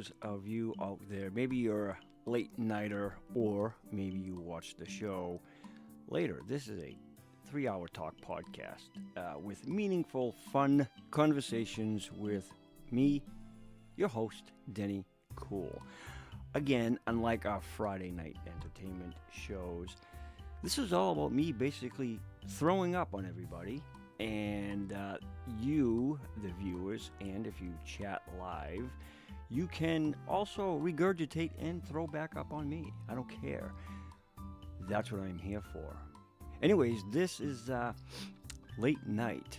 those of you out there, maybe you're a late nighter or maybe you watch the show later. This is a 3-hour talk podcast with meaningful, fun conversations with me, your host, Denny Cool. Again, unlike our Friday night entertainment shows, this is all about me basically throwing up on everybody, and you, the viewers, and if you chat live, you can also regurgitate and throw back up on me. I don't care. That's what I'm here for. Anyways, this is Late Night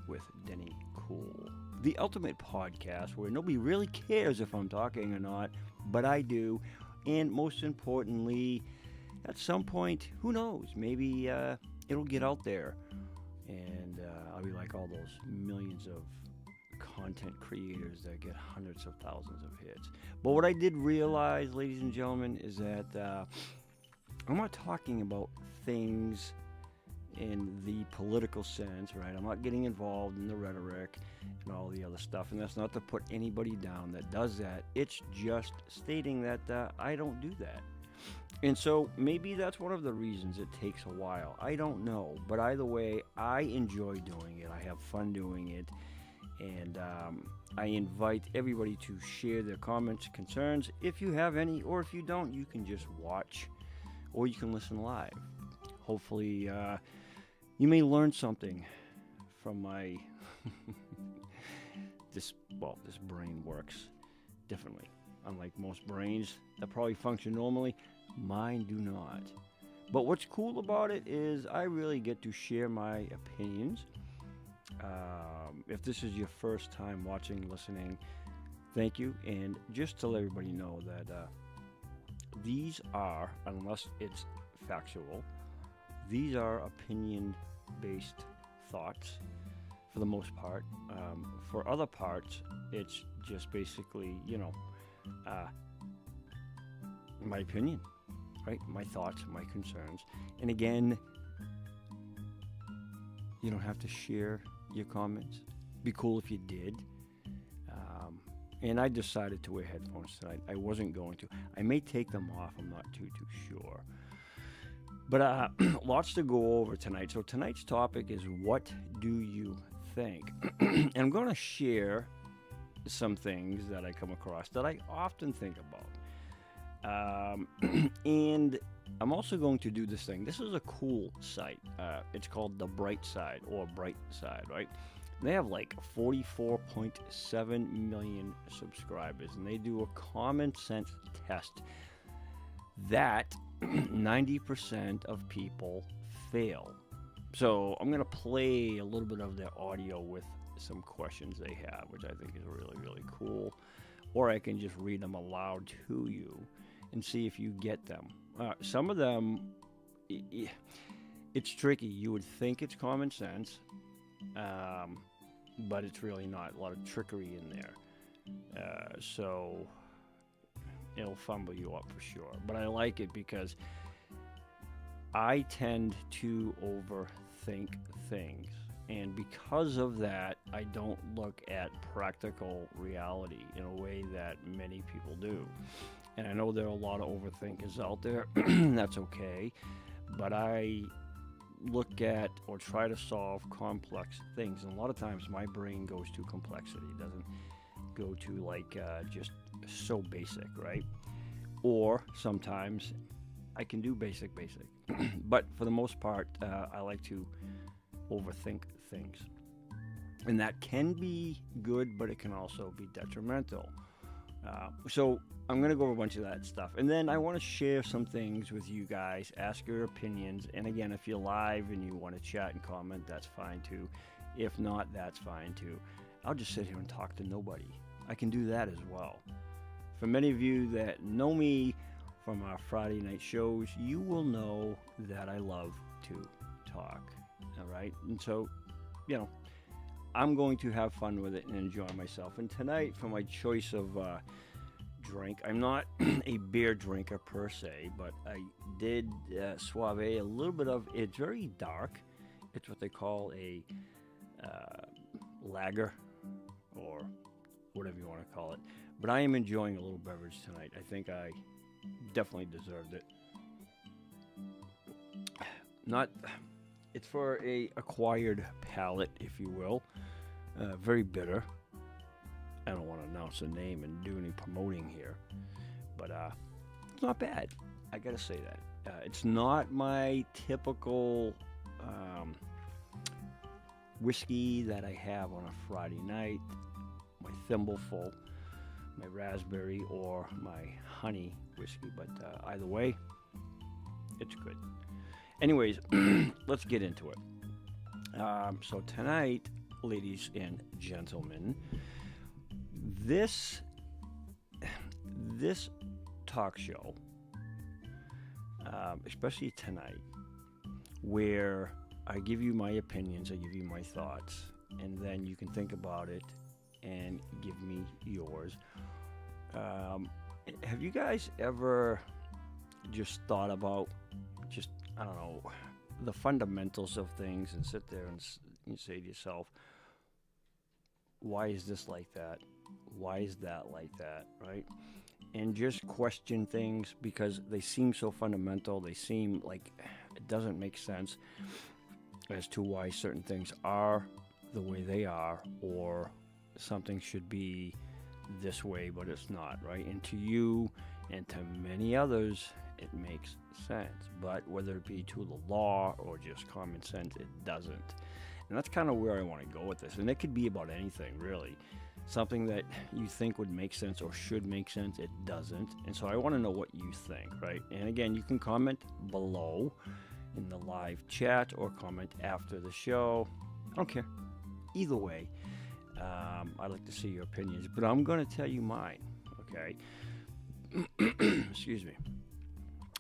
with Denny Cool, the ultimate podcast where nobody really cares if I'm talking or not, but I do. And most importantly, at some point, who knows, maybe it'll get out there and I'll be like all those millions of content creators that get hundreds of thousands of hits. But what I did realize, ladies and gentlemen, is that I'm not talking about things in the political sense, right? I'm not getting involved in the rhetoric and all the other stuff, and that's not to put anybody down that does that. It's just stating that I don't do that. And so maybe that's one of the reasons it takes a while. I don't know. But either way, I enjoy doing it. I have fun doing it. And I invite everybody to share their comments, concerns, if you have any, or if you don't, you can just watch or you can listen live. Hopefully, you may learn something from my this brain works differently. Unlike most brains that probably function normally, mine do not. But what's cool about it is I really get to share my opinions. If this is your first time watching, listening, thank you. And just to let everybody know that these are, unless it's factual, these are opinion-based thoughts for the most part. For other parts, it's just basically, my opinion, right? My thoughts, my concerns. And again, you don't have to share your comments. Be cool if you did. And I decided to wear headphones tonight. I wasn't going to. I may take them off. I'm not too sure. But lots to go over tonight. So tonight's topic is, what do you think? And I'm going to share some things that I come across that I often think about. And I'm also going to do this thing. This is a cool site. It's called The Bright Side, or Bright Side, right? They have like 44.7 million subscribers, and they do a common sense test that 90% of people fail. So I'm going to play a little bit of their audio with some questions they have, which I think is really, really cool. Or I can just read them aloud to you and see if you get them. Some of them, it's tricky. You would think it's common sense, but it's really not. A lot of trickery in there. So it'll fumble you up for sure. But I like it because I tend to overthink things. And because of that, I don't look at practical reality in a way that many people do. And I know there are a lot of overthinkers out there. That's okay. But I look at or try to solve complex things. And a lot of times my brain goes to complexity. It doesn't go to like just so basic, right? Or sometimes I can do basic. But for the most part, I like to overthink things. And that can be good, but it can also be detrimental. So I'm going to go over a bunch of that stuff. And then I want to share some things with you guys, ask your opinions. And again, if you're live and you want to chat and comment, that's fine too. If not, that's fine too. I'll just sit here and talk to nobody. I can do that as well. For many of you that know me from our Friday night shows, you will know that I love to talk. All right. And so, I'm going to have fun with it and enjoy myself. And tonight, for my choice of drink, I'm not a beer drinker per se, but I did Suave a little bit of, it's very dark. It's what they call a lager, or whatever you want to call it. But I am enjoying a little beverage tonight. I think I definitely deserved it. Not, it's for a acquired palate, if you will. Very bitter. I don't want to announce the name and do any promoting here, but it's not bad. I gotta say that. It's not my typical whiskey that I have on a Friday night, my thimbleful, my raspberry or my honey whiskey, but either way, it's good. Anyways, let's get into it. So tonight, ladies and gentlemen, this talk show, especially tonight, where I give you my opinions, I give you my thoughts, and then you can think about it and give me yours. Have you guys ever just thought about I don't know, the fundamentals of things and sit there and you say to yourself, why is this like that? Why is that like that, right? And just question things because they seem so fundamental. They seem like it doesn't make sense as to why certain things are the way they are, or something should be this way, but it's not, right? And to you and to many others, it makes sense. But whether it be to the law or just common sense, it doesn't. And that's kind of where I want to go with this. And it could be about anything, really. Something that you think would make sense or should make sense, it doesn't. And so I want to know what you think, right? And again, you can comment below in the live chat or comment after the show. I don't care. Either way, I'd like to see your opinions. But I'm going to tell you mine, okay? Excuse me.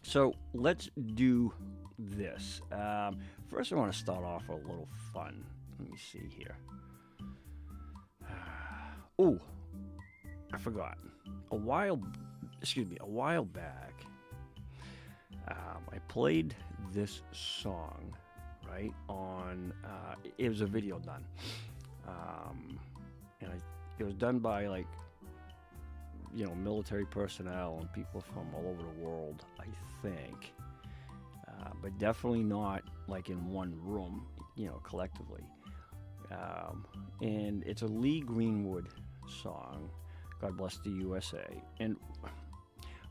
So let's do this. First, I want to start off with a little fun. Let me see here. Oh, I forgot. A while back, I played this song, right, on, it was a video done. And it was done by, like, you know, military personnel and people from all over the world, I think. But definitely not, like, in one room, you know, collectively. And it's a Lee Greenwood song, God Bless the USA. And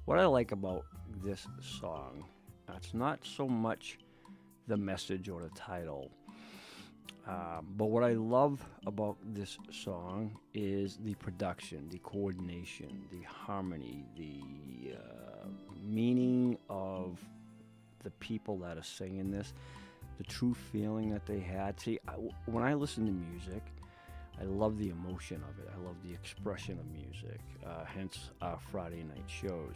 what I like about this song, it's not so much the message or the title, but what I love about this song is the production, the coordination, the harmony, the meaning of the people that are singing this, the true feeling that they had. See, when I listen to music, I love the emotion of it. I love the expression of music, hence our Friday night shows.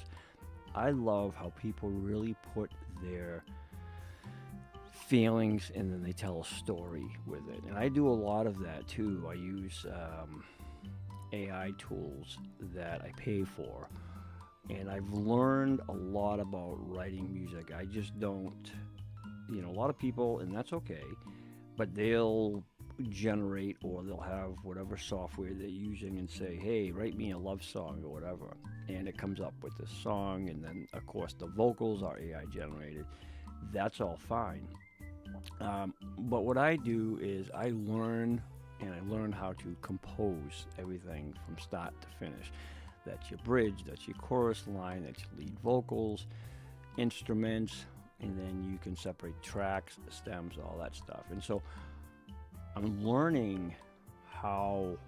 I love how people really put their feelings and then they tell a story with it. And I do a lot of that too. I use AI tools that I pay for. And I've learned a lot about writing music. I just don't, you know, a lot of people, and that's okay, but they'll generate or they'll have whatever software they're using and say, hey, write me a love song or whatever. And it comes up with this song, and then, of course, the vocals are AI generated. That's all fine. But what I do is I learn how to compose everything from start to finish. That's your bridge, that's your chorus line, that's your lead vocals, instruments, and then you can separate tracks, stems, all that stuff. And so I'm learning how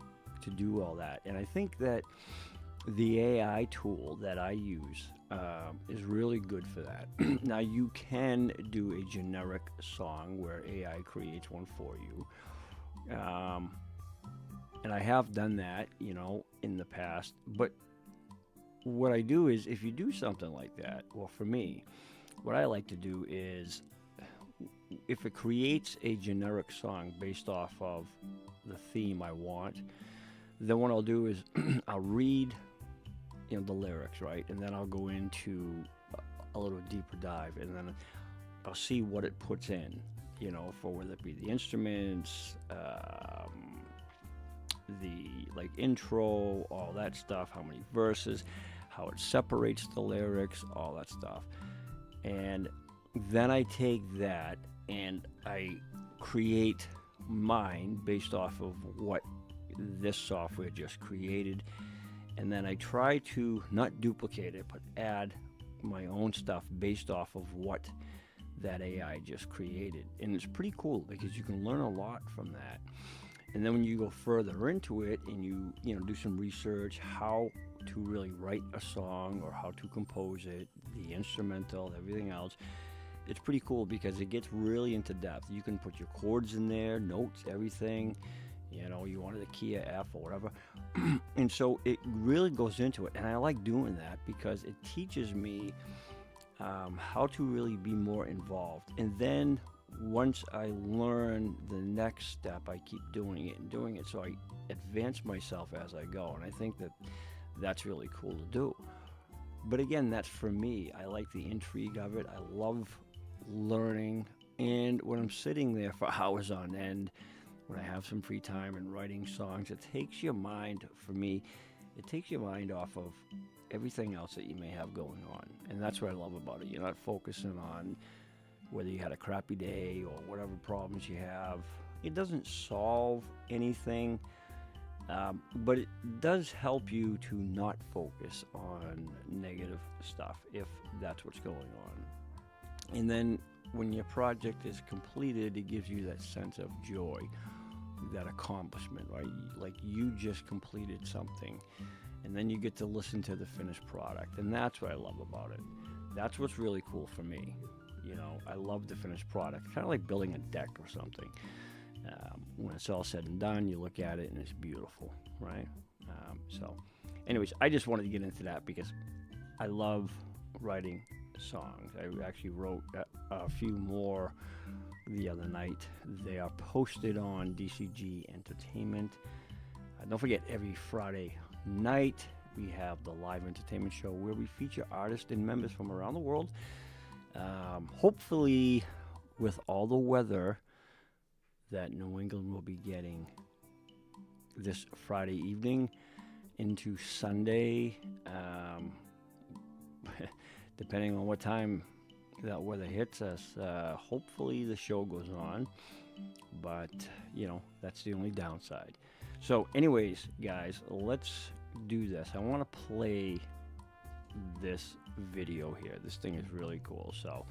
to do all that. And I think that the AI tool that I use is really good for that. Now, you can do a generic song where AI creates one for you. And I have done that, you know, in the past. But what I do is, if you do something like that, well, for me, what I like to do is, if it creates a generic song based off of the theme I want, then what I'll do is I'll read, you know, the lyrics, right? And then I'll go into a little deeper dive, and then I'll see what it puts in, you know, for whether it be the instruments, the like intro, all that stuff, how many verses, how it separates the lyrics, all that stuff. And then I take that and I create mine based off of what this software just created. And then I try to not duplicate it, but add my own stuff based off of what that AI just created. And it's pretty cool because you can learn a lot from that. And then when you go further into it and you know, do some research how to really write a song or how to compose it, the instrumental, everything else, it's pretty cool because it gets really into depth. You can put your chords in there, notes, everything. You know, you wanted a key of F or whatever. And so it really goes into it. And I like doing that because it teaches me how to really be more involved. And then once I learn the next step, I keep doing it and doing it. So I advance myself as I go. And I think that that's really cool to do. But again, that's for me. I like the intrigue of it. I love learning. And when I'm sitting there for hours on end, when I have some free time and writing songs, it takes your mind, for me, it takes your mind off of everything else that you may have going on. And that's what I love about it. You're not focusing on whether you had a crappy day or whatever problems you have. It doesn't solve anything, but it does help you to not focus on negative stuff if that's what's going on. And then when your project is completed, it gives you that sense of joy, that accomplishment, right? Like you just completed something, and then you get to listen to the finished product, and that's what I love about it. That's what's really cool for me. You know, I love the finished product, kind of like building a deck or something. When it's all said and done, you look at it and it's beautiful, right? So anyways, I just wanted to get into that because I love writing songs. I actually wrote a few more the other night. They are posted on DCG-Entertainment. Don't forget, every Friday night we have the live entertainment show where we feature artists and members from around the world. Hopefully with all the weather that New England will be getting this Friday evening into Sunday, depending on what time that weather hits us, hopefully the show goes on, but you know, that's the only downside. So anyways, guys, let's do this. I want to play this video here. This thing is really cool, so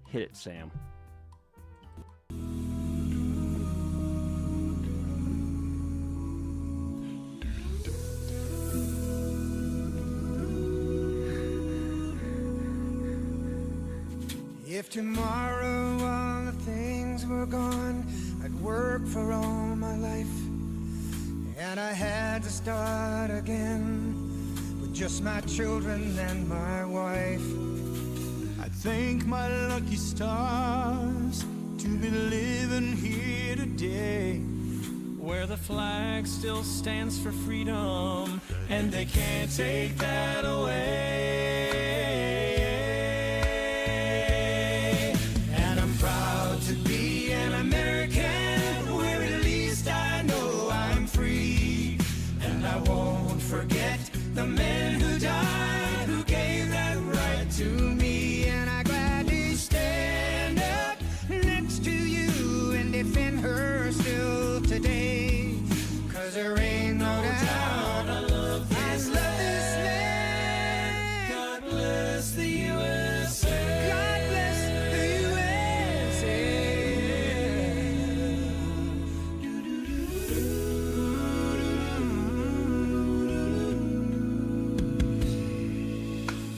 hit it, Sam. If tomorrow all the things were gone, I'd work for all my life, and I had to start again with just my children and my wife. I thank my lucky stars to be living here today, where the flag still stands for freedom, and they can't take that away. To be an American, where at least I know I'm free, and I won't forget the men who died, who gave that right to me. And I gladly stand up next to you and defend her still today, 'cause there ain't no doubt I love this land. God bless the USA. God bless the USA.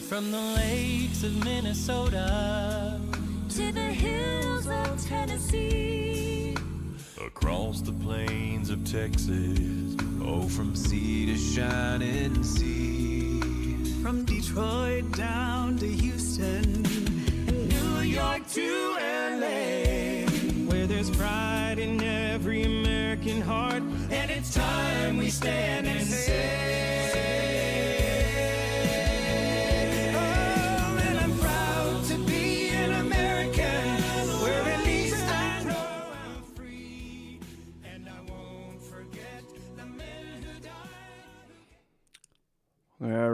From the lakes of Minnesota to the hills of Tennessee, across the plains of Texas, oh, from sea to shining sea, from Detroit down to Houston, and New York to LA, where there's pride in every American heart, and it's time we stand and say,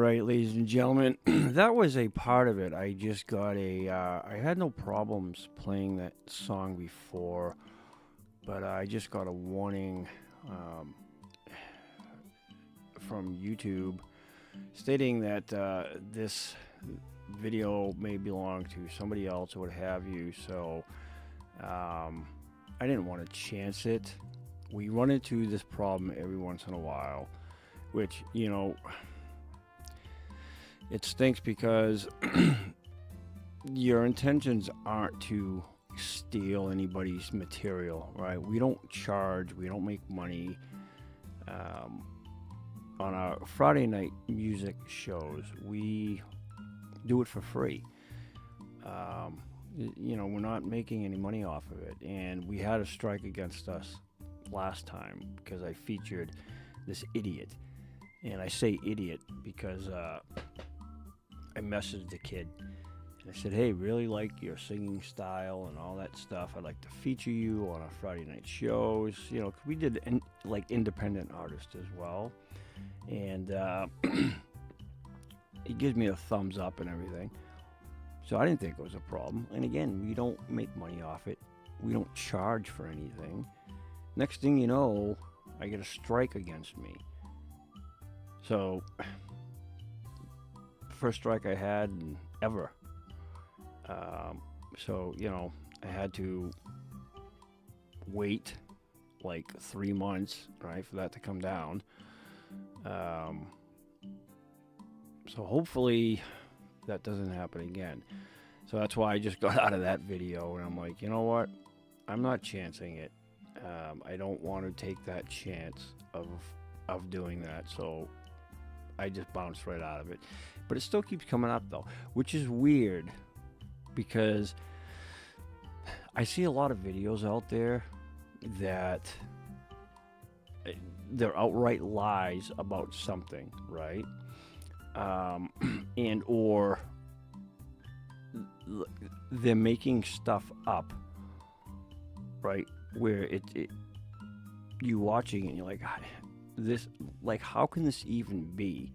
right, ladies and gentlemen, that was a part of it. I just got I had no problems playing that song before, but I just got a warning from YouTube stating that this video may belong to somebody else or what have you, so I didn't want to chance it. We run into this problem every once in a while, which, you know, it stinks because your intentions aren't to steal anybody's material, right? We don't charge, we don't make money on our Friday night music shows. We do it for free. You know, we're not making any money off of it, and we had a strike against us last time because I featured this idiot. And I say idiot because I messaged the kid and I said, hey, really like your singing style and all that stuff. I'd like to feature you on our Friday night shows. You know, 'cause we did like independent artists as well. And he gives me a thumbs up and everything. So I didn't think it was a problem. And again, we don't make money off it. We don't charge for anything. Next thing you know, I get a strike against me. So, first strike I had ever. So, you know, I had to wait like 3 months, right, for that to come down. So hopefully that doesn't happen again. So that's why I just got out of that video, and I'm like, you know what? I'm not chancing it. I don't want to take that chance of doing that. So I just bounced right out of it. But it still keeps coming up though, which is weird because I see a lot of videos out there that they're outright lies about something, right? And or they're making stuff up, right? Where you watching it and you're like, this, like, how can this even be?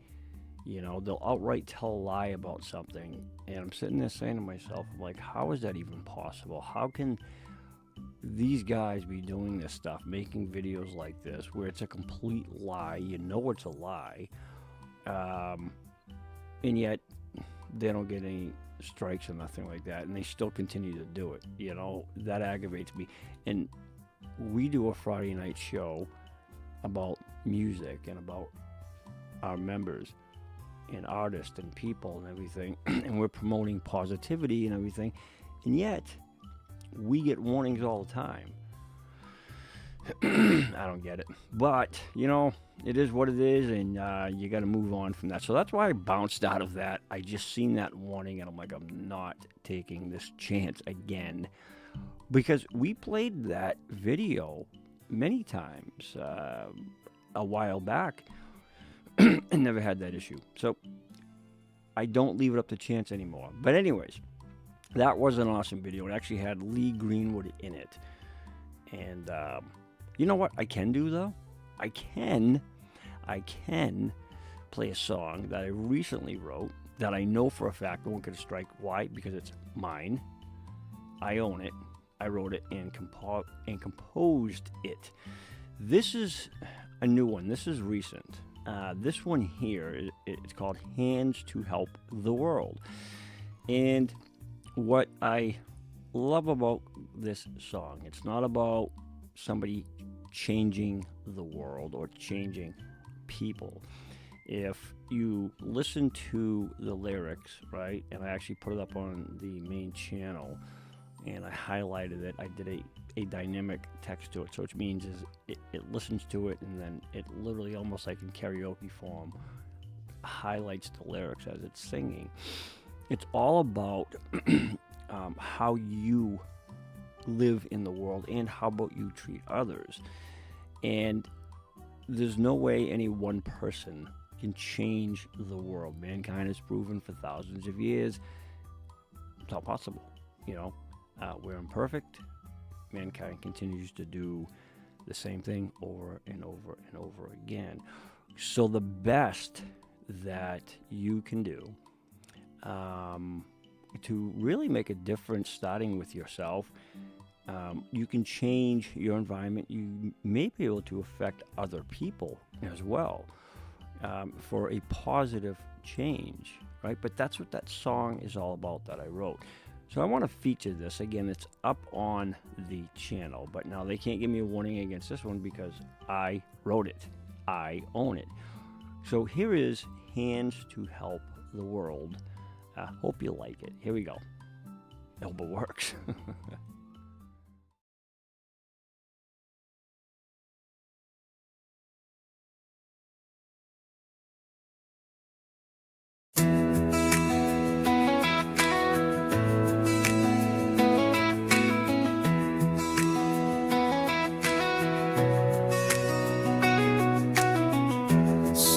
You know, they'll outright tell a lie about something, and I'm sitting there saying to myself, I'm like, how is that even possible? How can these guys be doing this stuff, making videos like this, where it's a complete lie? You know it's a lie, and yet they don't get any strikes or nothing like that, and they still continue to do it. You know, that aggravates me. And we do a Friday night show about music and about our members and artists and people and everything, and we're promoting positivity and everything, and yet we get warnings all the time. I don't get it, but you know, it is what it is, and you got to move on from that. So that's why I bounced out of that. I just seen that warning, and I'm like, I'm not taking this chance again, because we played that video many times a while back and never had that issue. So I don't leave it up to chance anymore. But anyways, that was an awesome video. It actually had Lee Greenwood in it. And you know what I can do, though? I can play a song that I recently wrote that I know for a fact won't get a strike. Why? Because it's mine. I own it. I wrote it and composed it. This is a new one. This is recent. This one here, it's called Hands to Help the World. And what I love about this song, it's not about somebody changing the world or changing people. If you listen to the lyrics, right, and I actually put it up on the main channel, and I highlighted it. I did a dynamic text to it, so which means is it listens to it, and then it literally, almost like in karaoke form, highlights the lyrics as it's singing. It's all about how you live in the world and how about you treat others. And there's no way any one person can change the world. Mankind has proven for thousands of years it's not possible. You know, we're imperfect. Mankind continues to do the same thing over and over and over again. So the best that you can do to really make a difference, starting with yourself. You can change your environment. You may be able to affect other people as well for a positive change, right? But that's what that song is all about that I wrote. So I want to feature this. Again, it's up on the channel, but now they can't give me a warning against this one because I wrote it. I own it. So here is Hands to Help the World. Hope you like it. Here we go. I hope it works.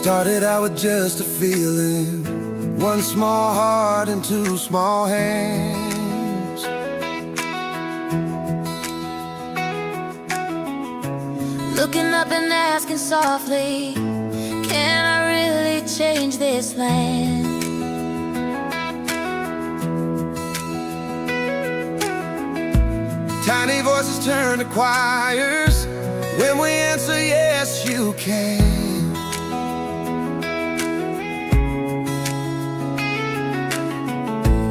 Started out with just a feeling, one small heart and two small hands. Looking up and asking softly, can I really change this land? Tiny voices turn to choirs when we answer yes you can.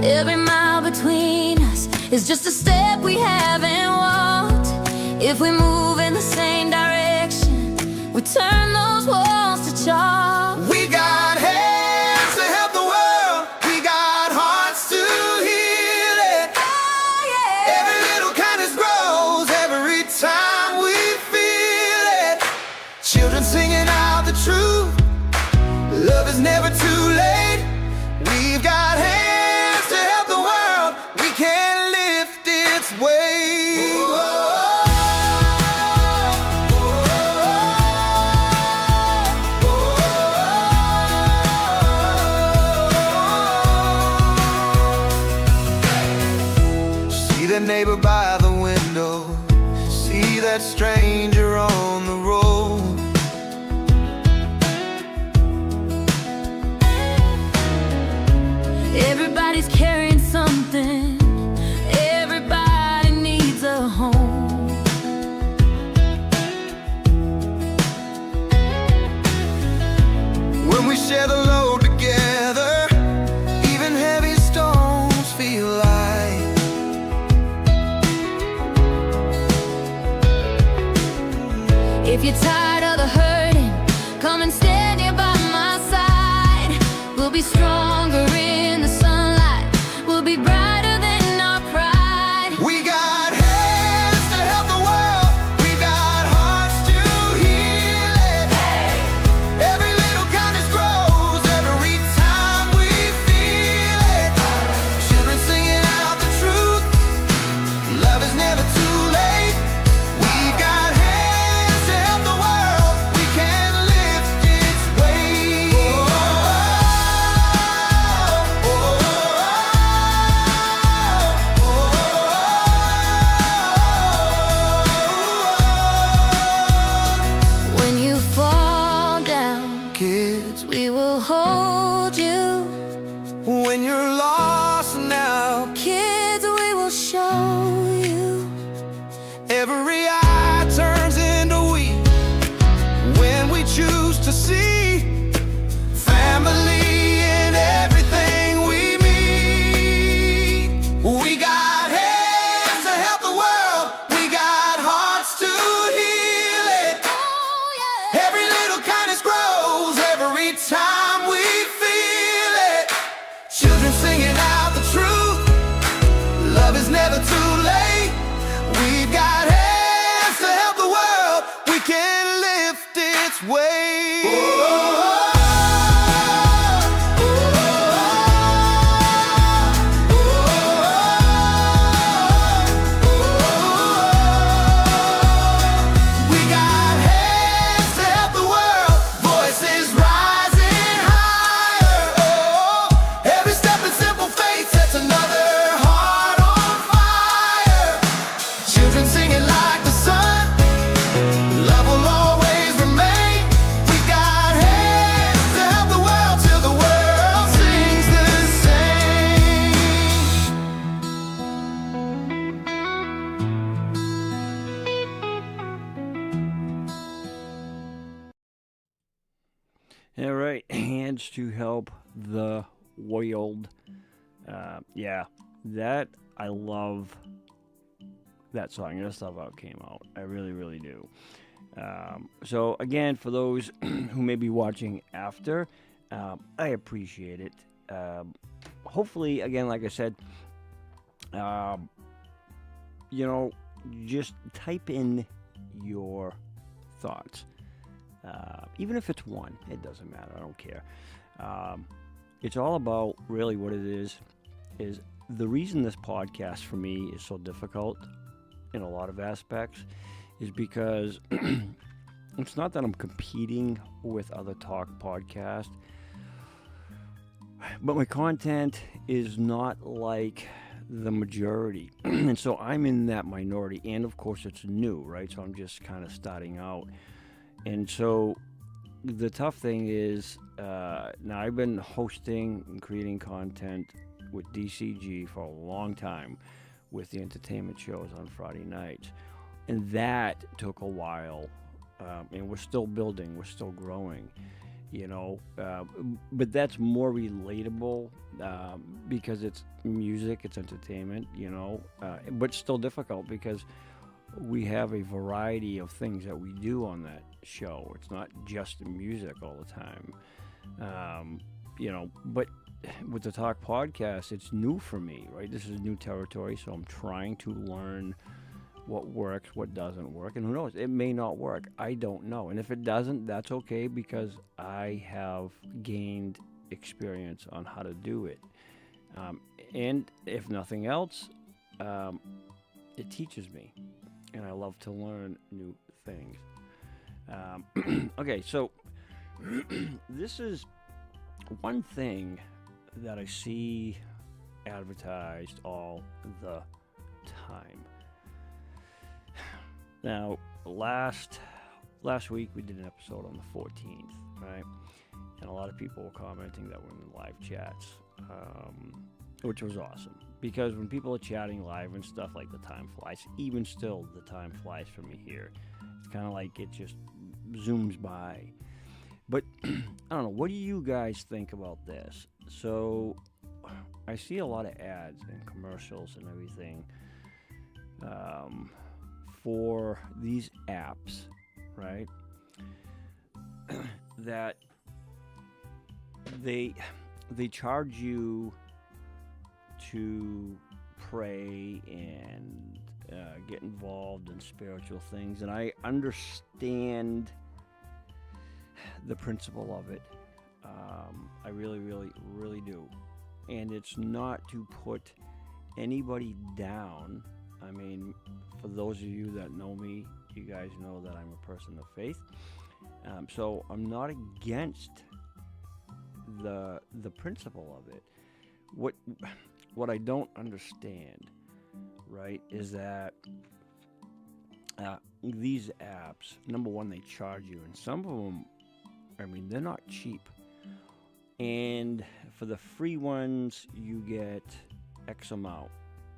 Every mile between us is just a step we haven't walked. If we move in the same direction, we turn those walls to chalk. We got hands to help the world, we got hearts to heal it. Oh, yeah. Every little kindness grows every time we feel it. Children singing out the truth, love is never too late. We've got hands to help the world, we can lift its weight. See that neighbor by the window, see that stranger on the road. Everybody's carrying something, everybody needs a home. When we share the load together, even heavy stones feel light. If you're tired of the hurting, come and stand here by my side. We'll be stronger in the sunlight, we'll be brighter than our pride. We got hands to help the world, we got hearts to heal it. Every little kindness grows every time we feel it. Children singing out the truth, love is never too late. We got hands to help the world, we can lift its weight. wants to help the world. Yeah, that I love that song. I just love how it came out. I really, really do. So again, for those who may be watching after, I appreciate it. Hopefully, again, like I said, just type in your thoughts. Even if it's one, it doesn't matter. I don't care. It's all about really what it is the reason this podcast for me is so difficult in a lot of aspects is because it's not that I'm competing with other talk podcasts, but my content is not like the majority. And so I'm in that minority. And of course it's new, right? So I'm just kind of starting out. And so the tough thing is, now I've been hosting and creating content with DCG for a long time with the entertainment shows on Friday nights. And that took a while. And we're still building, we're still growing, but that's more relatable because it's music, it's entertainment, but still difficult because we have a variety of things that we do on that show. It's not just music all the time, but with the Talk podcast, it's new for me, right? This is new territory, so I'm trying to learn what works, what doesn't work, and who knows, it may not work. I don't know. And if it doesn't, that's okay because I have gained experience on how to do it. And if nothing else, it teaches me, and I love to learn new things. Okay, so this is one thing that I see advertised all the time. Now, last week we did an episode on the 14th, right? And a lot of people were commenting that we're in the live chats, which was awesome. Because when people are chatting live and stuff, like the time flies. Even still, the time flies for me here. It's kind of like it just zooms by. But, I don't know, what do you guys think about this? So, I see a lot of ads and commercials and everything for these apps, right? That they charge you to pray and get involved in spiritual things, and I understand the principle of it. I really, really, really do. And it's not to put anybody down. I mean, for those of you that know me, you guys know that I'm a person of faith. So I'm not against the principle of it. What I don't understand, right, is that these apps, number one, they charge you, and some of them, I mean, they're not cheap. And for the free ones, you get X amount,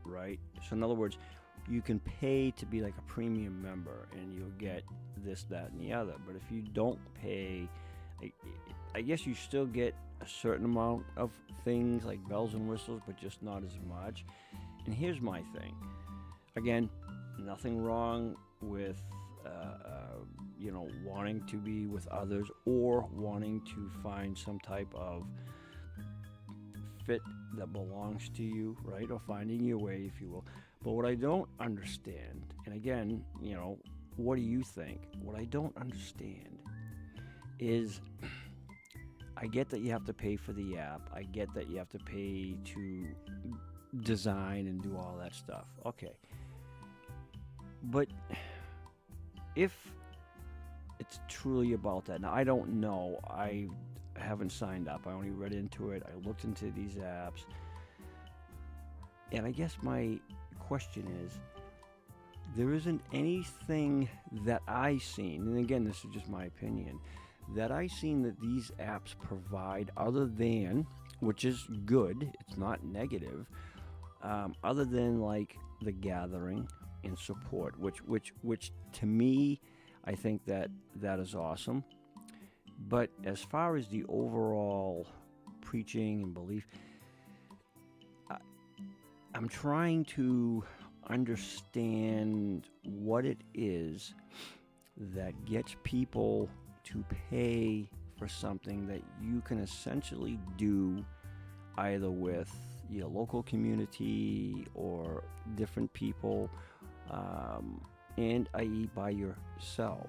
right? So in other words, you can pay to be like a premium member and you'll get this, that, and the other. But if you don't pay, I guess you still get a certain amount of things like bells and whistles, but just not as much. And here's my thing. Again, nothing wrong with wanting to be with others or wanting to find some type of fit that belongs to you, right? Or finding your way, if you will. But what I don't understand, and again, what do you think? What I don't understand is, I get that you have to pay for the app. I get that you have to pay to design and do all that stuff. Okay. But if it's truly about that, now I don't know. I haven't signed up. I only read into it. I looked into these apps. And I guess my question is, there isn't anything that I've seen, and again, this is just my opinion, that I've seen that these apps provide other than, which is good, it's not negative, other than like the gathering and support, which to me, I think that is awesome. But as far as the overall preaching and belief, I'm trying to understand what it is that gets people to pay for something that you can essentially do either with your local community or different people, and i.e. by yourself,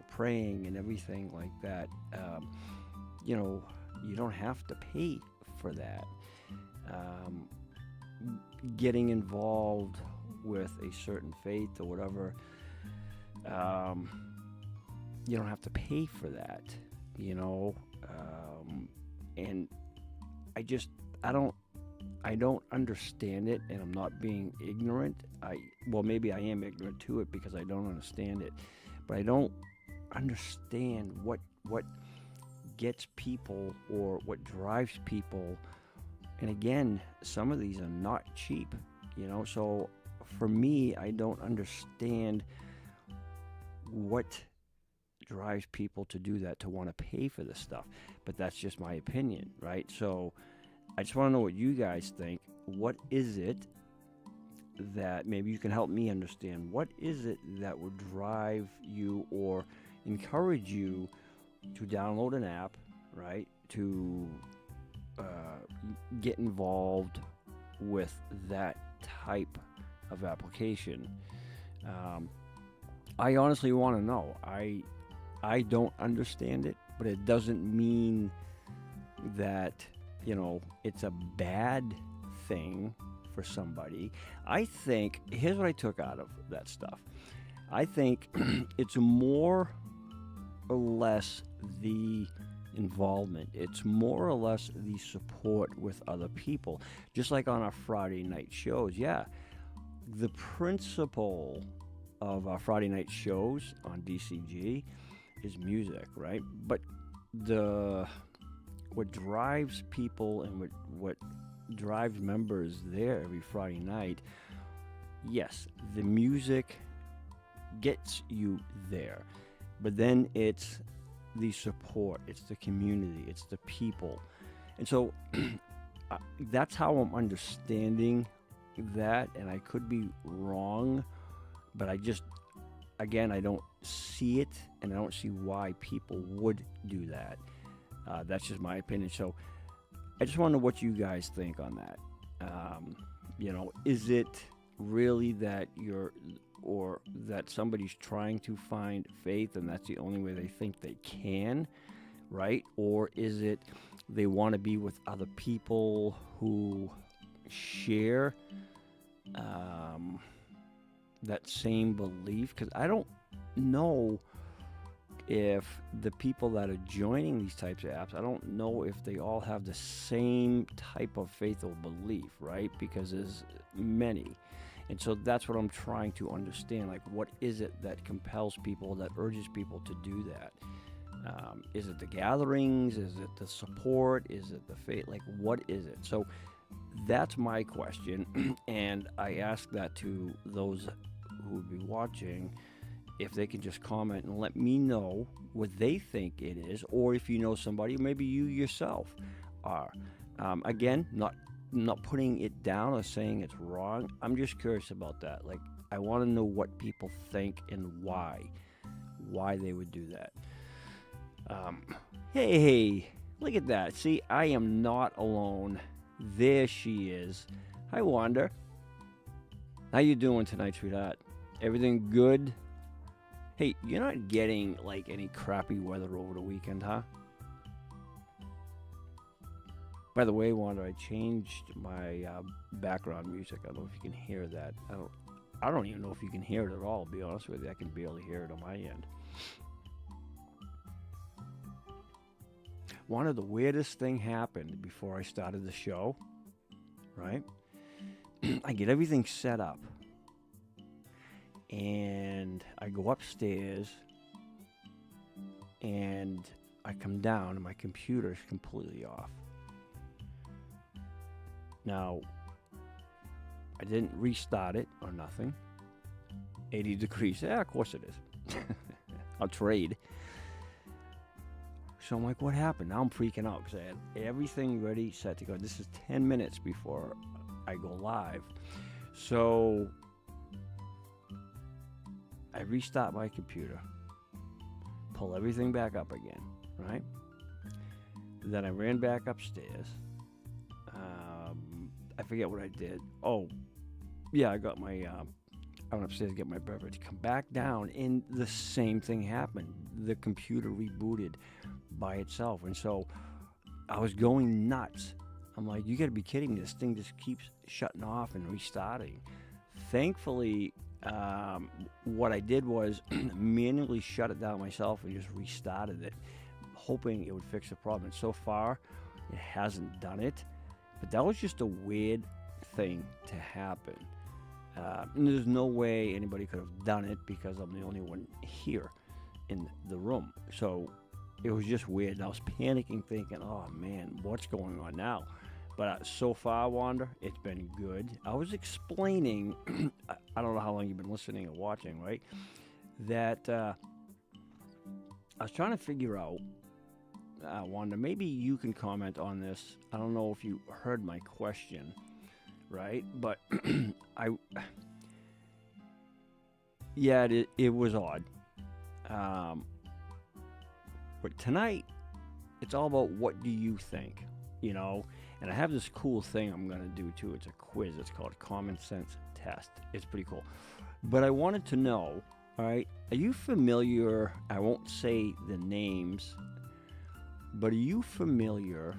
praying and everything like that. You don't have to pay for that. Getting involved with a certain faith or whatever, you don't have to pay for that, and I don't understand it, and I'm not being ignorant. Maybe I am ignorant to it because I don't understand it, but I don't understand what gets people or what drives people. And again, some of these are not cheap, so for me, I don't understand what drives people to do that, to want to pay for this stuff. But that's just my opinion, right? So I just want to know what you guys think. What is it that, maybe you can help me understand, what is it that would drive you or encourage you to download an app, right, to get involved with that type of application? I honestly want to know. I don't understand it, but it doesn't mean that, it's a bad thing for somebody. I think, here's what I took out of that stuff. I think it's more or less the involvement. It's more or less the support with other people. Just like on our Friday night shows. Yeah, the principle of our Friday night shows on DCG is music, right? But what drives people and what drives members there every Friday night, yes, the music gets you there, but then it's the support, it's the community, it's the people. And so that's how I'm understanding that, and I could be wrong, but I don't see it, and I don't see why people would do that. That's just my opinion. So I just want to know what you guys think on that. Is it really that that somebody's trying to find faith and that's the only way they think they can, right? Or is it they want to be with other people who share that same belief? Because I don't know if the people that are joining these types of apps, I don't know if they all have the same type of faith or belief, right? Because there's many. And so that's what I'm trying to understand. Like, what is it that compels people, that urges people to do that? Is it the gatherings? Is it the support? Is it the faith? Like, what is it? So that's my question. And I ask that to those who would be watching, if they can just comment and let me know what they think it is, or if you know somebody, maybe you yourself are. Again, not putting it down or saying it's wrong. I'm just curious about that. Like, I want to know what people think and why they would do that. Hey, look at that. See, I am not alone. There she is. Hi, Wanda. How you doing tonight, sweetheart? Everything good? Hey, you're not getting, like, any crappy weather over the weekend, huh? By the way, Wanda, I changed my background music. I don't know if you can hear that. I don't even know if you can hear it at all, to be honest with you. I can barely hear it on my end. One of the weirdest thing happened before I started the show, right? I get everything set up. And I go upstairs, and I come down, and my computer is completely off. Now, I didn't restart it or nothing. 80 degrees. Yeah, of course it is. I'll trade. So I'm like, what happened? Now I'm freaking out because I had everything ready, set to go. This is 10 minutes before I go live. So I restart my computer, pull everything back up again, right? Then I ran back upstairs. I forget what I did. Oh, yeah, I got my, I went upstairs to get my beverage, come back down, and the same thing happened. The computer rebooted by itself. And so I was going nuts. I'm like, you gotta be kidding me. This thing just keeps shutting off and restarting. Thankfully, what I did was manually shut it down myself and just restarted it, hoping it would fix the problem. And so far, it hasn't done it. But that was just a weird thing to happen. And there's no way anybody could have done it because I'm the only one here in the room. So it was just weird. And I was panicking, thinking, oh man, what's going on now? But so far, Wanda, it's been good. I was explaining, I don't know how long you've been listening or watching, right? That I was trying to figure out, Wanda, maybe you can comment on this. I don't know if you heard my question, right? But yeah, it was odd. But tonight, it's all about what do you think, you know? And I have this cool thing I'm going to do too. It's a quiz. It's called Common Sense Test. It's pretty cool. But I wanted to know, all right, are you familiar? I won't say the names, but are you familiar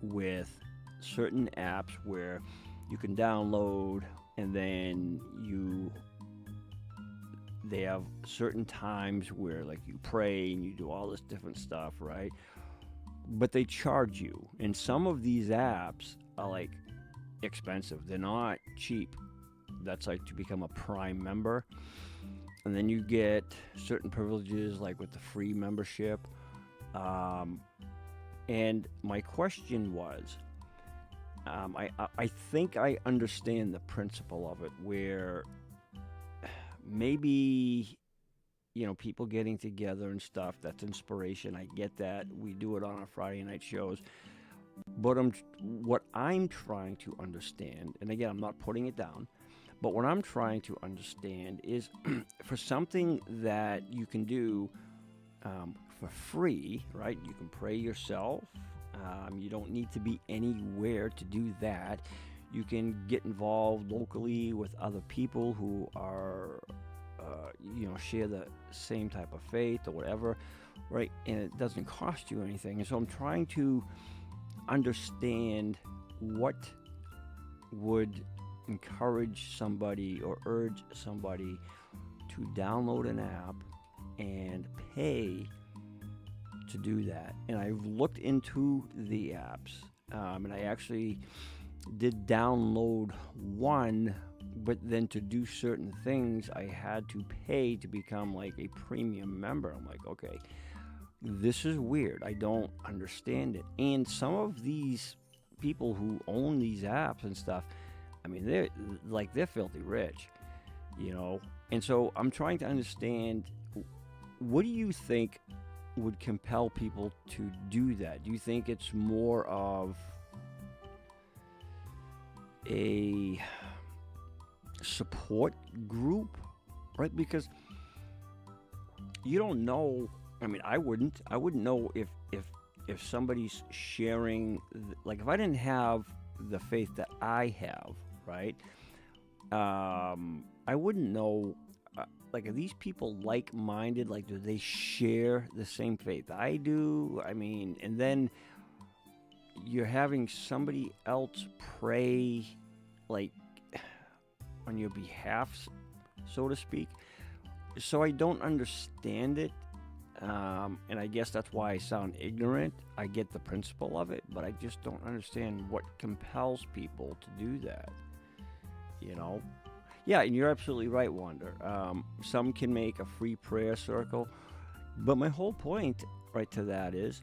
with certain apps where you can download and then they have certain times where like you pray and you do all this different stuff, right? But they charge you. And some of these apps are like expensive. They're not cheap. That's like to become a Prime member. And then you get certain privileges like with the free membership. And my question was, I think I understand the principle of it, where maybe, you know, people getting together and stuff, that's inspiration. I get that. We do it on our Friday night shows. But what I'm trying to understand, and again, I'm not putting it down, but what I'm trying to understand is for something that you can do for free, right? You can pray yourself. You don't need to be anywhere to do that. You can get involved locally with other people who are, share the same type of faith or whatever, right? And it doesn't cost you anything. And so I'm trying to understand what would encourage somebody or urge somebody to download an app and pay to do that. And I've looked into the apps, and I actually did download one, but then to do certain things I had to pay to become like a premium member. I'm like, okay, this is weird. I don't understand it. And some of these people who own these apps and stuff, I mean, they're filthy rich, you know? And so I'm trying to understand, what do you think would compel people to do that? Do you think it's more of a support group, right? Because you don't know. I mean, I wouldn't know if somebody's sharing, like if I didn't have the faith that I have, right? I wouldn't know, like, are these people like-minded? Like, do they share the same faith I do? I mean, and then you're having somebody else pray, like, on your behalf, so to speak. So I don't understand it, and I guess that's why I sound ignorant. I get the principle of it, but I just don't understand what compels people to do that, you know? Yeah, and you're absolutely right, Wanda. Some can make a free prayer circle, but my whole point right to that is,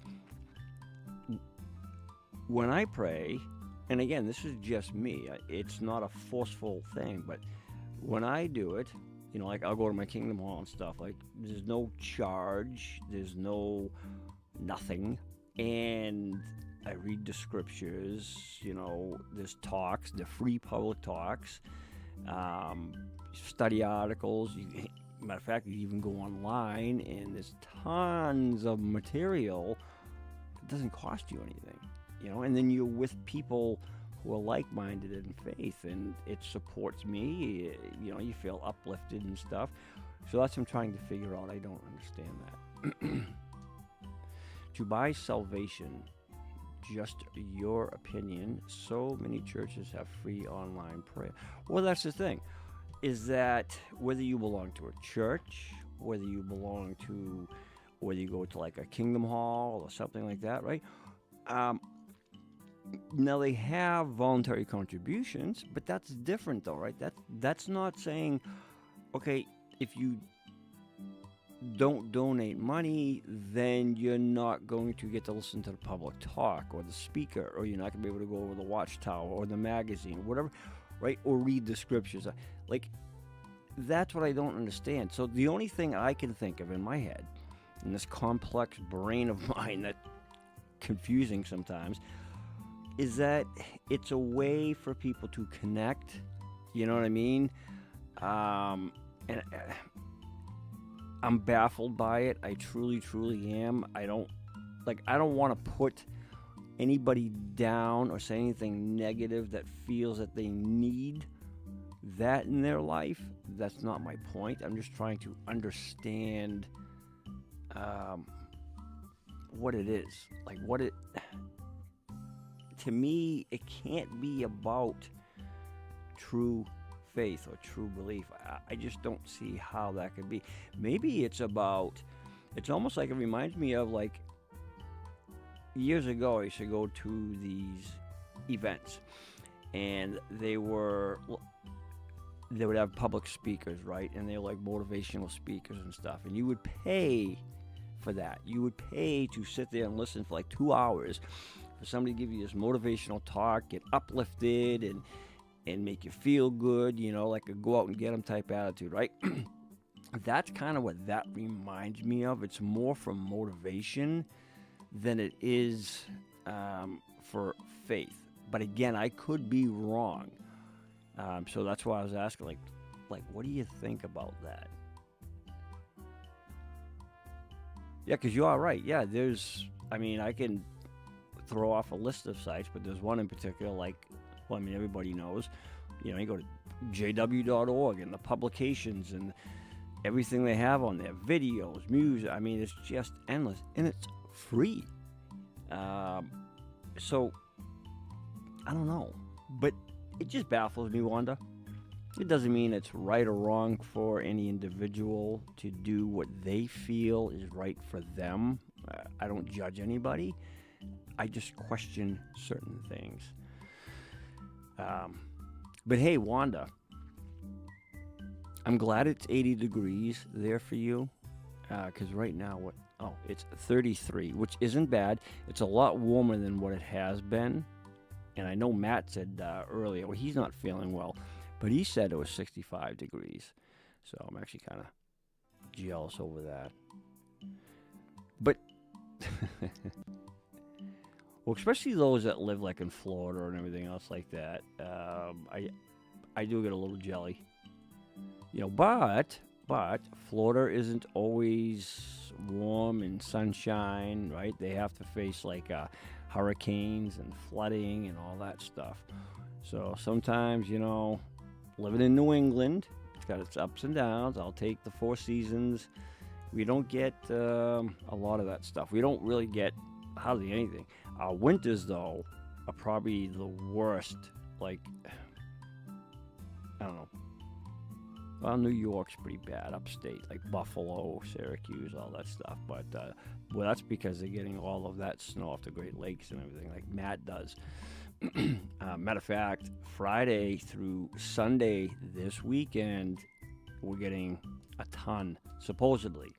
when I pray, and again, this is just me, it's not a forceful thing, but when I do it, you know, like I'll go to my Kingdom Hall and stuff, like there's no charge, there's no nothing. And I read the scriptures, there's talks, the free public talks, study articles. Matter of fact, you even go online and there's tons of material. It doesn't cost you anything, and then you're with people who are like-minded in faith, and it supports me. You feel uplifted and stuff. So that's what I'm trying to figure out. I don't understand that. To buy salvation, just your opinion. So many churches have free online prayer. Well, that's the thing, is that whether you belong to a church, whether you go to like a Kingdom Hall or something like that, right? Now they have voluntary contributions, but that's different though, right? That's not saying, okay, if you don't donate money, then you're not going to get to listen to the public talk or the speaker, or you're not going to be able to go over the Watchtower or the magazine, whatever, right? Or read the scriptures. Like, that's what I don't understand. So the only thing I can think of in my head, in this complex brain of mine that's confusing sometimes, is that it's a way for people to connect, you know what I mean? And I'm baffled by it. I truly, truly am. I don't want to put anybody down or say anything negative that feels that they need that in their life. That's not my point. I'm just trying to understand what it is. Like, to me, it can't be about true faith or true belief. I just don't see how that could be. Maybe it's almost like, it reminds me of, like, years ago I used to go to these events, and they would have public speakers, right? And they were like motivational speakers and stuff, and you would pay for that. You would pay to sit there and listen for like 2 hours for somebody to give you this motivational talk, get uplifted and make you feel good, like a go out and get them type attitude, right? That's kind of what that reminds me of. It's more for motivation than it is for faith. But again, I could be wrong. So that's why I was asking, like, what do you think about that? Yeah, because you are right. Yeah, I can throw off a list of sites, but there's one in particular, everybody knows. You go to jw.org and the publications and everything they have on there, videos, music. It's just endless, and it's free. So, I don't know. But it just baffles me, Wanda. It doesn't mean it's right or wrong for any individual to do what they feel is right for them. I don't judge anybody. I just question certain things. But hey, Wanda, I'm glad it's 80 degrees there for you, because right now, it's 33, which isn't bad. It's a lot warmer than what it has been. And I know Matt said earlier, well, he's not feeling well, but he said it was 65 degrees. So I'm actually kind of jealous over that. But, well, especially those that live like in Florida and everything else like that, I do get a little jelly. But Florida isn't always warm and sunshine, right? They have to face like hurricanes and flooding and all that stuff. So sometimes, living in New England, it's got its ups and downs. I'll take the 4 seasons. We don't get a lot of that stuff. We don't really get hardly anything. Our winters, though, are probably the worst. Like, I don't know. Well, New York's pretty bad, upstate, like Buffalo, Syracuse, all that stuff. But, well, that's because they're getting all of that snow off the Great Lakes and everything, like Matt does. Matter of fact, Friday through Sunday this weekend, we're getting a ton, supposedly.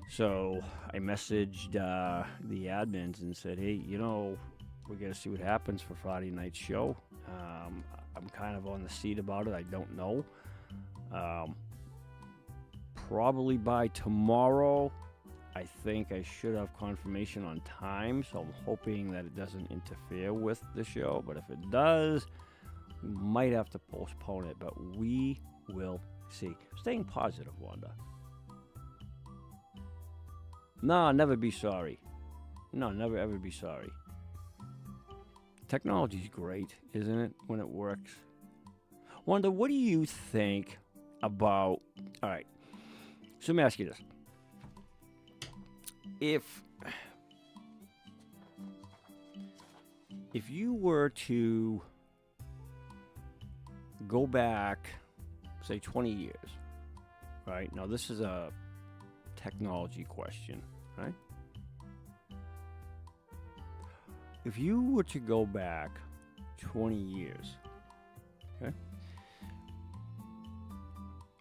So I messaged the admins and said, hey, we're going to see what happens for Friday night's show. I'm kind of on the seat about it. I don't know. Probably by tomorrow, I think I should have confirmation on time, so I'm hoping that it doesn't interfere with the show. But if it does, we might have to postpone it, but we will see. Staying positive, Wanda. No, never be sorry. No, never ever be sorry. Technology's great, isn't it, when it works? Wanda, what do you think about... All right, so let me ask you this. If you were to go back, say, 20 years, right? Now, this is a technology question, right? If you were to go back 20 years, okay,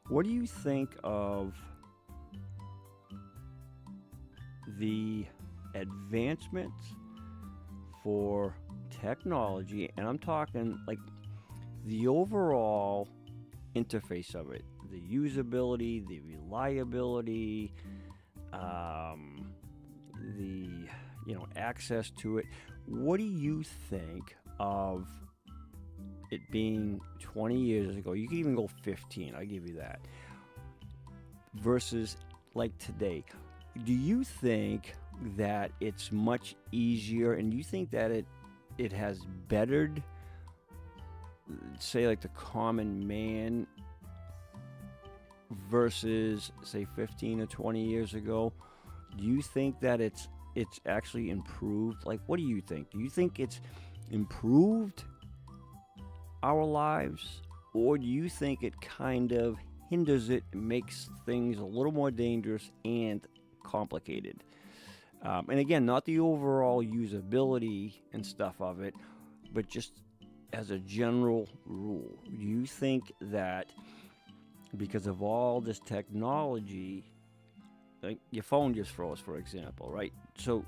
what do you think of the advancements for technology? And I'm talking like the overall interface of it, the usability, the reliability, the access to it. What do you think of it being 20 years ago? You can even go 15, I'll give you that, versus like today. Do you think that it's much easier, and do you think that it has bettered, say, like the common man versus, say, 15 or 20 years ago? Do you think that it's actually improved? Like, what do you think? Do you think it's improved our lives, or do you think it kind of hinders it, makes things a little more dangerous and complicated? And again, not the overall usability and stuff of it, but just as a general rule. Do you think that because of all this technology, like your phone just froze, for example, right? So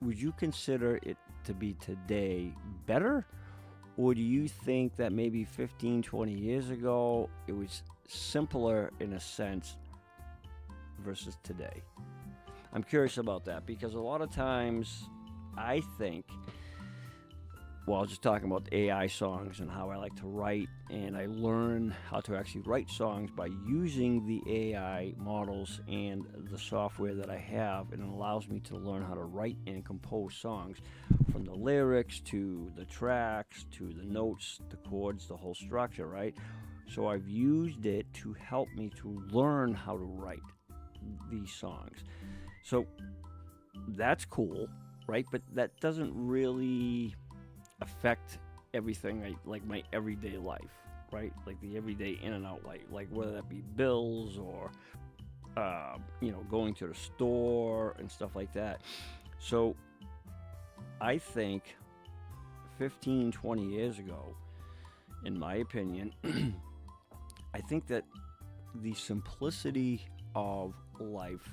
would you consider it to be today better? Or do you think that maybe 15, 20 years ago, it was simpler in a sense versus today? I'm curious about that, because a lot of times I think, well, I was just talking about AI songs and how I like to write, and I learn how to actually write songs by using the AI models and the software that I have, and it allows me to learn how to write and compose songs, from the lyrics to the tracks to the notes, the chords, the whole structure, right? So I've used it to help me to learn how to write these songs. So that's cool, right? But that doesn't really affect everything like my everyday life, right? Like the everyday in and out life, like whether that be bills or going to the store and stuff like that. So I think 15, 20 years ago, in my opinion, I think that the simplicity of life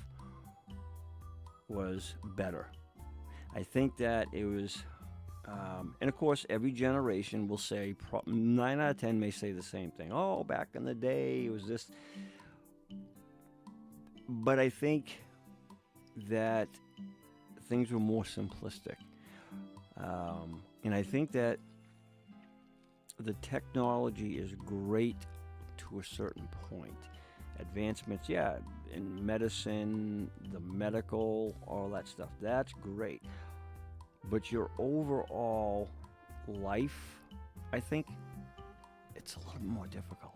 was better. I think that it was, and of course, every generation will say, 9 out of 10 may say the same thing. Oh, back in the day, it was this. But I think that things were more simplistic. And I think that the technology is great to a certain point. Advancements, yeah, in medicine, the medical, all that stuff, that's great. But your overall life, I think it's a little more difficult.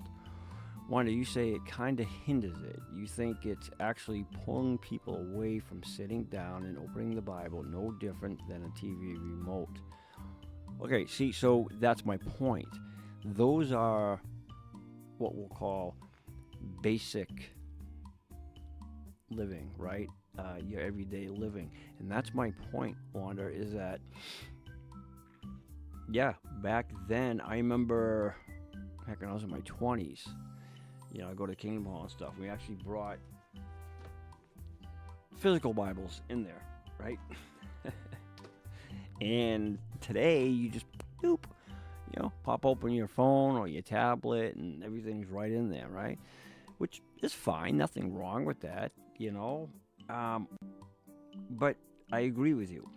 Wanda, you say it kind of hinders it. You think it's actually pulling people away from sitting down and opening the Bible, no different than a TV remote. Okay, see, so that's my point. Those are what we'll call basic living, right? Your everyday living. And that's my point, Wanda, is that, yeah, back then, I remember, heck, when I was in my 20s, I go to Kingdom Hall and stuff. We actually brought physical Bibles in there, right? And today, you just, boop, pop open your phone or your tablet and everything's right in there, right? Which is fine, nothing wrong with that, But I agree with you.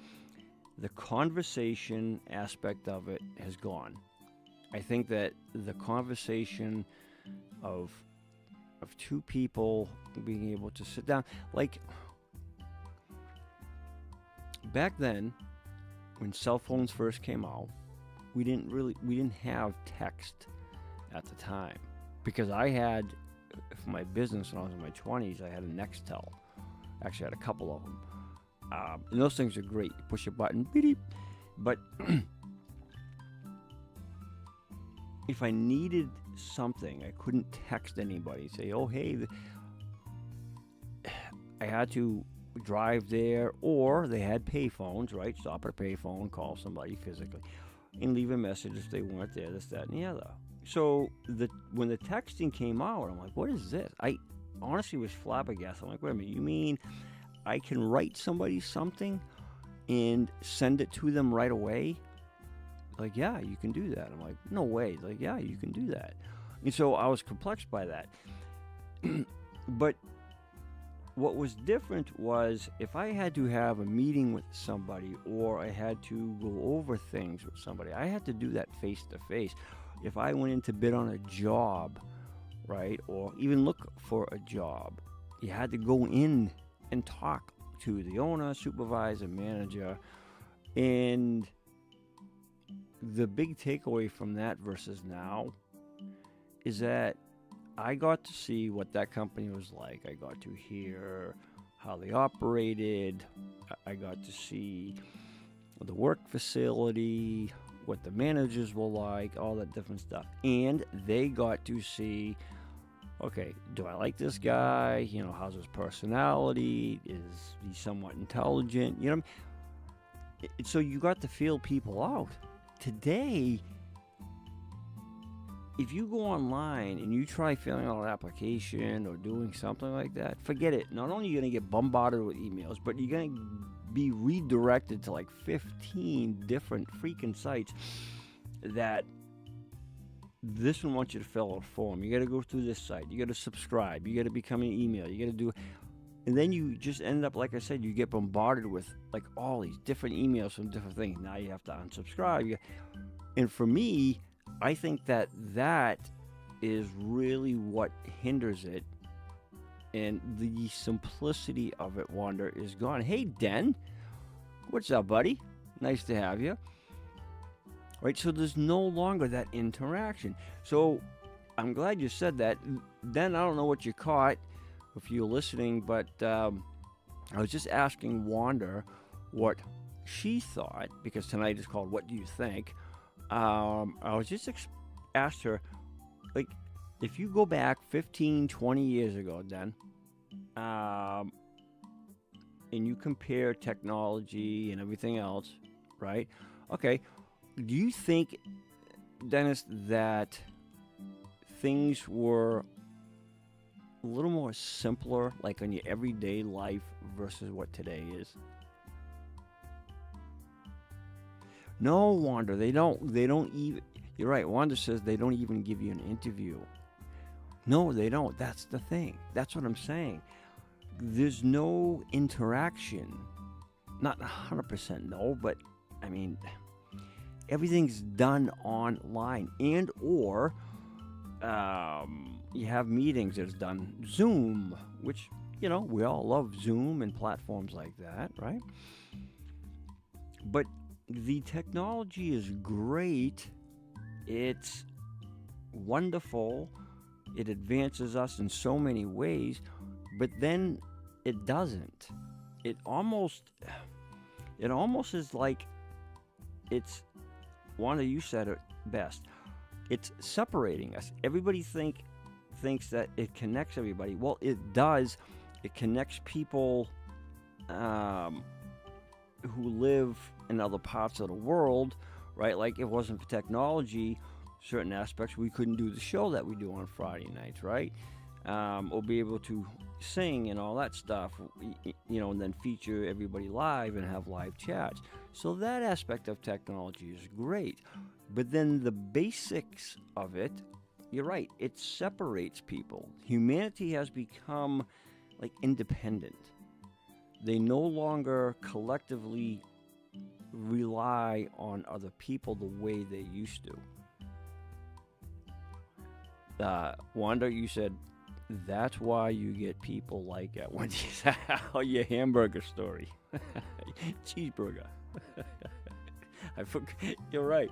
The conversation aspect of it has gone. I think that the conversation of two people being able to sit down, like back then, when cell phones first came out, we didn't have text at the time, because I had, for my business when I was in my 20s, I had a Nextel. Actually, I had a couple of them. And those things are great. You push a button, beep, but if I needed something, I couldn't text anybody, say, oh, hey, I had to drive there, or they had payphones, right? Stop at a payphone, call somebody physically, and leave a message if they weren't there, this, that, and the other. So when the texting came out, I'm like, what is this? I honestly was flabbergasted. I'm like, wait a minute, you mean I can write somebody something and send it to them right away? Like, yeah, you can do that. I'm like, no way. Like, yeah, you can do that. And so I was perplexed by that. But what was different was if I had to have a meeting with somebody, or I had to go over things with somebody, I had to do that face to face. If I went in to bid on a job, right, or even look for a job, you had to go in and talk to the owner, supervisor, manager. And the big takeaway from that versus now is that I got to see what that company was like. I got to hear how they operated. I got to see the work facility, what the managers were like, all that different stuff. And they got to see, okay, do I like this guy? You know, how's his personality? Is he somewhat intelligent? You know, so you got to feel people out. Today, if you go online and you try filling out an application or doing something like that, forget it. Not only are you going to get bombarded with emails, but you're going to be redirected to like 15 different freaking sites that this one wants you to fill out a form. You got to go through this site. You got to subscribe. You got to become an email. You got to do, and then you just end up, like I said, you get bombarded with like all these different emails from different things. Now you have to unsubscribe. And for me, I think that is really what hinders it, and the simplicity of it, Wanda, is gone. Hey, Den, what's up, buddy? Nice to have you. Right, so there's no longer that interaction. So I'm glad you said that. Den, I don't know what you caught if you're listening, but I was just asking Wanda what she thought, because tonight is called What Do You Think? I was just asked her, like, if you go back 15, 20 years ago, then, and you compare technology and everything else, right? Okay, do you think, Dennis, that things were a little more simpler, like on your everyday life, versus what today is? No, Wanda, they don't even, you're right, Wanda says they don't even give you an interview. No, they don't. That's the thing. That's what I'm saying. There's no interaction. Not 100% no, but I mean, everything's done online, and or you have meetings that's done Zoom, which, you know, we all love Zoom and platforms like that, right? But the technology is great. It's wonderful. It advances us in so many ways, but then it doesn't. It almost is like it's, Wanda, you said it best. It's separating us. Everybody thinks that it connects everybody. Well, it does. It connects people who live in other parts of the world, right? Like, if it wasn't for technology, certain aspects, we couldn't do the show that we do on Friday nights, right? Or be able to sing and all that stuff, you know, and then feature everybody live and have live chats. So that aspect of technology is great. But then the basics of it, you're right, it separates people. Humanity has become like independent. they no longer collectively rely on other people the way they used to. Wanda, you said that's why you get people like at Wendy's. Your hamburger story. Cheeseburger. I forgot. You're right.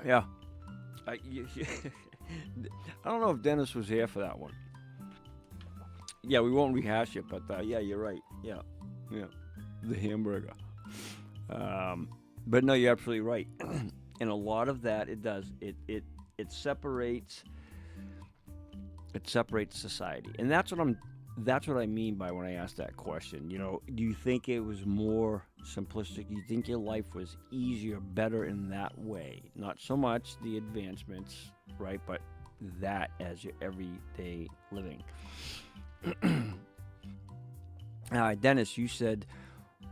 Yeah. I don't know if Dennis was here for that one. Yeah, we won't rehash it, but yeah, you're right. Yeah, the hamburger. But no, you're absolutely right. And a lot of that, it does. It separates. It separates society, and that's what I mean by when I asked that question. You know, do you think it was more simplistic? Do you think your life was easier, better in that way? Not so much the advancements, right? But that as your everyday living. Dennis, you said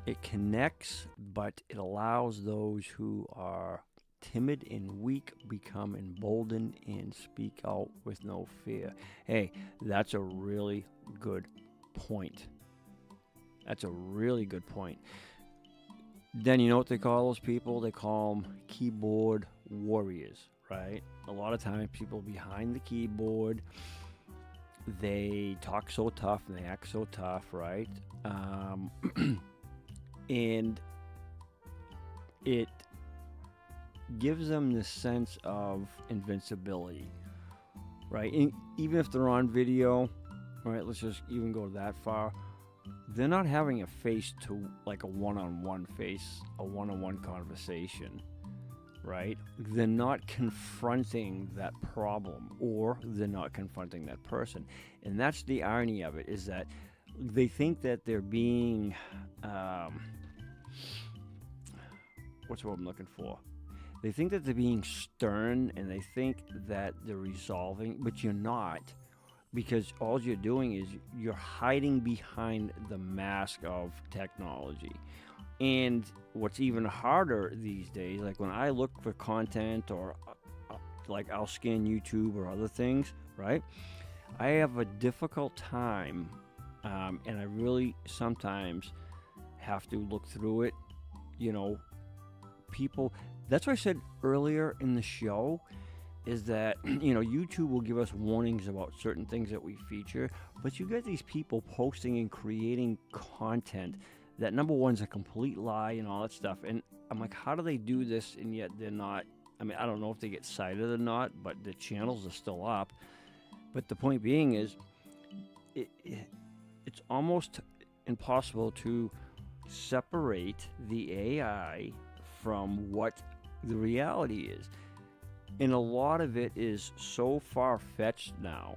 it connects, but it allows those who are timid and weak become emboldened and speak out with no fear. Hey, that's a really good point. That's a really good point. Then you know what they call those people? They call them keyboard warriors, right? A lot of times people behind the keyboard, they talk so tough and they act so tough, right? And it gives them this sense of invincibility, right? And even if they're on video, right, let's just even go that far, they're not having a face to like a one-on-one conversation, right? They're not confronting that problem, or they're not confronting that person. And that's the irony of it, is that they think that they're being, what's the word I'm looking for? They think that they're being stern, and they think that they're resolving, but you're not, because all you're doing is you're hiding behind the mask of technology. And what's even harder these days, like when I look for content, or like I'll scan YouTube or other things, right? I have a difficult time, and I really sometimes have to look through it. You know, people, that's what I said earlier in the show, is that, you know, YouTube will give us warnings about certain things that we feature, but you get these people posting and creating content that, number one's a complete lie and all that stuff. And I'm like, how do they do this? And yet they're not, I mean, I don't know if they get cited or not, but the channels are still up. But the point being is, it's almost impossible to separate the AI from what the reality is. And a lot of it is so far-fetched now,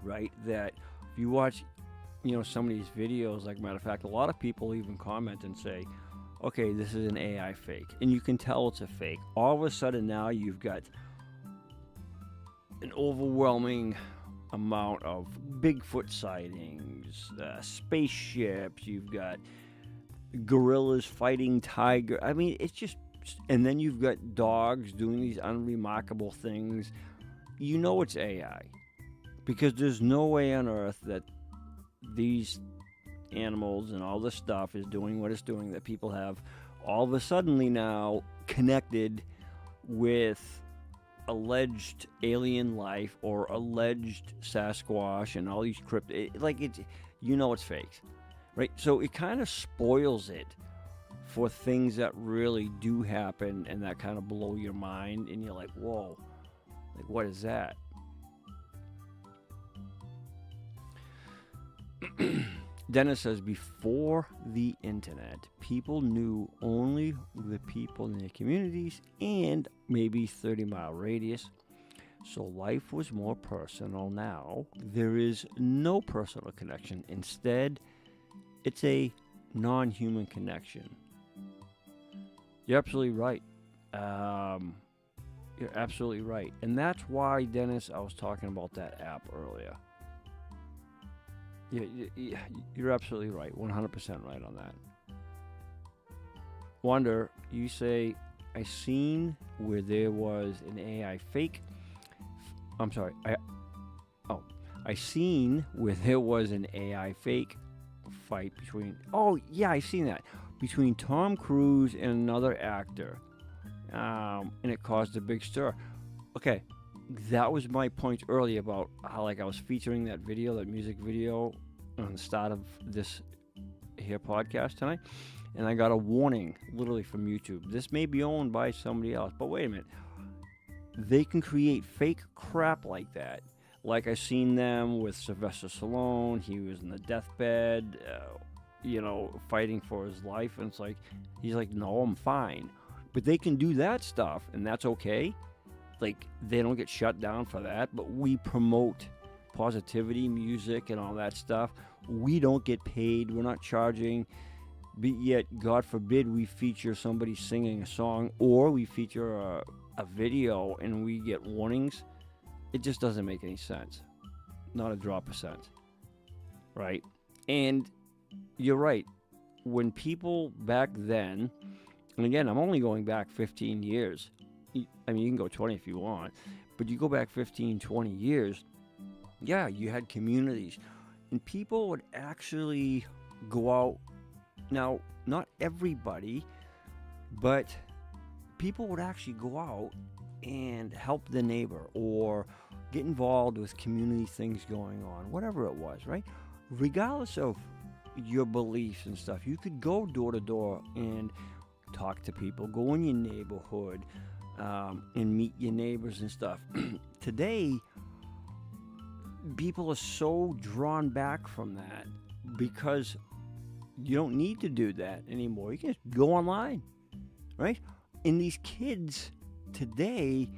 right, that if you watch, you know, some of these videos, like, matter of fact, a lot of people even comment and say, okay, this is an AI fake. And you can tell it's a fake. All of a sudden now you've got an overwhelming amount of Bigfoot sightings, spaceships, you've got gorillas fighting tiger. I mean, it's just, and then you've got dogs doing these unremarkable things. You know it's AI, because there's no way on earth that these animals and all this stuff is doing what it's doing, that people have all of a suddenly now connected with alleged alien life or alleged Sasquatch and all these like, it's, you know, it's fake, right? So it kind of spoils it for things that really do happen and that kind of blow your mind, and you're like, whoa, like, what is that? Dennis says, before the internet, people knew only the people in their communities and maybe 30-mile radius. So life was more personal. Now there is no personal connection. Instead, it's a non-human connection. You're absolutely right. You're absolutely right. And that's why, Dennis, I was talking about that app earlier. Yeah, you're absolutely right. 100% right on that. Wonder, you say, I seen where there was an AI fake. I'm sorry. I seen where there was an AI fake fight between, oh yeah, I seen that, between Tom Cruise and another actor, and it caused a big stir. Okay, that was my point earlier about how, like, I was featuring that video, that music video, on the start of this here podcast tonight, and I got a warning literally from YouTube. This may be owned by somebody else, but wait a minute. They can create fake crap like that. Like I seen them with Sylvester Stallone. He was in the deathbed, fighting for his life, and it's like, he's like, no, I'm fine. But they can do that stuff, and that's okay. Like, they don't get shut down for that, but we promote positivity, music, and all that stuff. We don't get paid. We're not charging. But yet, God forbid, we feature somebody singing a song, or we feature a video and we get warnings. It just doesn't make any sense. Not a drop of sense. Right? And you're right. When people back then, and again, I'm only going back 15 years. I mean, you can go 20 if you want, but you go back 15, 20 years, yeah, you had communities. And people would actually go out. Now, not everybody, but people would actually go out and help the neighbor or get involved with community things going on, whatever it was, right? Regardless of your beliefs and stuff, you could go door to door and talk to people, go in your neighborhood, and meet your neighbors and stuff. Today, people are so drawn back from that because you don't need to do that anymore. You can just go online, right? And these kids today,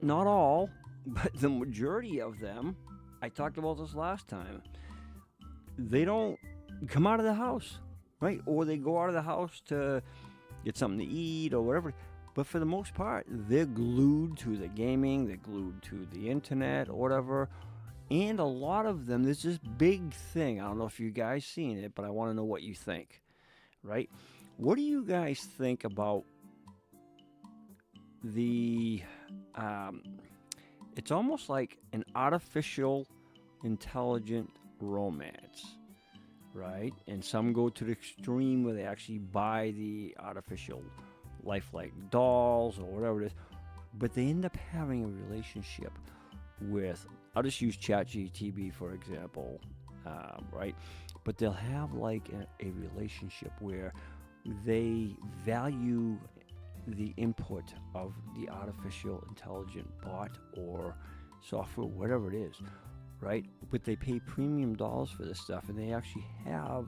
not all, but the majority of them, I talked about this last time, they don't come out of the house, right? Or they go out of the house to get something to eat or whatever. But for the most part, they're glued to the gaming, they're glued to the internet or whatever. And a lot of them, there's this big thing. I don't know if you guys seen it, but I want to know what you think, right? What do you guys think about the, it's almost like an artificial intelligent romance, right? And some go to the extreme where they actually buy the artificial lifelike dolls or whatever it is, but they end up having a relationship with, I'll just use ChatGPT for example, right? But they'll have like a relationship where they value the input of the artificial intelligent bot or software, whatever it is, right? But they pay premium dollars for this stuff, and they actually have,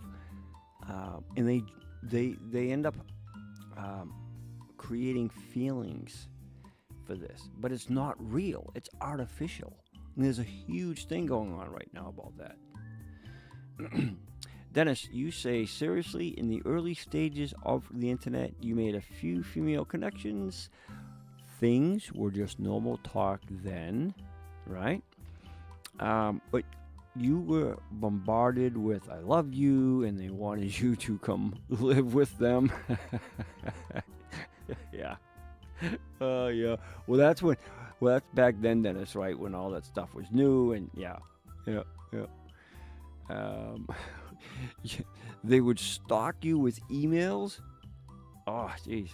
and they end up creating feelings for this, but it's not real. It's artificial, and there's a huge thing going on right now about that. Dennis, you say, seriously, in the early stages of the internet, you made a few female connections. Things were just normal talk then, right? But you were bombarded with "I love you," and they wanted you to come live with them. Yeah. Yeah. Well, that's back then, Dennis, right? When all that stuff was new, and yeah. They would stalk you with emails. Oh, jeez.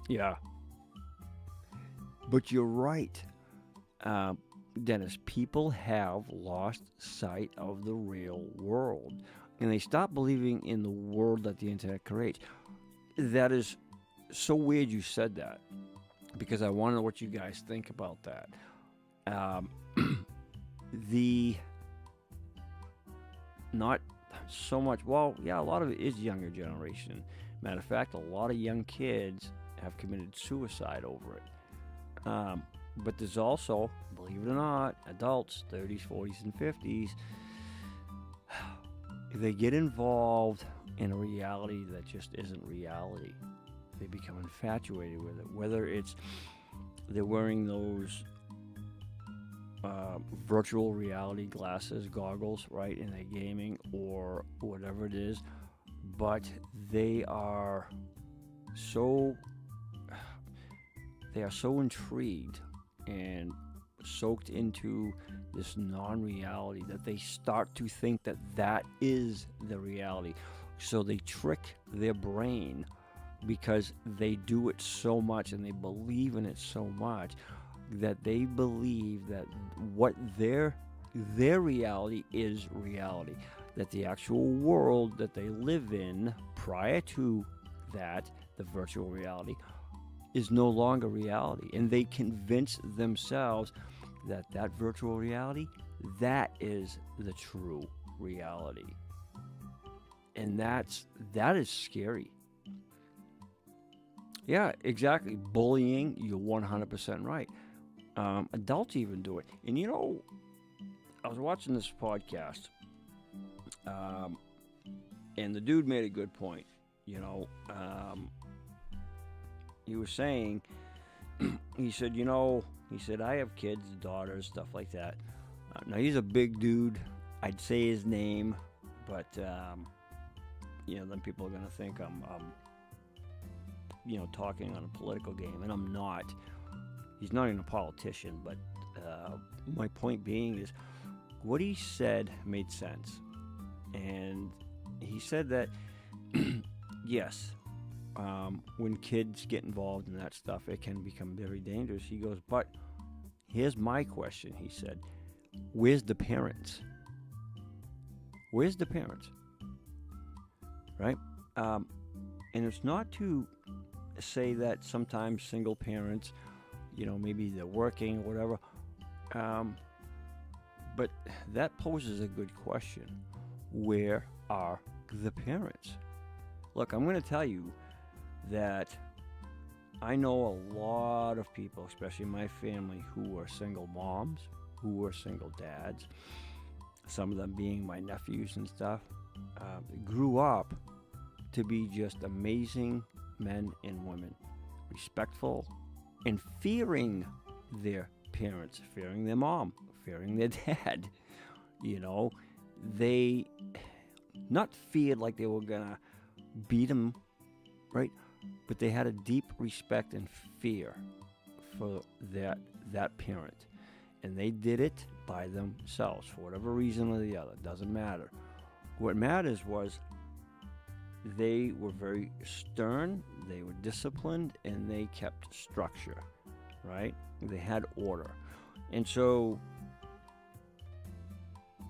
Yeah. But you're right, Dennis. People have lost sight of the real world, and they stop believing in the world that the internet creates. That is so weird you said that, because I want to know what you guys think about that. Not so much, well, yeah, a lot of it is younger generation. Matter of fact, a lot of young kids have committed suicide over it. But there's also, believe it or not, adults, 30s, 40s, and 50s, they get involved in a reality that just isn't reality. They become infatuated with it, whether it's they're wearing those virtual reality glasses, goggles, right, in their gaming or whatever it is, but they are so intrigued and soaked into this non-reality that they start to think that that is the reality. So they trick their brain because they do it so much and they believe in it so much that they believe that what their reality is reality, that the actual world that they live in prior to that, the virtual reality, is no longer reality. And they convince themselves that that virtual reality, that is the true reality. And that is scary. Yeah, exactly. Bullying, you're 100% right. Adults even do it. And you know, I was watching this podcast, and the dude made a good point. You know, he was saying, he said, I have kids, daughters, stuff like that. Now, he's a big dude. I'd say his name, but, then people are going to think I'm talking on a political game, and I'm not. He's not even a politician, but my point being is what he said made sense. And he said that, yes, when kids get involved in that stuff, it can become very dangerous. He goes, but here's my question, he said, where's the parents? Where's the parents? Right? And it's not to say that sometimes single parents, maybe they're working or whatever, but that poses a good question. Where are the parents? Look, I'm going to tell you that I know a lot of people, especially in my family, who are single moms, who are single dads, some of them being my nephews and stuff, grew up to be just amazing men and women, respectful and fearing their parents, fearing their mom, fearing their dad. They not feared like they were gonna beat them, right? But they had a deep respect and fear for that parent, and they did it by themselves for whatever reason or the other. Doesn't matter. What matters was they were very stern, they were disciplined, and they kept structure, right? They had order. And so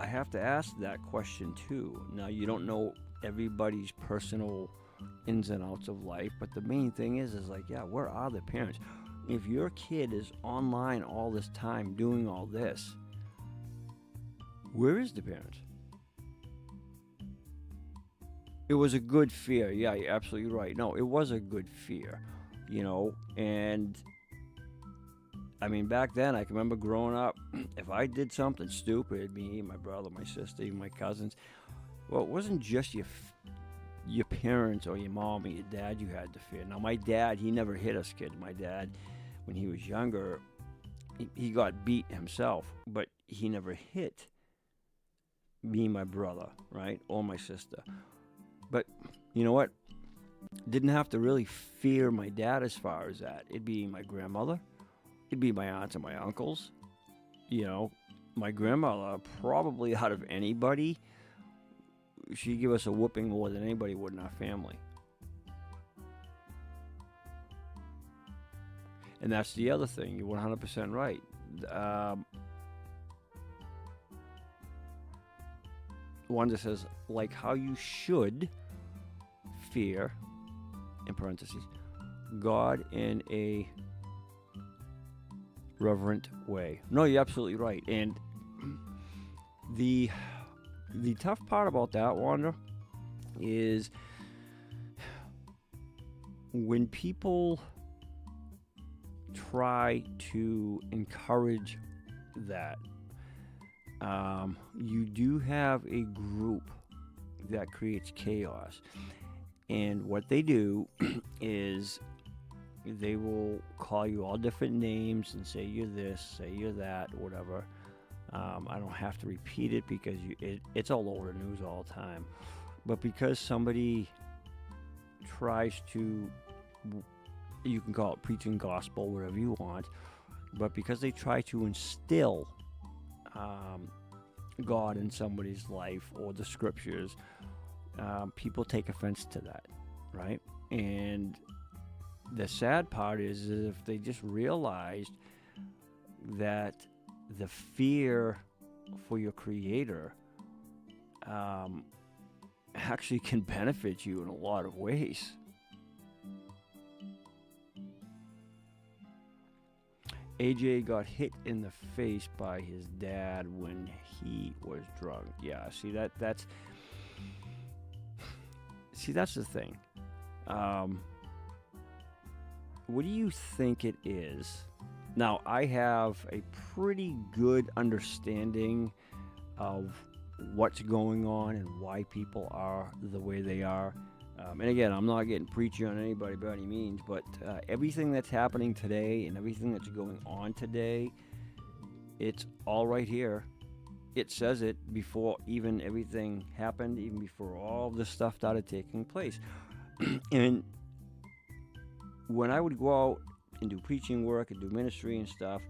I have to ask that question too. Now, you don't know everybody's personal ins and outs of life, but the main thing is where are the parents? If your kid is online all this time doing all this, where is the parents? It was a good fear. Yeah, you're absolutely right. No, it was a good fear, and I mean, back then, I can remember growing up, if I did something stupid, me, my brother, my sister, even my cousins, well, it wasn't just your parents or your mom or your dad you had to fear. Now, my dad, he never hit us kids. My dad, when he was younger, he got beat himself, but he never hit me, my brother, right, or my sister. But you know what? Didn't have to really fear my dad as far as that. It'd be my grandmother. It'd be my aunts and my uncles. My grandmother, probably out of anybody, she'd give us a whooping more than anybody would in our family. And that's the other thing. You're 100% right. One that says, like how you should fear, in parentheses, God in a reverent way. No, you're absolutely right. And the tough part about that, Wanda, is when people try to encourage that, you do have a group that creates chaos. And what they do is they will call you all different names and say you're this, say you're that, whatever. I don't have to repeat it because it's all over the news all the time. But because somebody tries to, you can call it preaching gospel, whatever you want, But because they try to instill God in somebody's life or the scriptures, people take offense to that, right? And the sad part is if they just realized that the fear for your Creator actually can benefit you in a lot of ways. AJ got hit in the face by his dad when he was drunk. Yeah, see that's the thing. What do you think it is? Now, I have a pretty good understanding of what's going on and why people are the way they are. And again, I'm not getting preachy on anybody by any means, but everything that's happening today and everything that's going on today, it's all right here. It says it before even everything happened, even before all this stuff started taking place. And when I would go out and do preaching work and do ministry and stuff,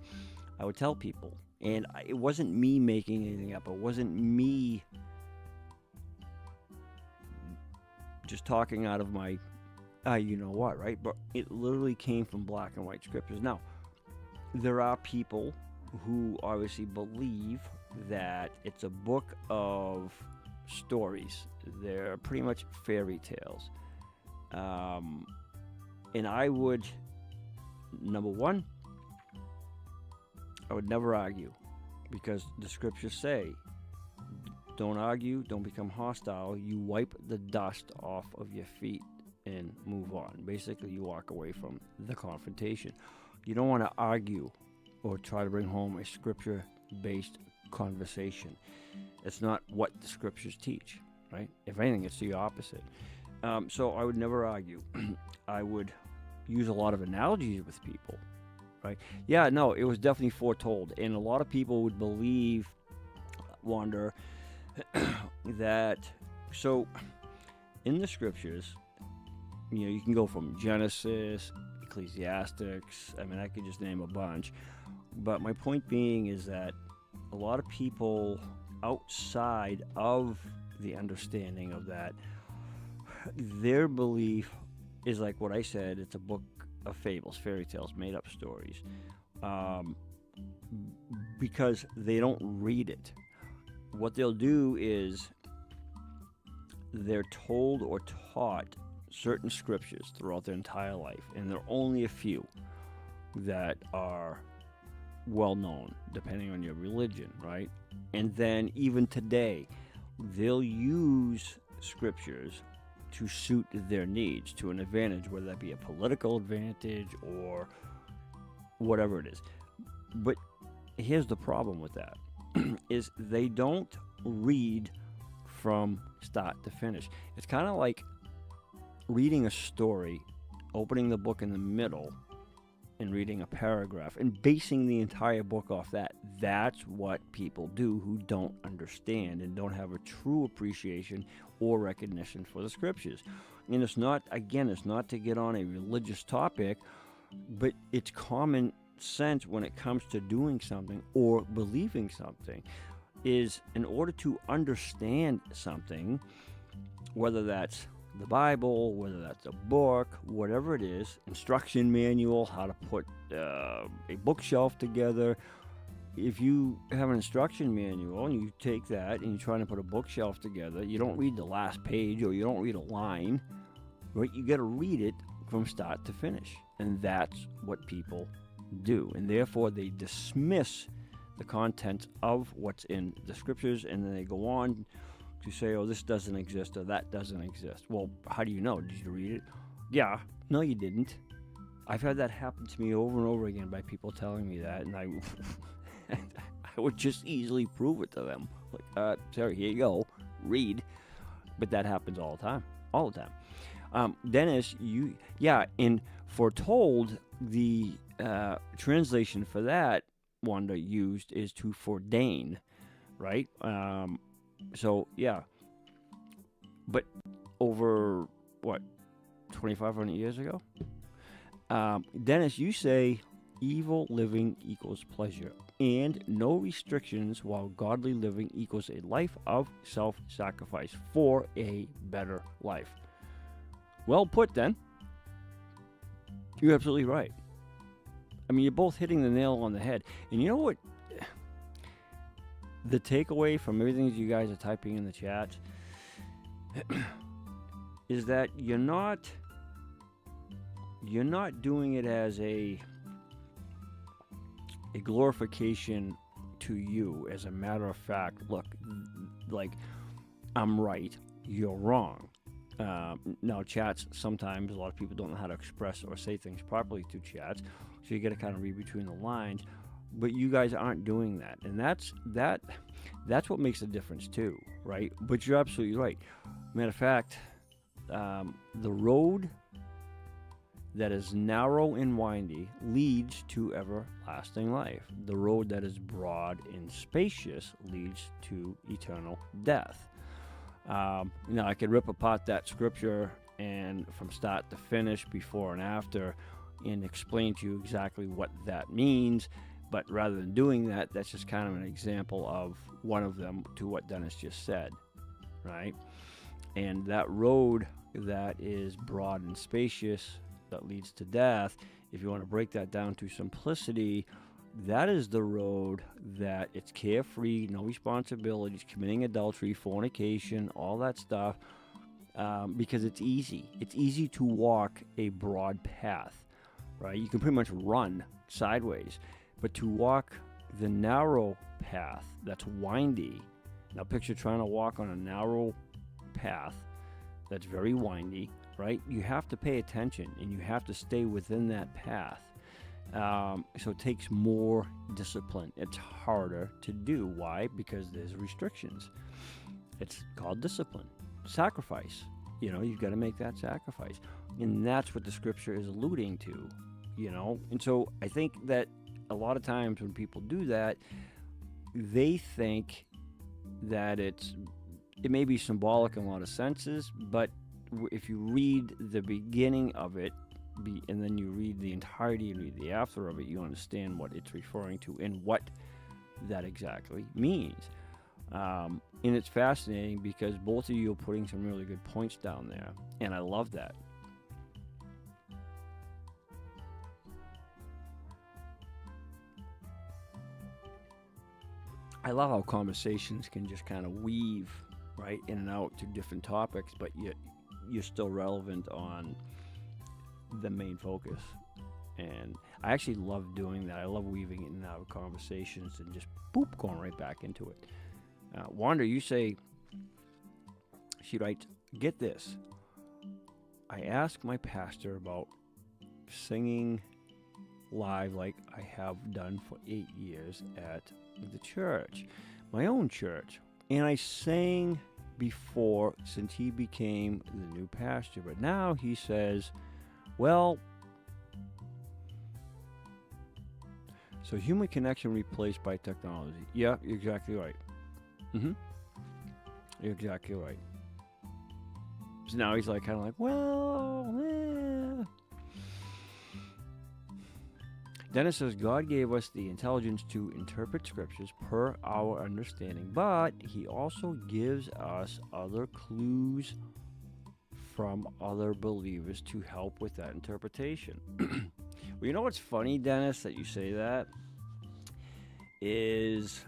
I would tell people, and it wasn't me making anything up. It wasn't me just talking out of my, you know what, right? But it literally came from black and white scriptures. Now, there are people who obviously believe that it's a book of stories. They're pretty much fairy tales. And I would, number one, I would never argue, because the scriptures say, don't argue, don't become hostile. You wipe the dust off of your feet and move on. Basically, you walk away from the confrontation. You don't want to argue or try to bring home a scripture-based conversation. It's not what the scriptures teach, right? If anything, it's the opposite. So I would never argue. I would use a lot of analogies with people, right? Yeah, no, it was definitely foretold. And a lot of people would believe, Wander, that, so in the scriptures, you know, you can go from Genesis, Ecclesiastics, I mean, I could just name a bunch. But my point being is that a lot of people outside of the understanding of that, their belief is like what I said, it's a book of fables, fairy tales, made up stories, because they don't read it. What they'll do is they're told or taught certain scriptures throughout their entire life, and there are only a few that are well known, depending on your religion, right? And then even today, they'll use scriptures to suit their needs, to an advantage, whether that be a political advantage or whatever it is. But here's the problem with that, is they don't read from start to finish. It's kind of like reading a story, opening the book in the middle, and reading a paragraph, and basing the entire book off that. That's what people do who don't understand and don't have a true appreciation or recognition for the scriptures. And it's not, again, it's not to get on a religious topic, but it's common sense when it comes to doing something or believing something, is in order to understand something, whether that's the Bible, whether that's a book, whatever it is, instruction manual, how to put a bookshelf together. If you have an instruction manual and you take that and you're trying to put a bookshelf together, you don't read the last page or you don't read a line, right? You got to read it from start to finish. And that's what people do. And therefore they dismiss the content of what's in the scriptures, and then they go on to say, oh, this doesn't exist or that doesn't exist. Well, how do you know? Did you read it? Yeah. No, you didn't. I've had that happen to me over and over again by people telling me that, and I would just easily prove it to them. Like, sorry, here you go, read. But that happens all the time. Dennis, and foretold, the translation for that Wanda used is to foreordain, right? So, yeah. But over, 2,500 years ago? Dennis, you say evil living equals pleasure, and no restrictions, while godly living equals a life of self-sacrifice for a better life. Well put, then. You're absolutely right. I mean, you're both hitting the nail on the head. And you know what? The takeaway from everything that you guys are typing in the chat is that you're not doing it as a glorification to you. As a matter of fact, look, like, I'm right, you're wrong. Now, chats, sometimes a lot of people don't know how to express or say things properly through chats, so you got to kind of read between the lines. But you guys aren't doing that, and that's what makes the difference too, right? But you're absolutely right. Matter of fact, the road that is narrow and windy leads to everlasting life. The road that is broad and spacious leads to eternal death. Now, I could rip apart that scripture and from start to finish, before and after, and explain to you exactly what that means. But rather than doing that, that's just kind of an example of one of them to what Dennis just said, right? And that road that is broad and spacious that leads to death, if you want to break that down to simplicity, that is the road that it's carefree, no responsibilities, committing adultery, fornication, all that stuff, because it's easy. It's easy to walk a broad path, right? You can pretty much run sideways. But to walk the narrow path that's windy, now picture trying to walk on a narrow path that's very windy, right? You have to pay attention and you have to stay within that path. So it takes more discipline. It's harder to do. Why? Because there's restrictions. It's called discipline. Sacrifice. You know, you've got to make that sacrifice. And that's what the scripture is alluding to, you know? And so I think that a lot of times when people do that, they think that it may be symbolic in a lot of senses, but if you read the beginning of it, and then you read the entirety and read the after of it, you understand what it's referring to and what that exactly means. And it's fascinating because both of you are putting some really good points down there, and I love that. I love how conversations can just kind of weave right in and out to different topics, but yet you're still relevant on the main focus. And I actually love doing that. I love weaving in and out of conversations and just boop, going right back into it. Wanda, you say, she writes, get this. I asked my pastor about singing live like I have done for 8 years at the church, my own church. And I sang before since he became the new pastor. But now he says, well, so human connection replaced by technology. Yeah, you're exactly right. You're exactly right. So now he's like, kind of like, well, Dennis says, God gave us the intelligence to interpret scriptures per our understanding, but he also gives us other clues from other believers to help with that interpretation. Well, you know what's funny, Dennis, that you say that? Is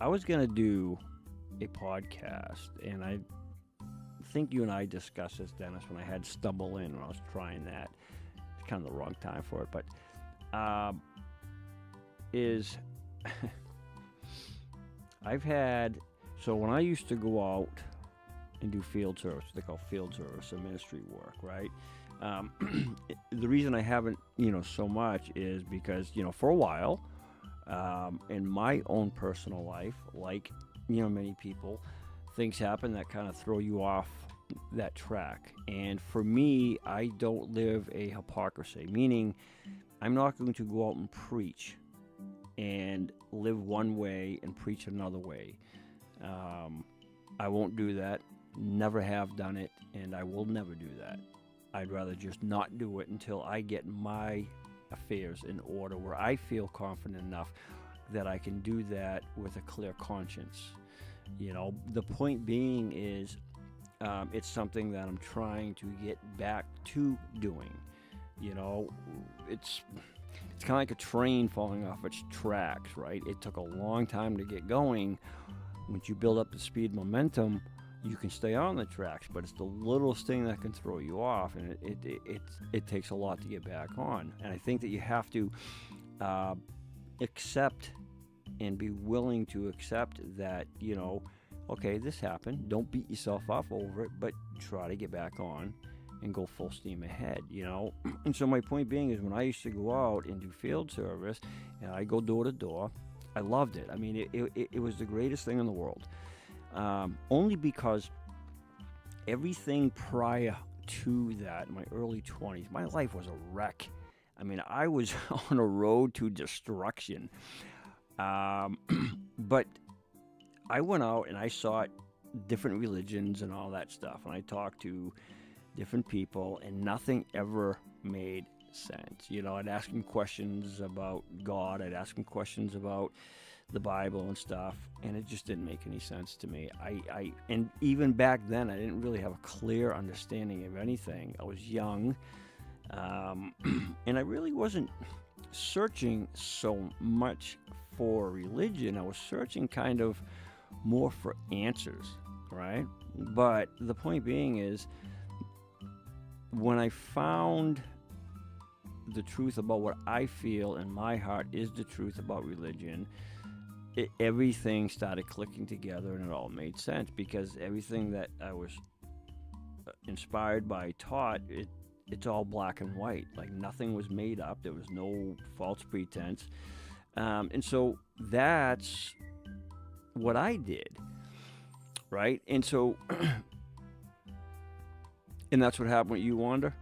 I was going to do a podcast, and I think you and I discussed this, Dennis, when I had Stumble In, when I was trying that. It's kind of the wrong time for it, but I've had, so when I used to go out and do field service, they call field service or ministry work, right? The reason I haven't, so much is because, for a while, in my own personal life, like, many people, things happen that kind of throw you off that track. And for me, I don't live a hypocrisy, meaning I'm not going to go out and preach and live one way and preach another way. I won't do that, never have done it, and I will never do that. I'd rather just not do it until I get my affairs in order where I feel confident enough that I can do that with a clear conscience. You know, the point being is it's something that I'm trying to get back to doing. You know, it's kind of like a train falling off its tracks, right? It took a long time to get going. Once you build up the speed momentum, you can stay on the tracks, but it's the littlest thing that can throw you off, and it takes a lot to get back on. And I think that you have to accept and be willing to accept that, you know, okay, this happened. Don't beat yourself up over it, but try to get back on and go full steam ahead, you know. And so my point being is, when I used to go out and do field service, and I go door to door, I loved it. I mean, it was the greatest thing in the world. Only because everything prior to that, in my early 20s, my life was a wreck. I mean, I was on a road to destruction. But I went out and I sought different religions and all that stuff, and I talked to different people, and nothing ever made sense. You know, I'd ask them questions about God, I'd ask them questions about the Bible and stuff, and it just didn't make any sense to me. And even back then, I didn't really have a clear understanding of anything. I was young, and I really wasn't searching so much for religion. I was searching kind of more for answers, right? But the point being is, when I found the truth about what I feel in my heart is the truth about religion, everything started clicking together, and it all made sense, because everything that I was inspired by, taught, it's all black and white. Like, nothing was made up. There was no false pretense. And so that's what I did, right? And so, and that's what happened with you, Wanda?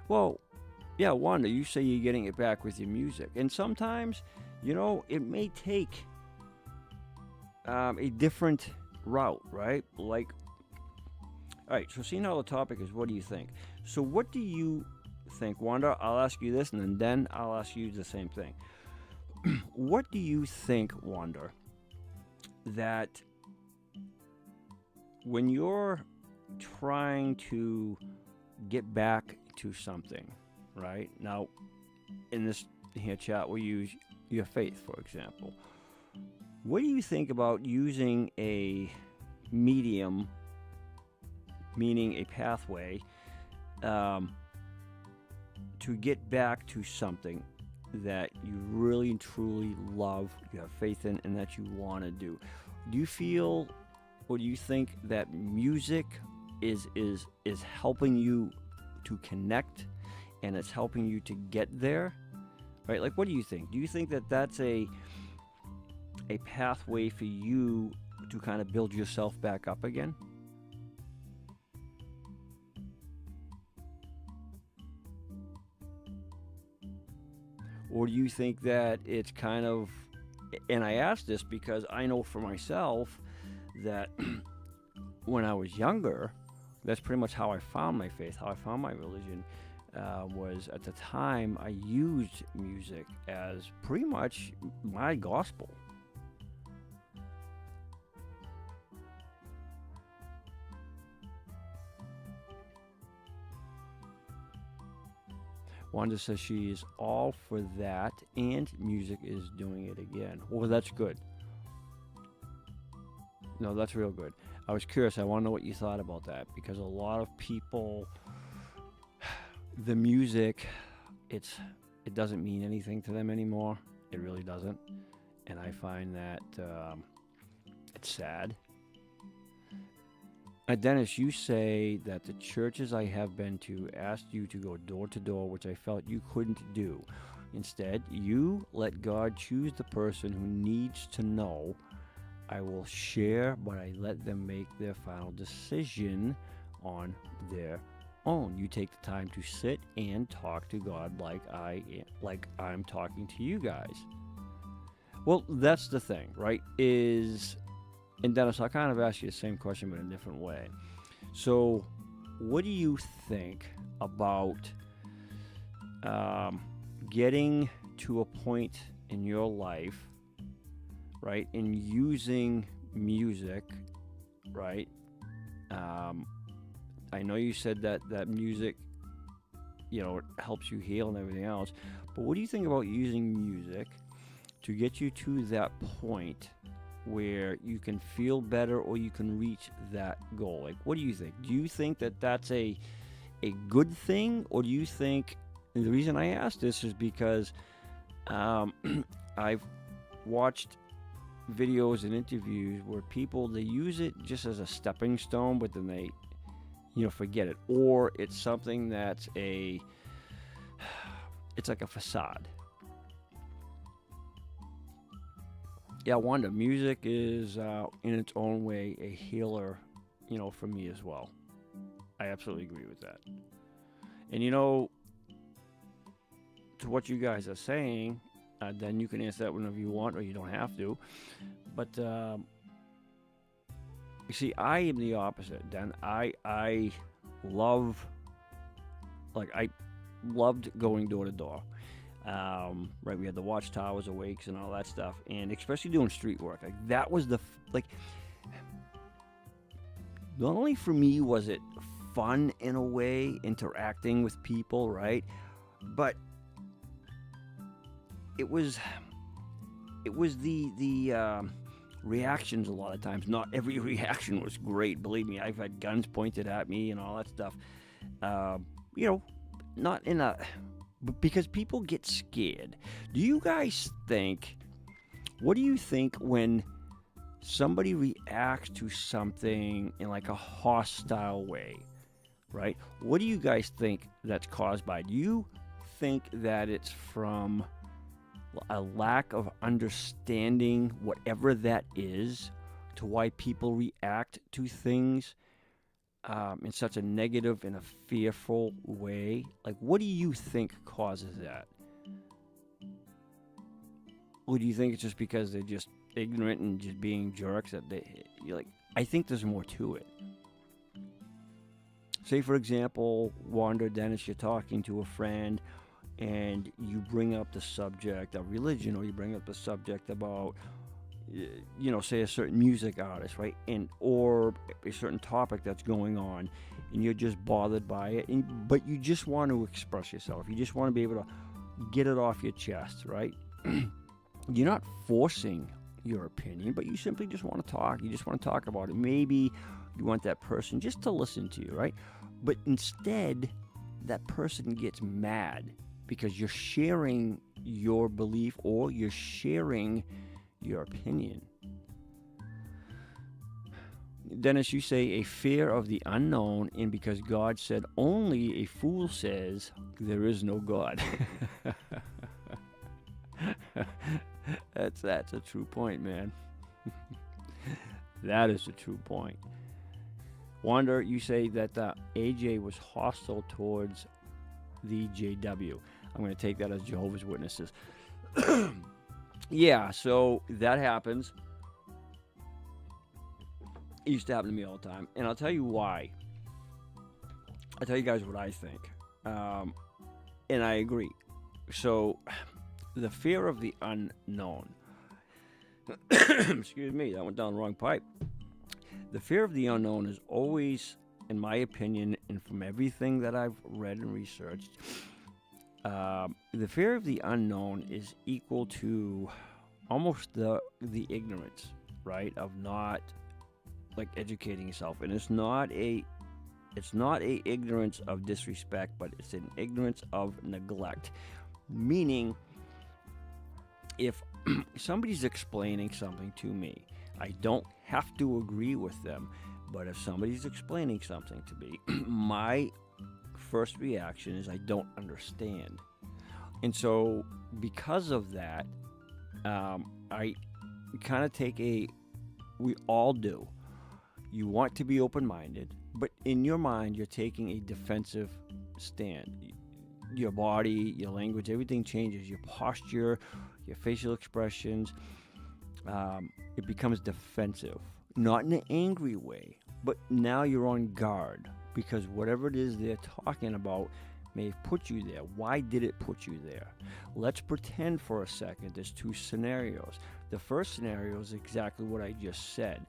Well, yeah, Wanda, you say you're getting it back with your music. And sometimes, you know, it may take a different route, right? Like, all right, so seeing how the topic is, what do you think? So what do you think, Wanda? I'll ask you this, and then I'll ask you the same thing. What do you think, Wanda, that when you're trying to get back to something, right? Now, in this here chat, we use your faith, for example. What do you think about using a medium, meaning a pathway, to get back to something that you really and truly love, you have faith in, and that you want to do? Do you feel, or do you think that music is helping you to connect, and it's helping you to get there, right? Like, what do you think? Do you think that that's a pathway for you to kind of build yourself back up again? Or do you think that it's kind of, and I ask this because I know for myself that when I was younger, that's pretty much how I found my faith, how I found my religion, was at the time I used music as pretty much my gospel. Wanda says she is all for that, and music is doing it again. Well, that's good. No, that's real good. I was curious. I want to know what you thought about that, because a lot of people, the music, it doesn't mean anything to them anymore. It really doesn't. And I find that it's sad. Dennis, you say that the churches I have been to asked you to go door to door, which I felt you couldn't do. Instead, you let God choose the person who needs to know. I will share, but I let them make their final decision on their own. You take the time to sit and talk to God like I'm talking to you guys. Well, that's the thing, right? And Dennis, I'll kind of ask you the same question, but in a different way. So, what do you think about getting to a point in your life, right, and using music, right? I know you said that music, it helps you heal and everything else, but what do you think about using music to get you to that point where you can feel better or you can reach that goal? Like, what do you think? Do you think that that's a good thing, or do you think, and the reason I ask this is because I've watched videos and interviews where people, they use it just as a stepping stone, but then they forget it, or it's something that's it's like a facade. Yeah, Wanda, music is in its own way a healer, for me as well. I absolutely agree with that. And to what you guys are saying, then you can answer that whenever you want, or you don't have to. But you see, I am the opposite. Dan, I loved going door to door. Right, we had the watchtowers, awakes, and all that stuff, and especially doing street work. Like, that was not only for me was it fun in a way, interacting with people, right? But it was the reactions a lot of times. Not every reaction was great. Believe me, I've had guns pointed at me and all that stuff. Not in a... because people get scared. Do you guys think... What do you think when somebody reacts to something in like a hostile way, right? What do you guys think that's caused by? Do you think that it's from a lack of understanding whatever that is to why people react to things in such a negative and a fearful way? Like, what do you think causes that? Or do you think it's just because they're just ignorant and just being jerks that you're like, I think there's more to it. Say, for example, Wanda, Dennis, you're talking to a friend and you bring up the subject of religion, or you bring up the subject about, say a certain music artist, right? Or a certain topic that's going on, and you're just bothered by it, but you just want to express yourself. You just want to be able to get it off your chest, right? You're not forcing your opinion, but you simply just want to talk. You just want to talk about it. Maybe you want that person just to listen to you, right? But instead, that person gets mad because you're sharing your belief or you're sharing your opinion. Dennis, you say a fear of the unknown, and because God said only a fool says there is no God. That's a true point, man. That is a true point. Wanda, you say that AJ was hostile towards the JW. I'm going to take that as Jehovah's Witnesses. Yeah, so that happens. It used to happen to me all the time. And I'll tell you why. I'll tell you guys what I think. And I agree. So, the fear of the unknown. Excuse me, that went down the wrong pipe. The fear of the unknown is always, in my opinion, and from everything that I've read and researched, the fear of the unknown is equal to almost the ignorance, right, of not educating yourself. And it's not a ignorance of disrespect, but it's an ignorance of neglect. Meaning, if somebody's explaining something to me, I don't have to agree with them, but if somebody's explaining something to me, my first reaction is I don't understand. And so because of that, I kind of take we all do. You want to be open-minded, but in your mind, you're taking a defensive stand. Your body, your language, everything changes. Your posture, your facial expressions, it becomes defensive. Not in an angry way, but now you're on guard because whatever it is they're talking about may have put you there. Why did it put you there? Let's pretend for a second there's two scenarios. The first scenario is exactly what I just said.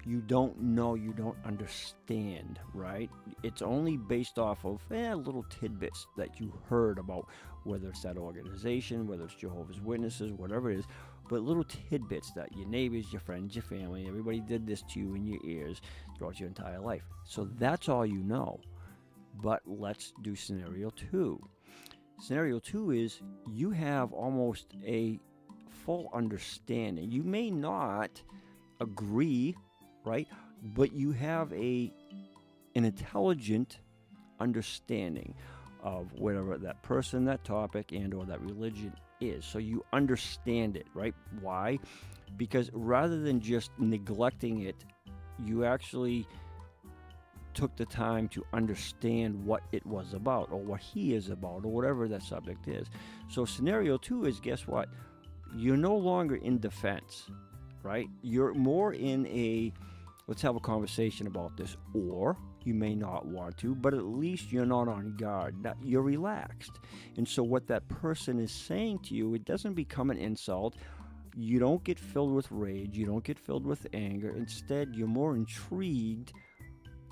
You don't know, you don't understand, right? It's only based off of little tidbits that you heard about, whether it's that organization, whether it's Jehovah's Witnesses, whatever it is, but little tidbits that your neighbors, your friends, your family, everybody did this to you in your ears throughout your entire life. So that's all you know. But let's do scenario 2. Scenario 2 is you have almost a full understanding. You may not agree, right? But you have an intelligent understanding of whatever that person, that topic, and or that religion is. So you understand it, right? Why? Because rather than just neglecting it, you actually took the time to understand what it was about or what he is about or whatever that subject is. So scenario 2 is, guess what? You're no longer in defense, right? You're more in a, let's have a conversation about this, or you may not want to, but at least you're not on guard. You're relaxed. And so what that person is saying to you, it doesn't become an insult. You don't get filled with rage. You don't get filled with anger. Instead, you're more intrigued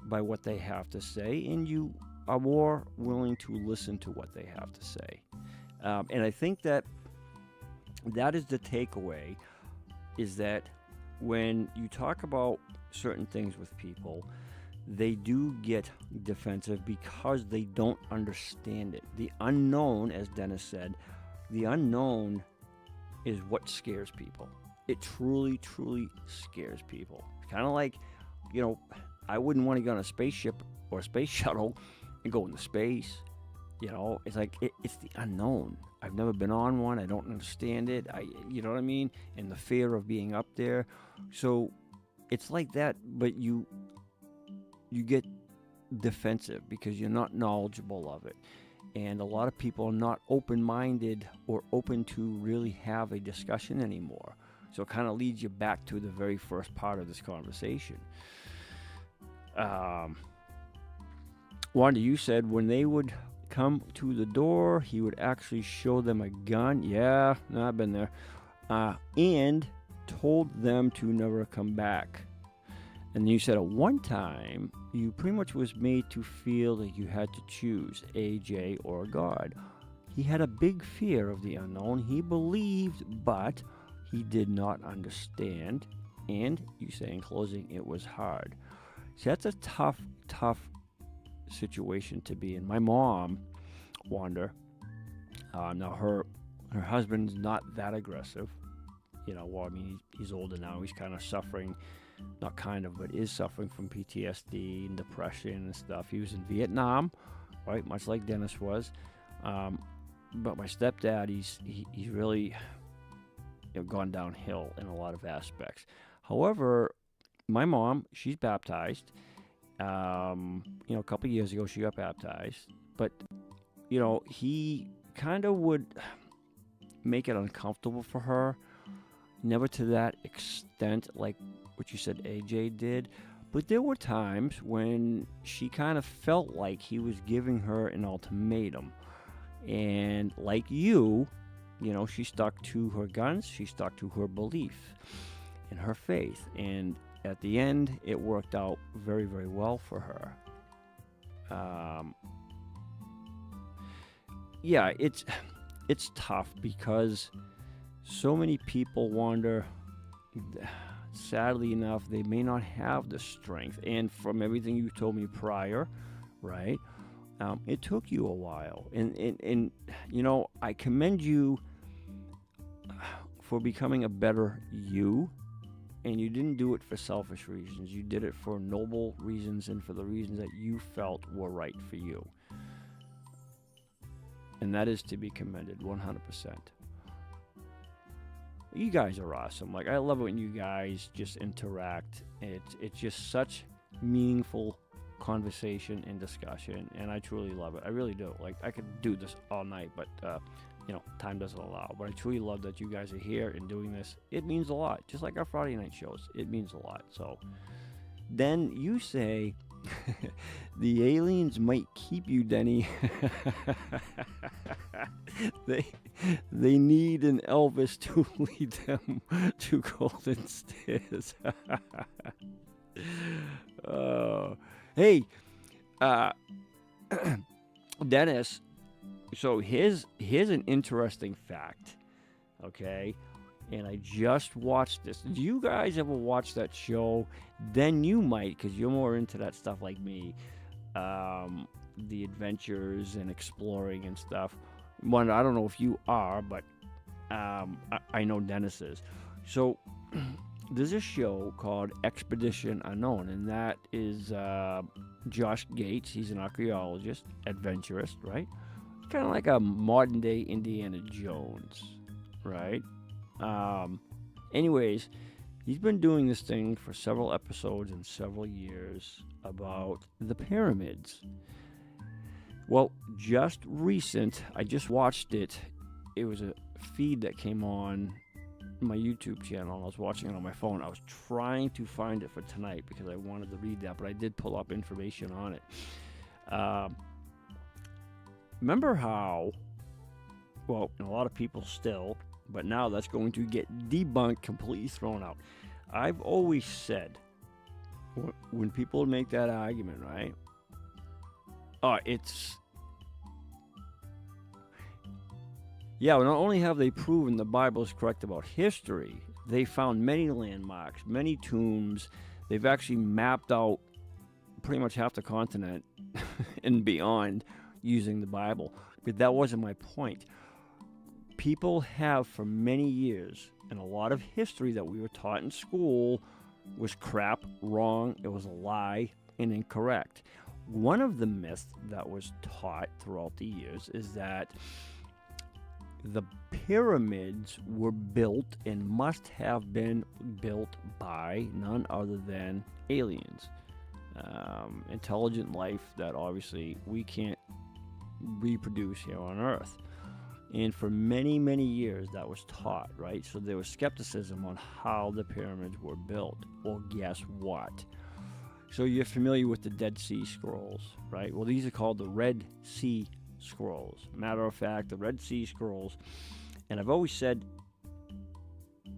by what they have to say, and you are more willing to listen to what they have to say. And I think that is the takeaway, is that when you talk about certain things with people, they do get defensive because they don't understand it. The unknown, as Dennis said, the unknown is what scares people. It truly, truly scares people. Kind of like, I wouldn't want to get on a spaceship or a space shuttle and go into space. It's like, it's the unknown. I've never been on one. I don't understand it. You know what I mean? And the fear of being up there. So it's like that, but you get defensive because you're not knowledgeable of it. And a lot of people are not open-minded or open to really have a discussion anymore. So it kind of leads you back to the very first part of this conversation. Wanda, you said when they would come to the door, he would actually show them a gun. Yeah, no, I've been there. And told them to never come back. And you said at one time, you pretty much was made to feel that you had to choose AJ or God. He had a big fear of the unknown. He believed, but he did not understand. And you say in closing, it was hard. See, that's a tough situation to be in. My mom, Wanda, now her husband's not that aggressive. He's older now. He's kind of suffering, not kind of, but is suffering from PTSD and depression and stuff. He was in Vietnam, right, much like Dennis was. But my stepdad, he's really gone downhill in a lot of aspects. However, my mom, she's baptized. A couple of years ago, she got baptized. But, he kind of would make it uncomfortable for her. Never to that extent, like what you said AJ did. But there were times when she kind of felt like he was giving her an ultimatum. And like you, she stuck to her guns. She stuck to her belief and her faith. And at the end, it worked out very, very well for her. It's tough because so many people wonder, sadly enough, they may not have the strength. And from everything you told me prior, right, it took you a while. And I commend you for becoming a better you. And you didn't do it for selfish reasons. You did it for noble reasons and for the reasons that you felt were right for you. And that is to be commended 100%. You guys are awesome. Like, I love when you guys just interact. It's just such meaningful conversation and discussion, and I truly love it. I really do. Like, I could do this all night, but time doesn't allow. But I truly love that you guys are here and doing this. It means a lot. Just like our Friday night shows, it means a lot. So Then you say, the aliens might keep you, Denny. They need an Elvis to lead them to golden stairs. Hey, Dennis, so here's an interesting fact, okay? And I just watched this. Do you guys ever watch that show? Then you might, because you're more into that stuff like me. The adventures and exploring and stuff. One, I don't know if you are, but I know Dennis is. So there's a show called Expedition Unknown, and that is Josh Gates. He's an archaeologist, adventurist, right? Kind of like a modern-day Indiana Jones, right? Anyways, he's been doing this thing for several episodes and several years about the pyramids. Well, just recent, I just watched it. It was a feed that came on my YouTube channel, and I was watching it on my phone. I was trying to find it for tonight because I wanted to read that, but I did pull up information on it. Remember how, well, a lot of people still, but now that's going to get debunked, completely thrown out. I've always said, when people make that argument, right? Yeah, well, not only have they proven the Bible is correct about history, they found many landmarks, many tombs. They've actually mapped out pretty much half the continent and beyond using the Bible. But that wasn't my point. People have for many years, and a lot of history that we were taught in school was crap, wrong, it was a lie, and incorrect. One of the myths that was taught throughout the years is that the pyramids were built and must have been built by none other than aliens. Intelligent life that obviously we can't reproduce here on Earth. And for many, many years that was taught, right? So there was skepticism on how the pyramids were built. Well, guess what? So you're familiar with the Dead Sea Scrolls, right? Well, these are called the Red Sea Scrolls. Matter of fact, the Red Sea Scrolls, and I've always said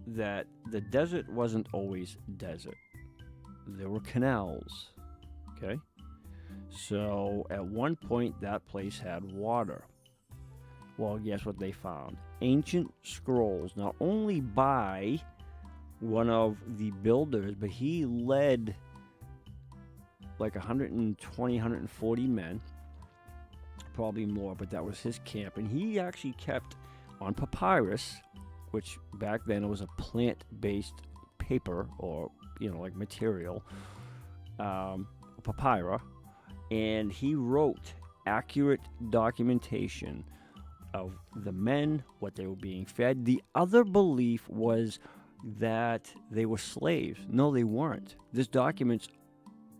that the desert wasn't always desert. There were canals, okay? So at one point, that place had water. Well, guess what they found? Ancient scrolls, not only by one of the builders, but he led like 120, 140 men, probably more, but that was his camp. And he actually kept on papyrus, which back then it was a plant-based paper or, like material, papyrus, and he wrote accurate documentation of the men, what they were being fed. The other belief was that they were slaves. No, they weren't. This document's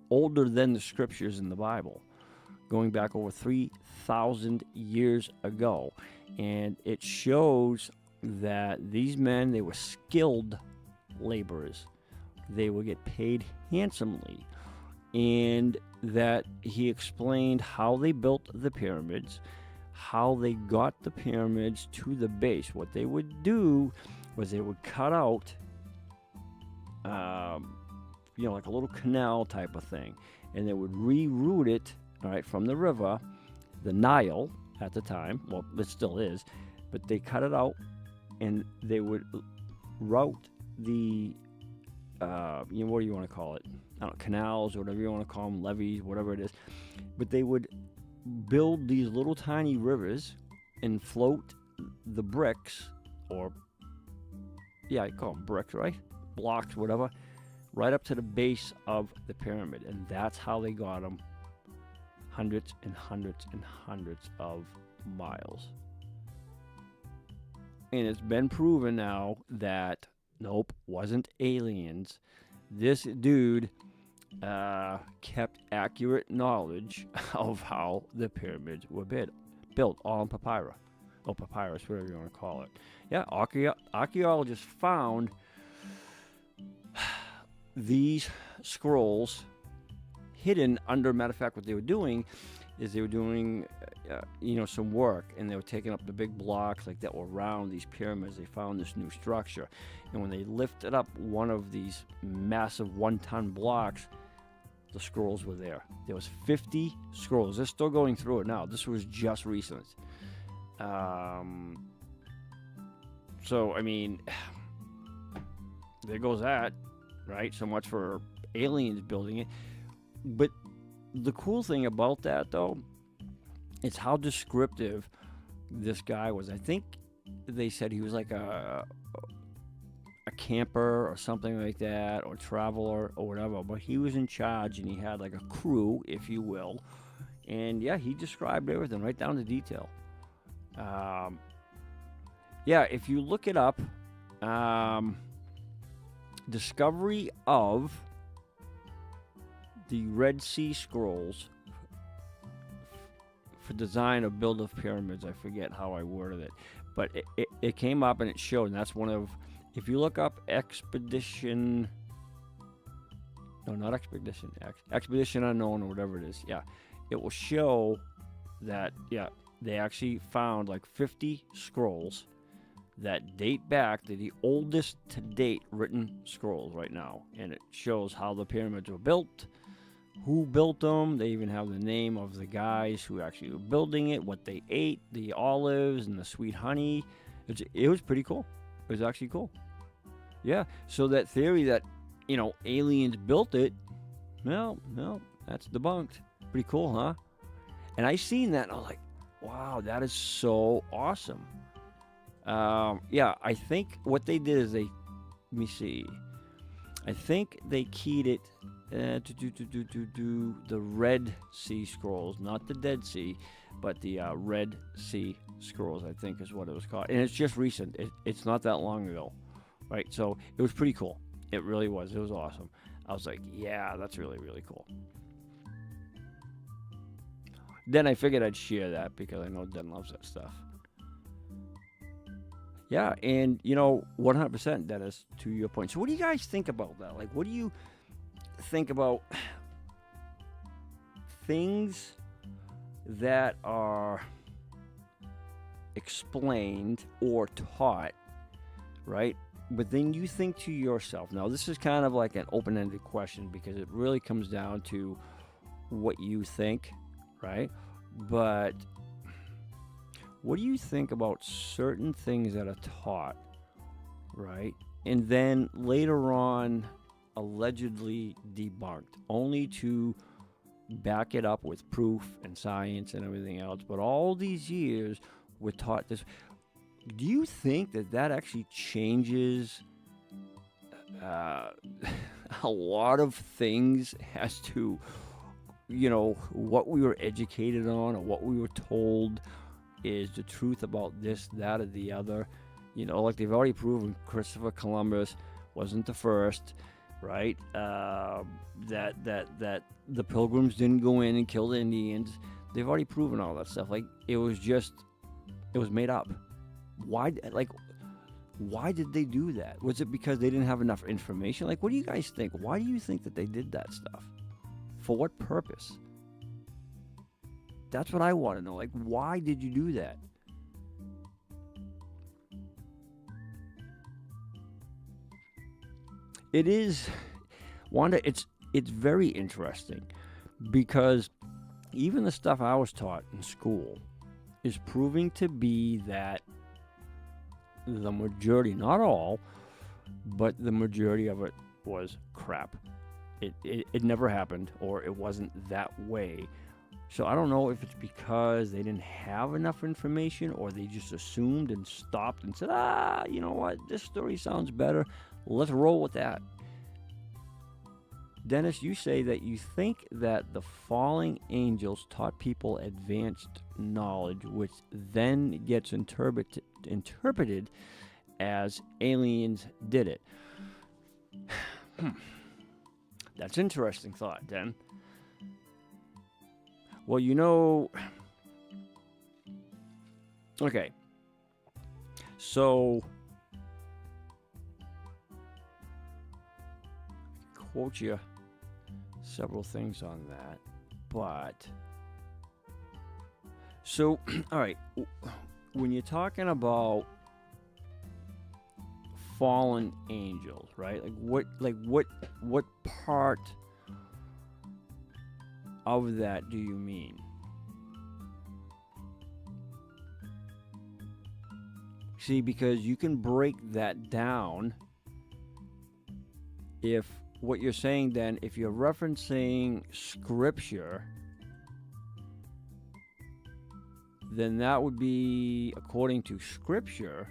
older than the scriptures in the Bible, going back over 3,000 years ago. And it shows that these men, they were skilled laborers. They would get paid handsomely. And that he explained how they built the pyramids, how they got the pyramids to the base. What they would do was they would cut out, like a little canal type of thing, and they would reroute it, all right, from the river, the Nile at the time. Well, it still is, but they cut it out, and they would route the, what do you want to call it? I don't know, canals or whatever you want to call them, levees, whatever it is. But they would build these little tiny rivers and float the bricks, or I call them bricks, right? Blocks, whatever, right up to the base of the pyramid. And that's how they got them hundreds and hundreds and hundreds of miles. And it's been proven now that, nope, wasn't aliens. This dude kept accurate knowledge of how the pyramids were built, all on papyrus, or papyrus, whatever you want to call it. Yeah, archaeologists found these scrolls hidden under, matter of fact, what they were doing is they were doing, some work, and they were taking up the big blocks like that were around these pyramids. They found this new structure, and when they lifted up one of these massive 1-ton blocks, the scrolls were there. There was 50 scrolls. They're still going through it now. This was just recent. So, I mean, there goes that, right? So much for aliens building it. But the cool thing about that, though, is how descriptive this guy was. I think they said he was like a camper or something like that, or traveler or whatever, but he was in charge, and he had like a crew, if you will. And yeah, he described everything right down to detail. If you look it up, discovery of the Red Sea Scrolls for design of build of pyramids. I forget how I worded it, but it came up and it showed, and that's one of, if you look up Expedition Unknown or whatever it is, it will show that, they actually found like 50 scrolls that date back to the oldest to date written scrolls right now. And it shows how the pyramids were built, who built them. They even have the name of the guys who actually were building it, what they ate, the olives and the sweet honey. It was pretty cool. It was actually cool. Yeah, so that theory that, aliens built it, well, that's debunked. Pretty cool, huh? And I seen that, and I was like, wow, that is so awesome. I think what they did is let me see. I think they keyed it to the Red Sea Scrolls, not the Dead Sea, but the Red Sea Scrolls, I think is what it was called. And it's just recent. It's not that long ago, right? So it was pretty cool. It really was. It was awesome. I was like, yeah, that's really, really cool. Then I figured I'd share that because I know Den loves that stuff. Yeah, and 100%, Dennis, to your point. So what do you guys think about that? Like, what do you think about things that are explained or taught, right? But then you think to yourself, now this is kind of like an open-ended question because it really comes down to what you think, right? But what do you think about certain things that are taught, right? And then later on allegedly debunked, only to back it up with proof and science and everything else. But all these years we're taught this. Do you think that actually changes a lot of things as to, what we were educated on or what we were told is the truth about this, that, or the other? Like they've already proven Christopher Columbus wasn't the first, right? That the Pilgrims didn't go in and kill the Indians. They've already proven all that stuff. Like it was made up. Why did they do that? Was it because they didn't have enough information? Like, what do you guys think? Why do you think that they did that stuff? For what purpose? That's what I want to know. Like, why did you do that? It is, Wanda, it's very interesting because even the stuff I was taught in school is proving to be that the majority, not all, but the majority of it was crap. It never happened, or it wasn't that way. So I don't know if it's because they didn't have enough information, or they just assumed and stopped and said, you know what, this story sounds better. Let's roll with that. Dennis, you say that you think that the falling angels taught people advanced knowledge, which then gets interpreted as aliens did it. That's interesting thought, Den. Well, okay. So quote you several things on that, but so all right, when you're talking about fallen angels, right? What part of that do you mean? See, because you can break that down if what you're saying then, if you're referencing scripture, then that would be, according to scripture,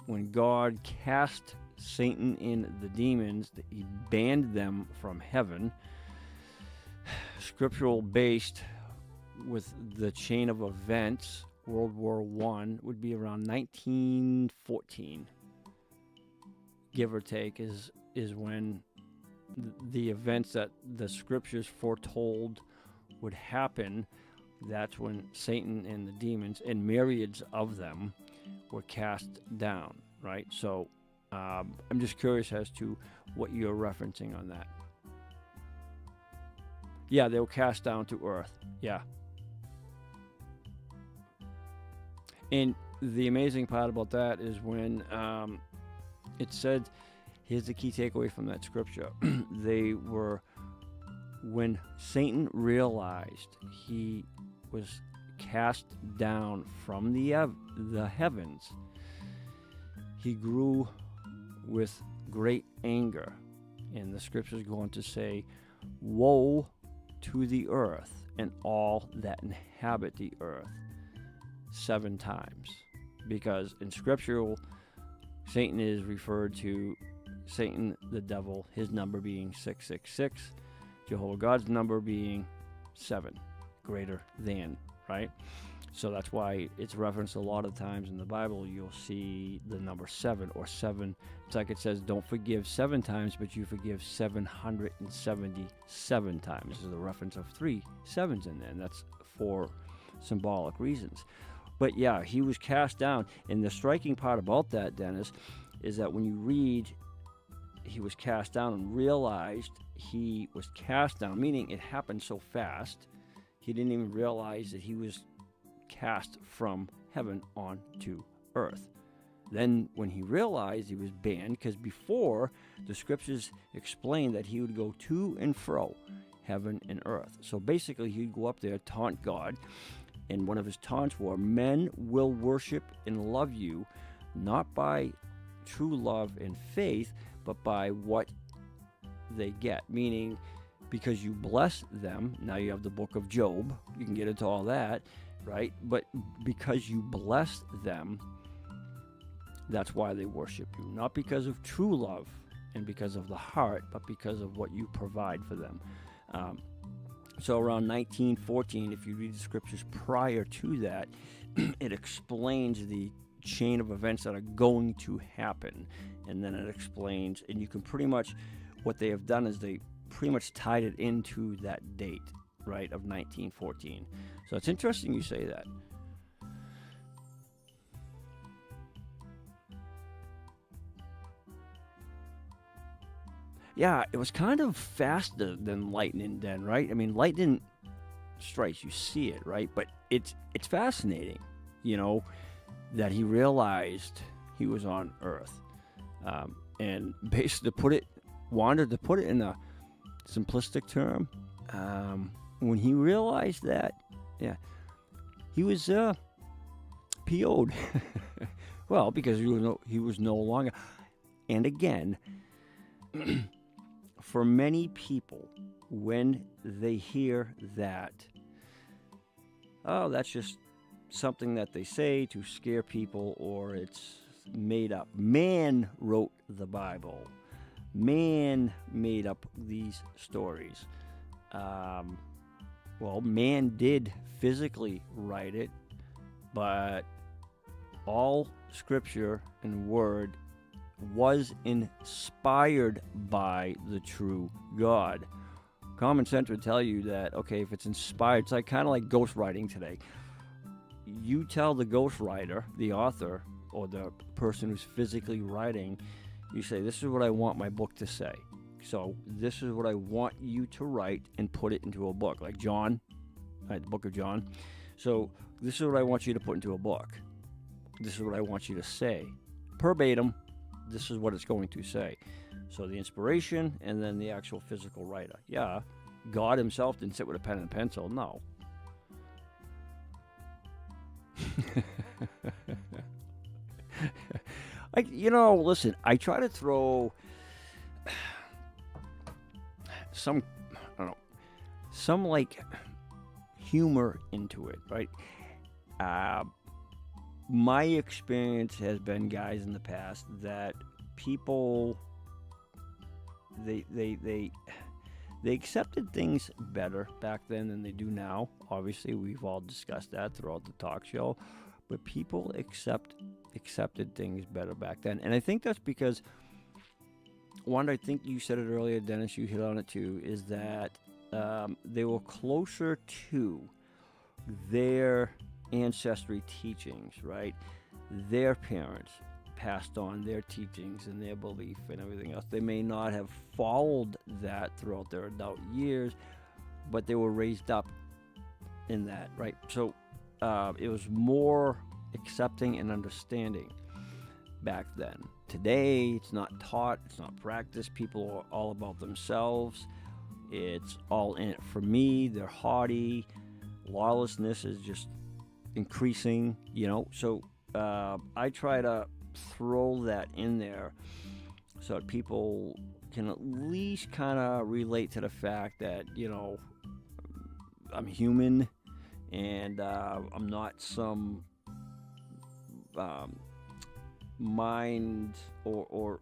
when God cast Satan and the demons, he banned them from heaven. Scriptural based with the chain of events, World War I would be around 1914, give or take, is when the events that the scriptures foretold would happen. That's when Satan and the demons, and myriads of them, were cast down, right? So I'm just curious as to what you're referencing on that. Yeah, they were cast down to earth. Yeah. And the amazing part about that is when it said, here's the key takeaway from that scripture. They were, when Satan realized he was cast down from the heavens, he grew with great anger. And the scriptures go on to say, woe to the earth and all that inhabit the earth, 7 times. Because in scriptural, Satan is referred to, Satan the devil, his number being 666, Jehovah God's number being 7, greater than, right? So that's why it's referenced a lot of times in the Bible. You'll see the number 7 or 7. It's like it says, don't forgive 7 times, but you forgive 777 times. There's a reference of 3 7s in there, and that's for symbolic reasons. But yeah, he was cast down. And the striking part about that, Dennis, is that when you read, he was cast down and realized he was cast down, meaning it happened so fast, he didn't even realize that he was cast from heaven onto earth. Then when he realized he was banned, because before the scriptures explained that he would go to and fro heaven and earth. So basically he'd go up there, taunt God, and one of his taunts were, men will worship and love you not by true love and faith, but by what they get, meaning because you bless them. Now you have the book of Job, you can get into all that, right? But because you bless them, that's why they worship you, not because of true love and because of the heart, but because of what you provide for them. So around 1914, if you read the scriptures prior to that, it explains the chain of events that are going to happen. And then it explains, and you can pretty much, what they have done is they pretty much tied it into that date, right, of 1914. So it's interesting you say that. Yeah, it was kind of faster than lightning then, right? I mean, lightning strikes, you see it, right? But it's fascinating, you know, that he realized he was on Earth. And basically wanted to put it in a simplistic term, when he realized that, yeah, he was PO'd. Well, because he was no longer. And again, for many people, when they hear that, oh, that's just something that they say to scare people, or it's made up. Man wrote the Bible. Man made up these stories. Well, man did physically write it, but all scripture and word was inspired by the true God. Common sense would tell you that, okay, if it's inspired, it's like kind of like ghostwriting today. You tell the ghostwriter, the author, or the person who's physically writing, You say, this is what I want my book to say. So this is what I want you to write and put it into a book. Like John, right, the book of John. So this is what I want you to put into a book. This is what I want you to say. Verbatim, this is what it's going to say. So the inspiration and then the actual physical writer. Yeah, God himself didn't sit with a pen and pencil. No. Listen, I try to throw some like humor into it, right? My experience has been, guys, in the past that people they accepted things better back then than they do now. Obviously, we've all discussed that throughout the talk show, but people accepted things better back then, and I think that's because, one, I think you said it earlier, Dennis, you hit on it too, is that they were closer to their ancestry teachings, right? Their parents passed on their teachings and their belief and everything else. They may not have followed that throughout their adult years, but they were raised up in that, right? So it was more accepting and understanding back then. Today, it's not taught, it's not practiced. People are all about themselves. It's all in it for me. They're haughty. Lawlessness is just increasing, So I try to throw that in there so that people can at least kind of relate to the fact that, I'm human and I'm not some mind or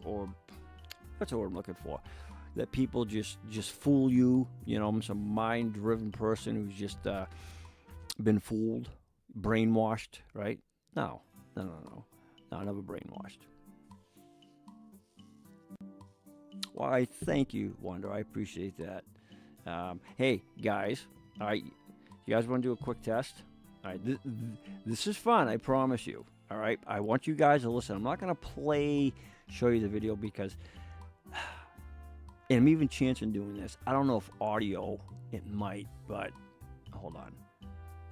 what's the word I'm looking for? That people just fool you. I'm some mind-driven person who's just been fooled, brainwashed, right? No, never brainwashed. Well, I thank you, Wanda. I appreciate that. Hey, guys, all right, you guys want to do a quick test? All right, this is fun, I promise you. All right, I want you guys to listen. I'm not going to show you the video because, and I'm even chancing doing this. I don't know if audio, it might, but hold on.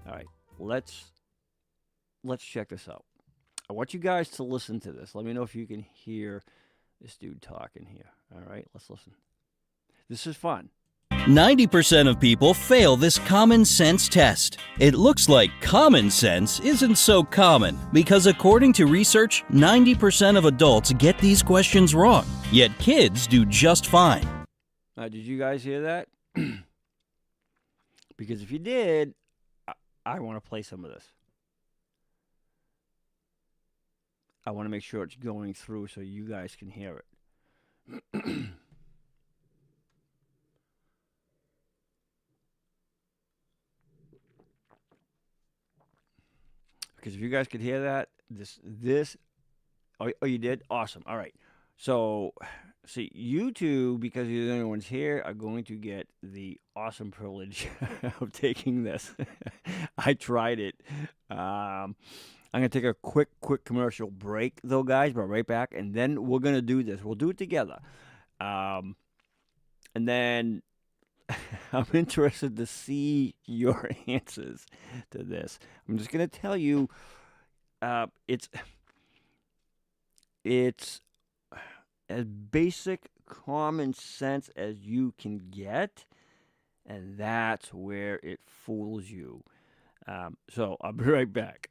All right, let's check this out. I want you guys to listen to this. Let me know if you can hear this dude talking here. All right, let's listen. This is fun. 90% of people fail this common sense test. It looks like common sense isn't so common because according to research, 90% of adults get these questions wrong, yet kids do just fine. Did you guys hear that? Because if you did, I want to play some of this. I want to make sure it's going through so you guys can hear it. Because if you guys could hear that, oh, you did? Awesome. All right. So, see, you two, because you're the only ones here, are going to get the awesome privilege of taking this. I tried it. I'm going to take a quick commercial break, though, guys, but right back, and then we're going to do this. We'll do it together. And then I'm interested to see your answers to this. I'm just going to tell you, it's as basic common sense as you can get, and that's where it fools you. So I'll be right back.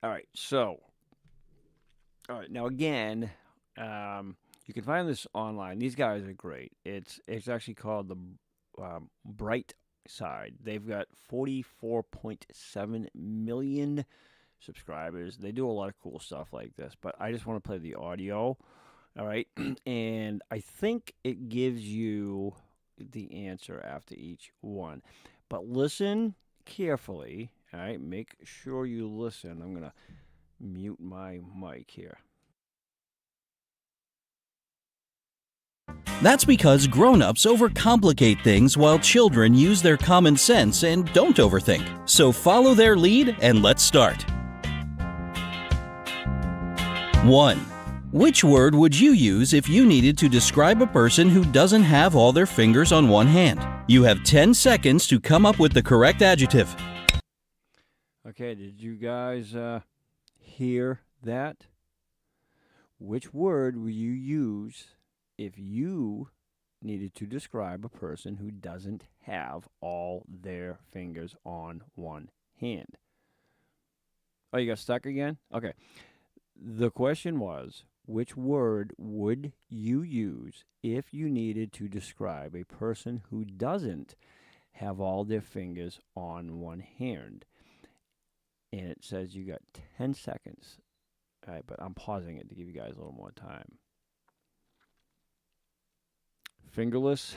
All right. So, all right. Now again, you can find this online. These guys are great. It's actually called the Bright Side. They've got 44.7 million subscribers. They do a lot of cool stuff like this, but I just want to play the audio. All right. And I think it gives you the answer after each one. But listen carefully. All right. Make sure you listen. I'm going to mute my mic here. That's because grown-ups overcomplicate things while children use their common sense and don't overthink. So follow their lead and let's start. 1. Which word would you use if you needed to describe a person who doesn't have all their fingers on one hand? You have 10 seconds to come up with the correct adjective. Okay, did you guys hear that? Which word will you use if you needed to describe a person who doesn't have all their fingers on one hand? Oh, you got stuck again? Okay. The question was, which word would you use if you needed to describe a person who doesn't have all their fingers on one hand? And it says you got 10 seconds. All right, but I'm pausing it to give you guys a little more time. Fingerless?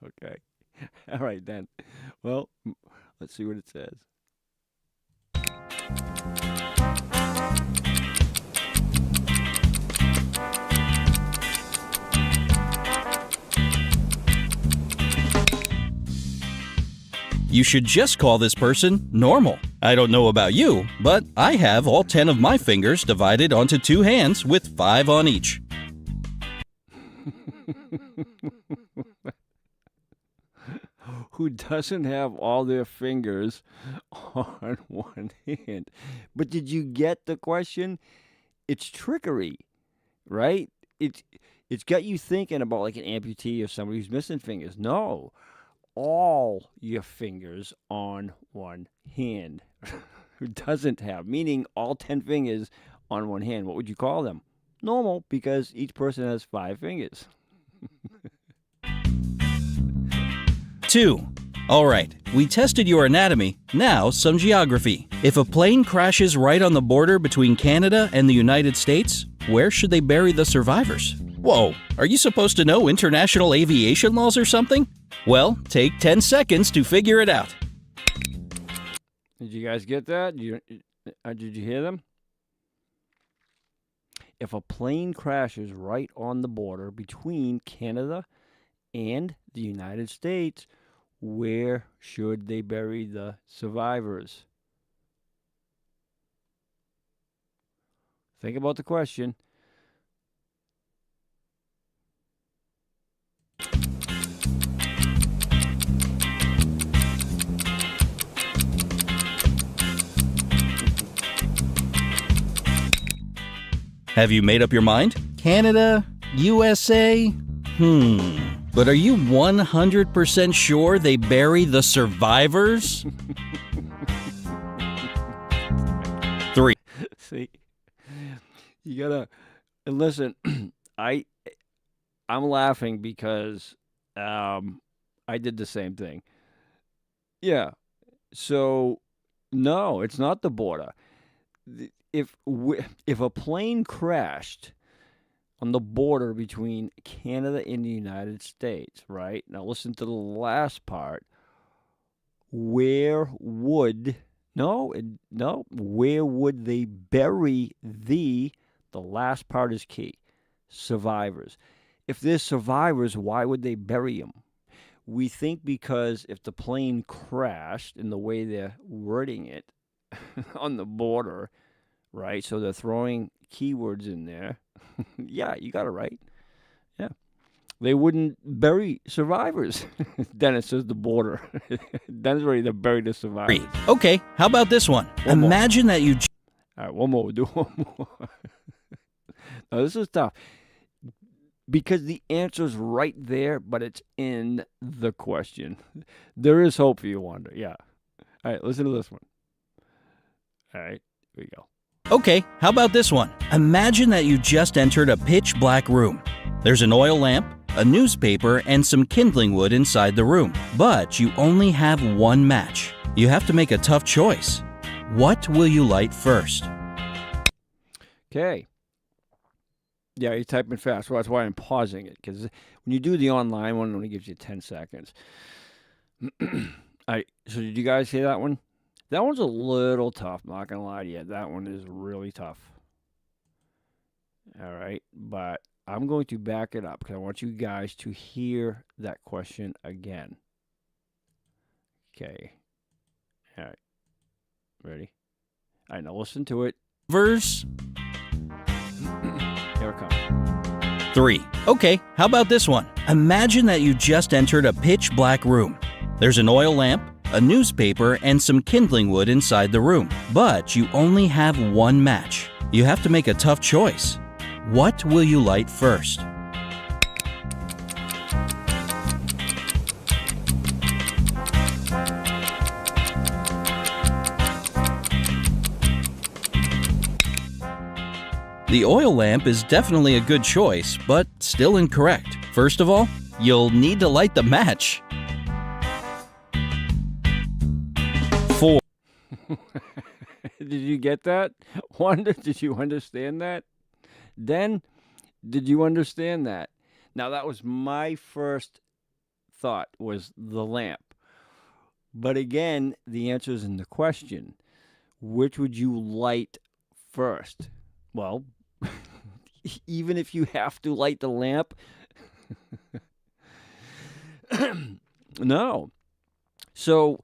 Okay. All right, then. Well, let's see what it says. You should just call this person normal. I don't know about you, but I have all 10 of my fingers divided onto 2 hands with 5 on each. Who doesn't have all their fingers on one hand. But did you get the question? It's trickery, right? It's got you thinking about like an amputee or somebody who's missing fingers. No, all your fingers on one hand. Who doesn't have, meaning all 10 fingers on one hand. What would you call them? Normal, because each person has 5 fingers. 2. All right, we tested your anatomy, now some geography. If a plane crashes right on the border between Canada and the United States, where should they bury the survivors? Whoa, are you supposed to know international aviation laws or something? Well, take 10 seconds to figure it out. Did you guys get that? Did you hear them? If a plane crashes right on the border between Canada and the United States, where should they bury the survivors? Think about the question. Have you made up your mind? Canada? USA? But are you 100% sure they bury the survivors? 3. See, you gotta and listen. I'm laughing because I did the same thing. Yeah. So no, it's not the border. If a plane crashed on the border between Canada and the United States, right? Now listen to the last part. Where would they bury the last part is key, survivors. If there's survivors, why would they bury them? We think because if the plane crashed in the way they're wording it on the border, right? So they're throwing keywords in there. Yeah, you got it right. Yeah. They wouldn't bury survivors. Dennis says the border. Dennis ready to bury the survivors. 3. Okay, how about this one? One more. Imagine that you... All right, one more. We'll do one more. Now, this is tough. Because the answer's right there, but it's in the question. There is hope for you, Wanda. Yeah. All right, listen to this one. All right, here we go. Okay, how about this one? Imagine that you just entered a pitch black room. There's an oil lamp, a newspaper, and some kindling wood inside the room. But you only have one match. You have to make a tough choice. What will you light first? Okay. Yeah, you're typing fast. Well, that's why I'm pausing it, because when you do the online one, it only gives you 10 seconds. So did you guys hear that one? That one's a little tough, not going to lie to you. That one is really tough. All right, but I'm going to back it up because I want you guys to hear that question again. Okay. All right. Ready? All right, now listen to it. Verse Here it comes. 3. Okay, how about this one? Imagine that you just entered a pitch black room. There's an oil lamp, a newspaper, and some kindling wood inside the room. But you only have one match. You have to make a tough choice. What will you light first? The oil lamp is definitely a good choice, but still incorrect. First of all, you'll need to light the match. 4. Did you get that? Wanda, did you understand that? Den, did you understand that? Now, that was my first thought, was the lamp. But again, the answer is in the question. Which would you light first? Well, even if you have to light the lamp, no. So,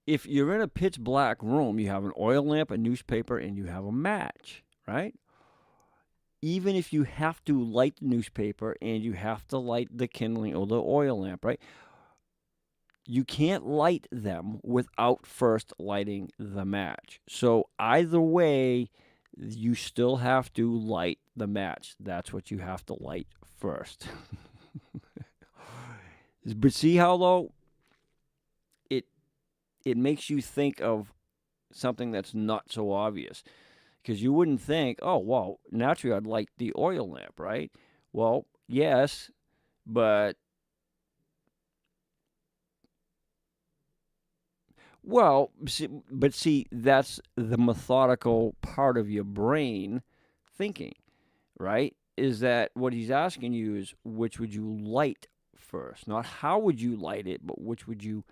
if you're in a pitch black room, you have an oil lamp, a newspaper, and you have a match, right? Even if you have to light the newspaper and you have to light the kindling or the oil lamp, right? You can't light them without first lighting the match. So either way, you still have to light the match. That's what you have to light first. But see how, though, it makes you think of something that's not so obvious. Because you wouldn't think, oh, well, naturally I'd light the oil lamp, right? Well, yes, but... Well, see, that's the methodical part of your brain thinking, right? Is that what he's asking you is, which would you light first? Not how would you light it, but which would you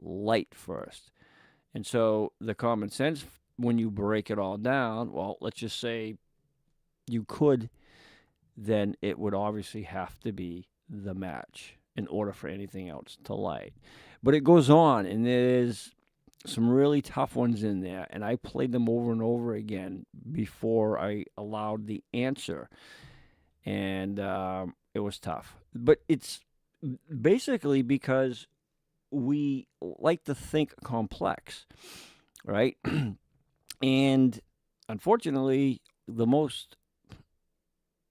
light first? And so the common sense, when you break it all down, well, let's just say you could, then it would obviously have to be the match in order for anything else to light. But it goes on, and there's some really tough ones in there, and I played them over and over again before I allowed the answer, and it was tough. But it's basically because we like to think complex, right? And unfortunately, the most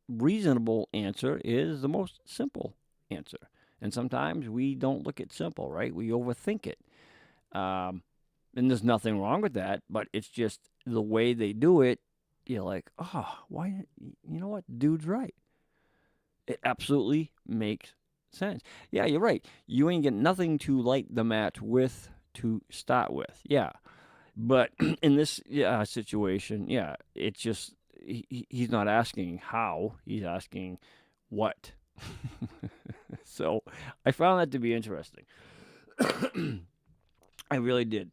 reasonable answer is the most simple answer. And sometimes we don't look at simple, right? We overthink it. And there's nothing wrong with that, but it's just the way they do it. You're like, oh, why? You know what? Dude's right. It absolutely makes sense. Yeah, you're right. You ain't get nothing to light the match with to start with. Yeah. But in this situation, yeah, it's just, he's not asking how, he's asking what. So I found that to be interesting. I really did.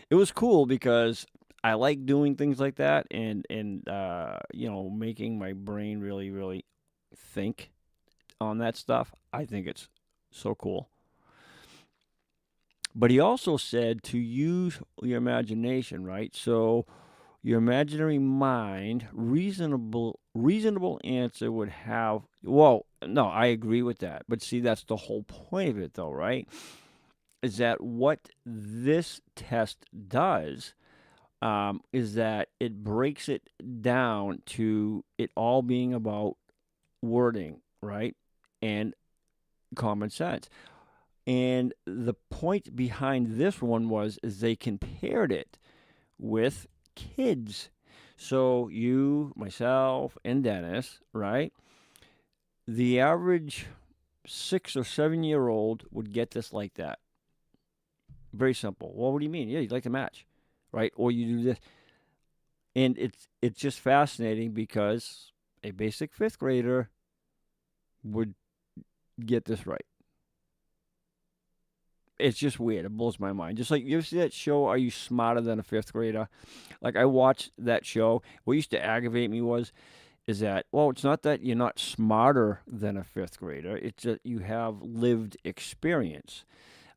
It was cool because I like doing things like that and making my brain really, really think on that stuff. I think it's so cool. But he also said to use your imagination, right? So your imaginary mind, reasonable answer would have, well, no, I agree with that. But see, that's the whole point of it, though, right? Is that what this test does is that it breaks it down to it all being about wording, right? And common sense. And the point behind this one is they compared it with kids. So you, myself, and Dennis, right? The average 6 or 7 year old would get this like that. Very simple. Well, what do you mean? Yeah, you'd like to match, right? Or you do this. And it's just fascinating because a basic 5th grader would get this right. It's just weird. It blows my mind. Just like, you ever see that show, Are You Smarter Than a 5th Grader? Like, I watched that show. What used to aggravate me is that, well, it's not that you're not smarter than a 5th grader. It's that you have lived experience.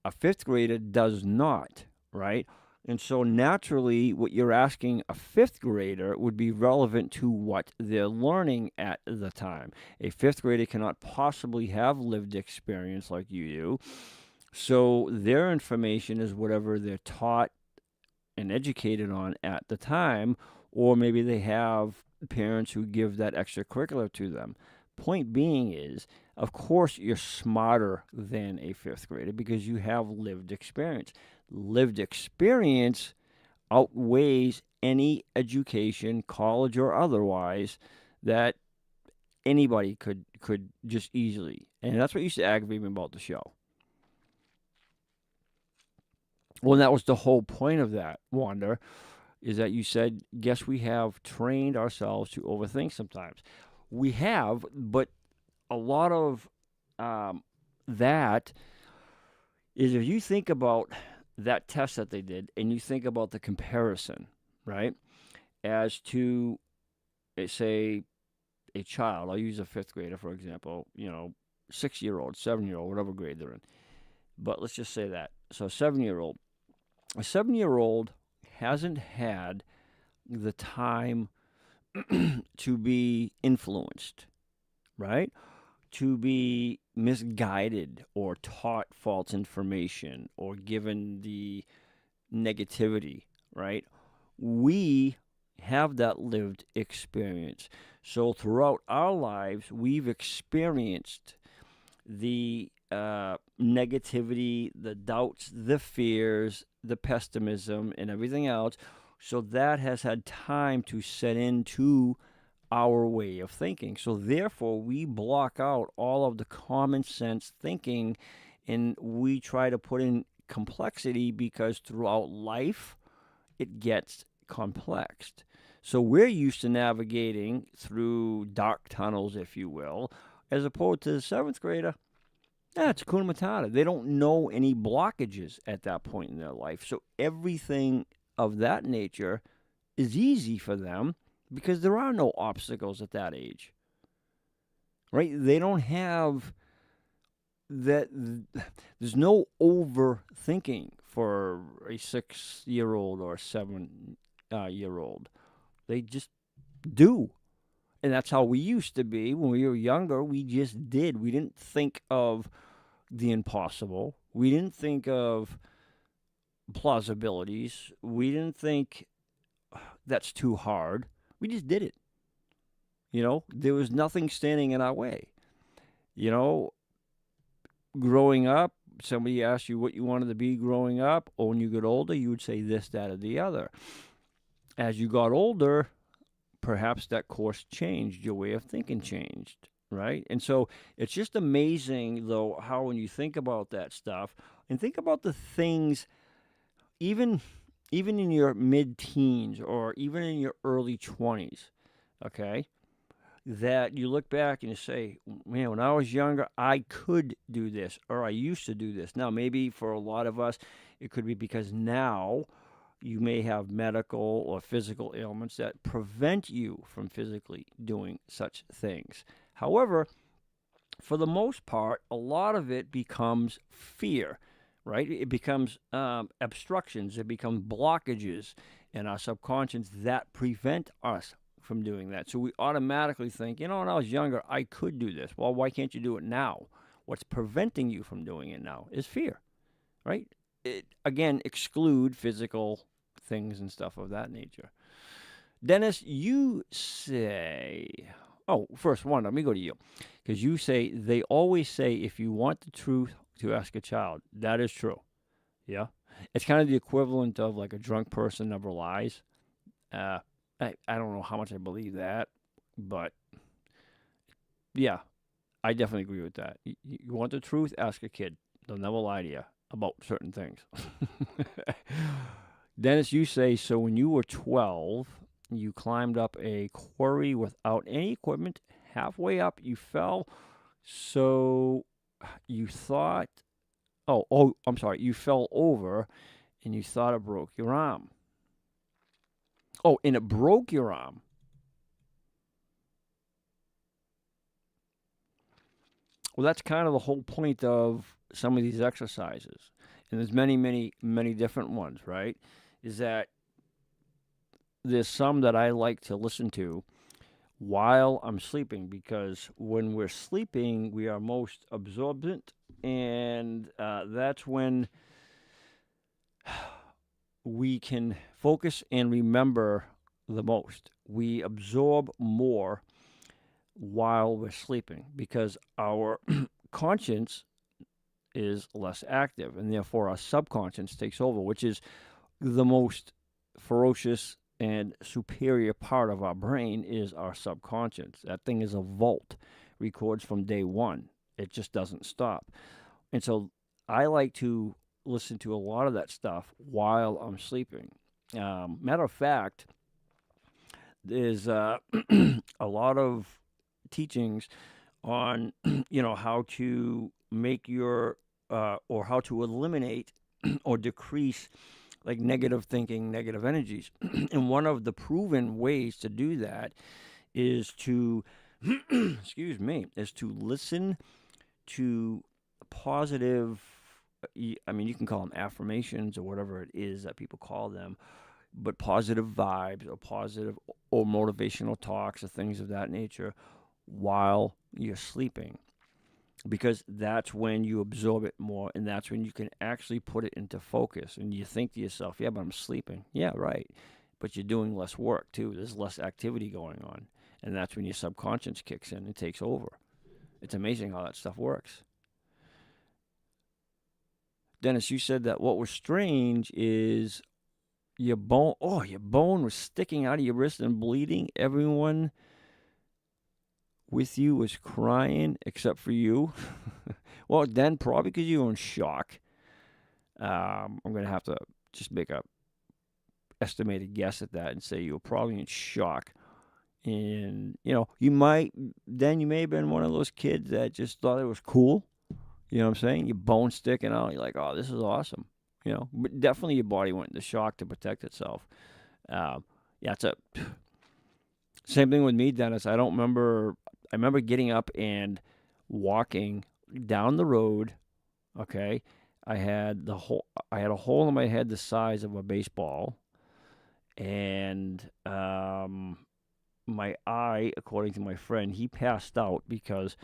A 5th grader does not, right? And so naturally, what you're asking a 5th grader would be relevant to what they're learning at the time. A 5th grader cannot possibly have lived experience like you do. So their information is whatever they're taught and educated on at the time, or maybe they have parents who give that extracurricular to them. Point being is, of course, you're smarter than a 5th grader because you have lived experience. Lived experience outweighs any education, college or otherwise, that anybody could just easily. And that's what used to aggravate me about the show. Well, that was the whole point of that, Wanda, is that you said, guess we have trained ourselves to overthink sometimes. We have, but a lot of that is, if you think about that test that they did and you think about the comparison, right, as to, say, a child. I'll use a 5th grader, for example, 6-year-old, 7-year-old, whatever grade they're in. But let's just say that. So a 7-year-old. A 7-year-old hasn't had the time to be influenced, right? To be misguided or taught false information or given the negativity, right? We have that lived experience. So throughout our lives, we've experienced the negativity, the doubts, the fears, the pessimism, and everything else. So that has had time to set into our way of thinking. So therefore, we block out all of the common sense thinking, and we try to put in complexity because throughout life, it gets complex. So we're used to navigating through dark tunnels, if you will, as opposed to the 7th grader. It's Hakuna Matata. They don't know any blockages at that point in their life. So everything of that nature is easy for them because there are no obstacles at that age. Right? They don't have that. There's no overthinking for a 6-year-old or a 7-year-old. They just do. And that's how we used to be when we were younger. We just did. We didn't think of the impossible. We didn't think of plausibilities. We didn't think that's too hard. We just did it. There was nothing standing in our way. Growing up, somebody asked you what you wanted to be growing up, or when you get older, you would say this, that, or the other. As you got older, perhaps that course changed, your way of thinking changed, right? And so it's just amazing, though, how when you think about that stuff, and think about the things, even in your mid-teens or even in your early 20s, okay, that you look back and you say, man, when I was younger, I could do this, or I used to do this. Now, maybe for a lot of us, it could be because now you may have medical or physical ailments that prevent you from physically doing such things. However, for the most part, a lot of it becomes fear, right? It becomes obstructions. It becomes blockages in our subconscious that prevent us from doing that. So we automatically think, when I was younger, I could do this. Well, why can't you do it now? What's preventing you from doing it now is fear, right? Again, exclude physical things and stuff of that nature. Dennis, you say, first one, let me go to you. Because you say, they always say, if you want the truth, to ask a child. That is true. Yeah. It's kind of the equivalent of like a drunk person never lies. I don't know how much I believe that, but yeah, I definitely agree with that. You want the truth? Ask a kid. They'll never lie to you about certain things. Dennis, you say, so when you were 12, you climbed up a quarry without any equipment. Halfway up, you fell. So you thought, I'm sorry, you fell over and you thought it broke your arm. Oh, and it broke your arm. Well, that's kind of the whole point of some of these exercises. And there's many, many, many different ones, right? Is that there's some that I like to listen to while I'm sleeping, because when we're sleeping, we are most absorbent, and that's when we can focus and remember the most. We absorb more while we're sleeping because our conscience is less active, and therefore our subconscious takes over, which is the most ferocious and superior part of our brain is our subconscious. That thing is a vault, records from day one. It just doesn't stop. And so I like to listen to a lot of that stuff while I'm sleeping. Matter of fact, there's a lot of teachings on how to make your or how to eliminate or decrease like negative thinking, negative energies. And one of the proven ways to do that is to excuse me, is to listen to positive, I mean, you can call them affirmations or whatever it is that people call them, but positive vibes or positive or motivational talks or things of that nature while you're sleeping, because that's when you absorb it more, and that's when you can actually put it into focus. And you think to yourself, yeah, but I'm sleeping. Yeah, right. But you're doing less work too. There's less activity going on, and that's when your subconscious kicks in and takes over. It's amazing how that stuff works. Dennis, you said that what was strange is your bone was sticking out of your wrist and bleeding. Everyone with you was crying except for you. Well, then probably because you were in shock. I'm going to have to just make a estimated guess at that and say you were probably in shock. And, you may have been one of those kids that just thought it was cool. You know what I'm saying? Your bone sticking out. You're like, oh, this is awesome. But definitely your body went into shock to protect itself. It's a same thing with me, Dennis. I remember getting up and walking down the road. Okay, I had a hole in my head the size of a baseball, and my eye, according to my friend, he passed out because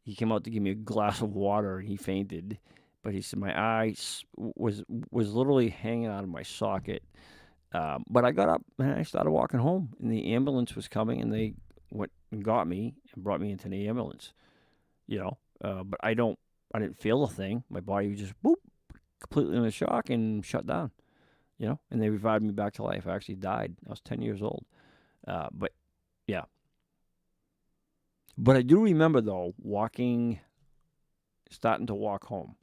he came out to give me a glass of water and he fainted. But he said my eye was literally hanging out of my socket. But I got up and I started walking home, and the ambulance was coming, and they went and got me and brought me into the ambulance. But I didn't feel a thing. My body was just completely in a shock and shut down. And they revived me back to life. I actually died. I was 10 years old. But yeah. But I do remember though starting to walk home.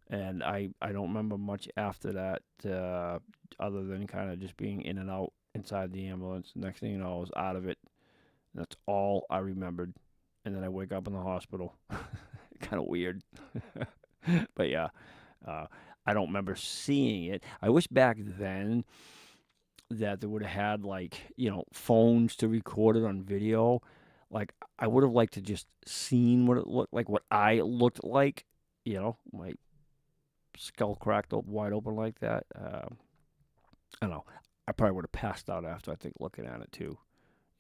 And I don't remember much after that, other than kind of just being in and out inside the ambulance. Next thing you know, I was out of it. And that's all I remembered. And then I wake up in the hospital. Kind of weird. But yeah, I don't remember seeing it. I wish back then that they would have had phones to record it on video. Like, I would have liked to just seen what it looked like, what I looked like, my skull cracked wide open like that. I don't know. I probably would have passed out after, I think, looking at it too.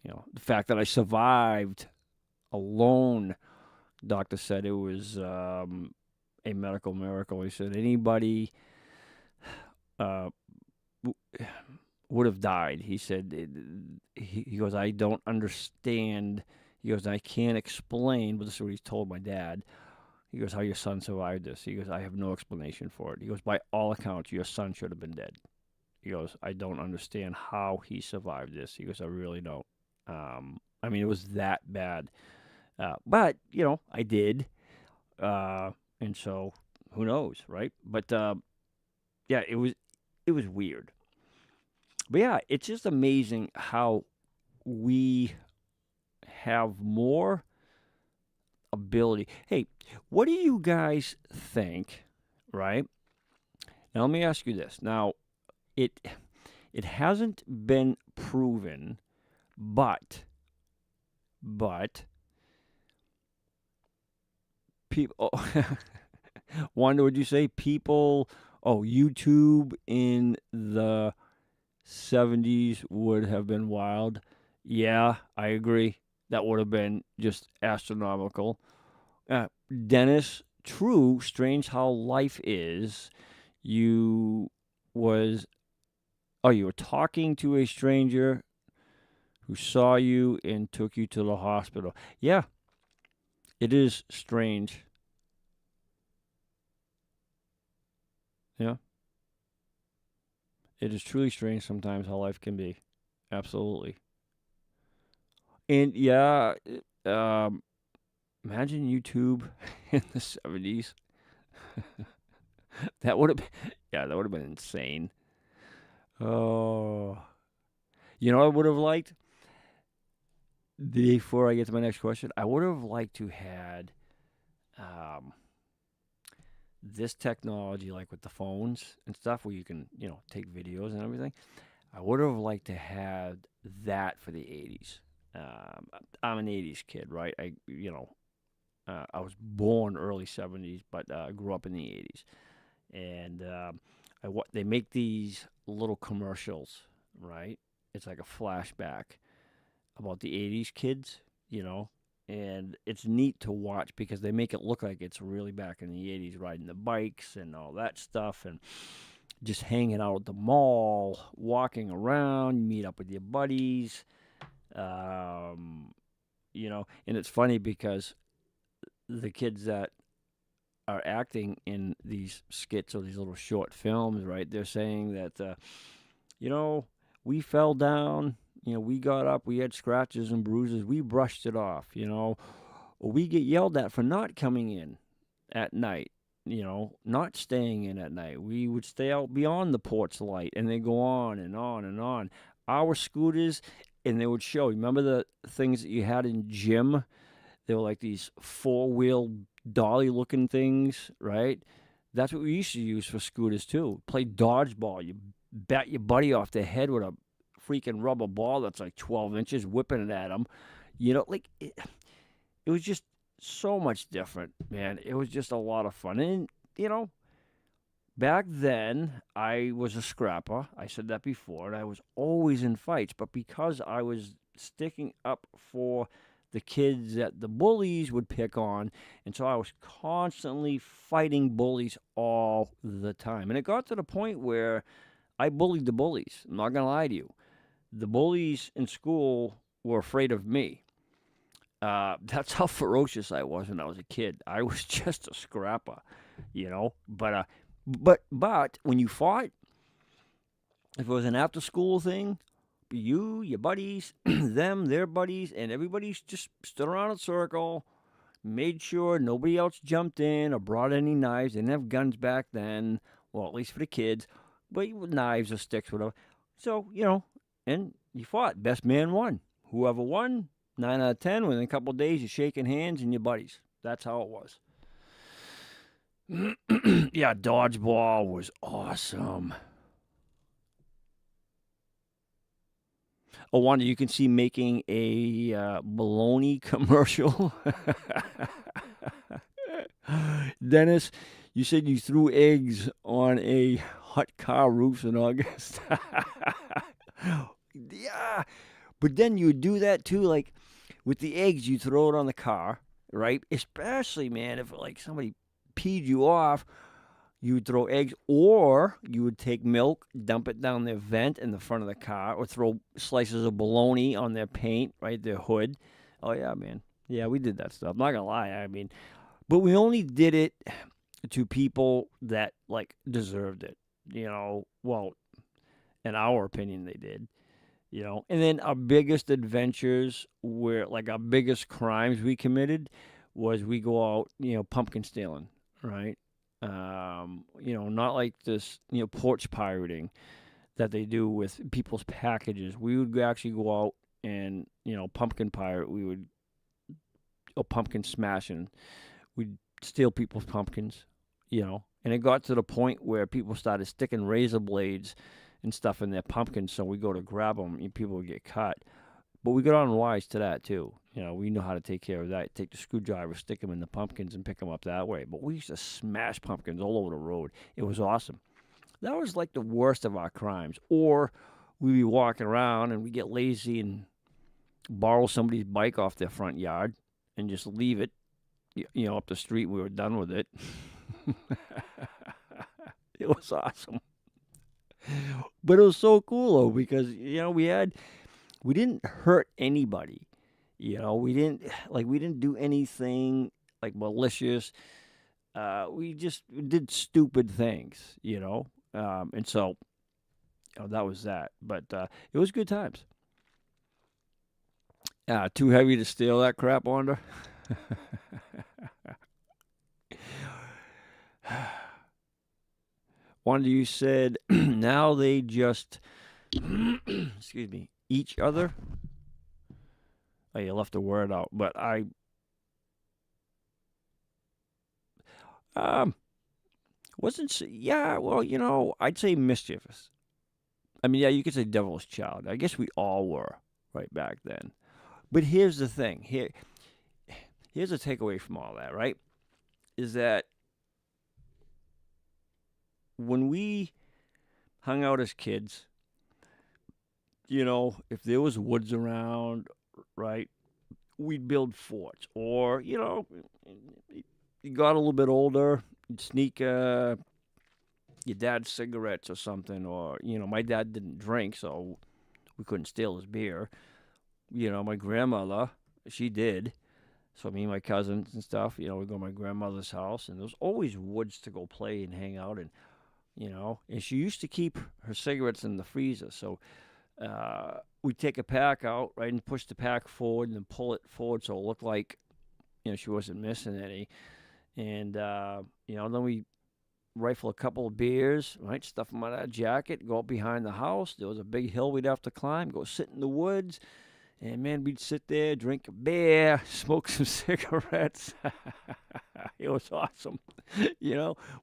The fact that I survived alone, doctor said it was a medical miracle. He said anybody would have died. He said, he goes, I don't understand. He goes, I can't explain, but this is what he's told my dad. He goes, how your son survived this? He goes, I have no explanation for it. He goes, by all accounts, your son should have been dead. He goes, I don't understand how he survived this. He goes, I really don't. I mean, it was that bad. But, you know, I did. And so, who knows, right? But, yeah, it was weird. But, yeah, it's just amazing how we have more ability. Hey, what do you guys think, right? Now, let me ask you this. Now, it hasn't been proven, but people, Wanda, would you say people, YouTube in the 70s would have been wild? Yeah, I agree. That would have been just astronomical. Dennis, true, strange how life is. You were talking to a stranger who saw you and took you to the hospital. Yeah, it is strange. Yeah. It is truly strange sometimes how life can be. Absolutely. And yeah, imagine YouTube in the 70s. That would have been insane. Oh. You know what I would have liked? Before I get to my next question, I would have liked to had this technology, like with the phones and stuff, where you can, take videos and everything. I would have liked to have that for the 80s. I'm an 80s kid, right? I was born early 70s, but I grew up in the 80s. And they make these little commercials, right? It's like a flashback about the 80s kids, and it's neat to watch because they make it look like it's really back in the 80s, riding the bikes and all that stuff, and just hanging out at the mall, walking around, meet up with your buddies, and it's funny because the kids that are acting in these skits or these little short films, right, they're saying that, we fell down, we got up, we had scratches and bruises, we brushed it off, or we get yelled at for not coming in at night, not staying in at night. We would stay out beyond the porch light, and they go on and on and on. Our scooters, and they would show, remember the things that you had in gym? They were like these four-wheel dolly-looking things, right? That's what we used to use for scooters, too. Play dodgeball. You bat your buddy off the head with a freaking rubber ball that's like 12 inches, whipping it at him. It was just so much different, man. It was just a lot of fun. And, back then, I was a scrapper. I said that before, and I was always in fights. But because I was sticking up for the kids that the bullies would pick on, and so I was constantly fighting bullies all the time. And it got to the point where I bullied the bullies. I'm not going to lie to you. The bullies in school were afraid of me. That's how ferocious I was when I was a kid. I was just a scrapper, But when you fought, if it was an after-school thing, you, your buddies, them, their buddies, and everybody just stood around in a circle, made sure nobody else jumped in or brought any knives. They didn't have guns back then, well, at least for the kids, but with knives or sticks, whatever. So, and you fought. Best man won. Whoever won, 9 out of 10, within a couple of days, you're shaking hands and your buddies. That's how it was. Yeah, dodgeball was awesome. Oh, Wanda, you can see making a bologna commercial. Dennis, you said you threw eggs on a hot car roof in August. Yeah, but then you would do that too, like with the eggs, you throw it on the car, right? Especially, man, if like somebody peed you off, you would throw eggs, or you would take milk, dump it down their vent in the front of the car, or throw slices of bologna on their paint, right, their hood. Oh, yeah, man. Yeah, we did that stuff. I'm not going to lie. I mean, But we only did it to people that, like, deserved it. Well, in our opinion, they did. And then our biggest adventures were, like, our biggest crimes we committed was we go out, pumpkin stealing, right? Not like this, porch pirating that they do with people's packages. We would actually go out and, pumpkin pirate. We would, pumpkin smashing. We'd steal people's pumpkins, and it got to the point where people started sticking razor blades and stuff in their pumpkins, so we go to grab them and people would get cut. But we got on wise to that too. We know how to take care of that. Take the screwdriver, stick them in the pumpkins, and pick them up that way. But we used to smash pumpkins all over the road. It was awesome. That was like the worst of our crimes. Or we'd be walking around and we get lazy and borrow somebody's bike off their front yard and just leave it, up the street. We were done with it. It was awesome. But it was so cool though, because we didn't hurt anybody. We didn't do anything like malicious. We just did stupid things, and so that was that. But it was good times. Too heavy to steal that crap, Wanda? Wanda, you said now they just, excuse me, each other. Oh, you left a word out, but wasn't. Yeah, well, I'd say mischievous. I mean, yeah, you could say devil's child. I guess we all were right back then. But here's the thing. Here's a takeaway from all that, right? Is that when we hung out as kids, if there was woods around, right, we'd build forts. Or, you got a little bit older, you'd sneak your dad's cigarettes or something. Or, my dad didn't drink, so we couldn't steal his beer. My grandmother, she did. So me and my cousins and stuff, we'd go to my grandmother's house, and there was always woods to go play and hang out in, and she used to keep her cigarettes in the freezer. So we'd take a pack out, right, and push the pack forward and then pull it forward so it looked like, she wasn't missing any. And, then we rifle a couple of beers, right, stuff them out of that jacket, go up behind the house. There was a big hill we'd have to climb, go sit in the woods. And, man, we'd sit there, drink a beer, smoke some cigarettes. It was awesome.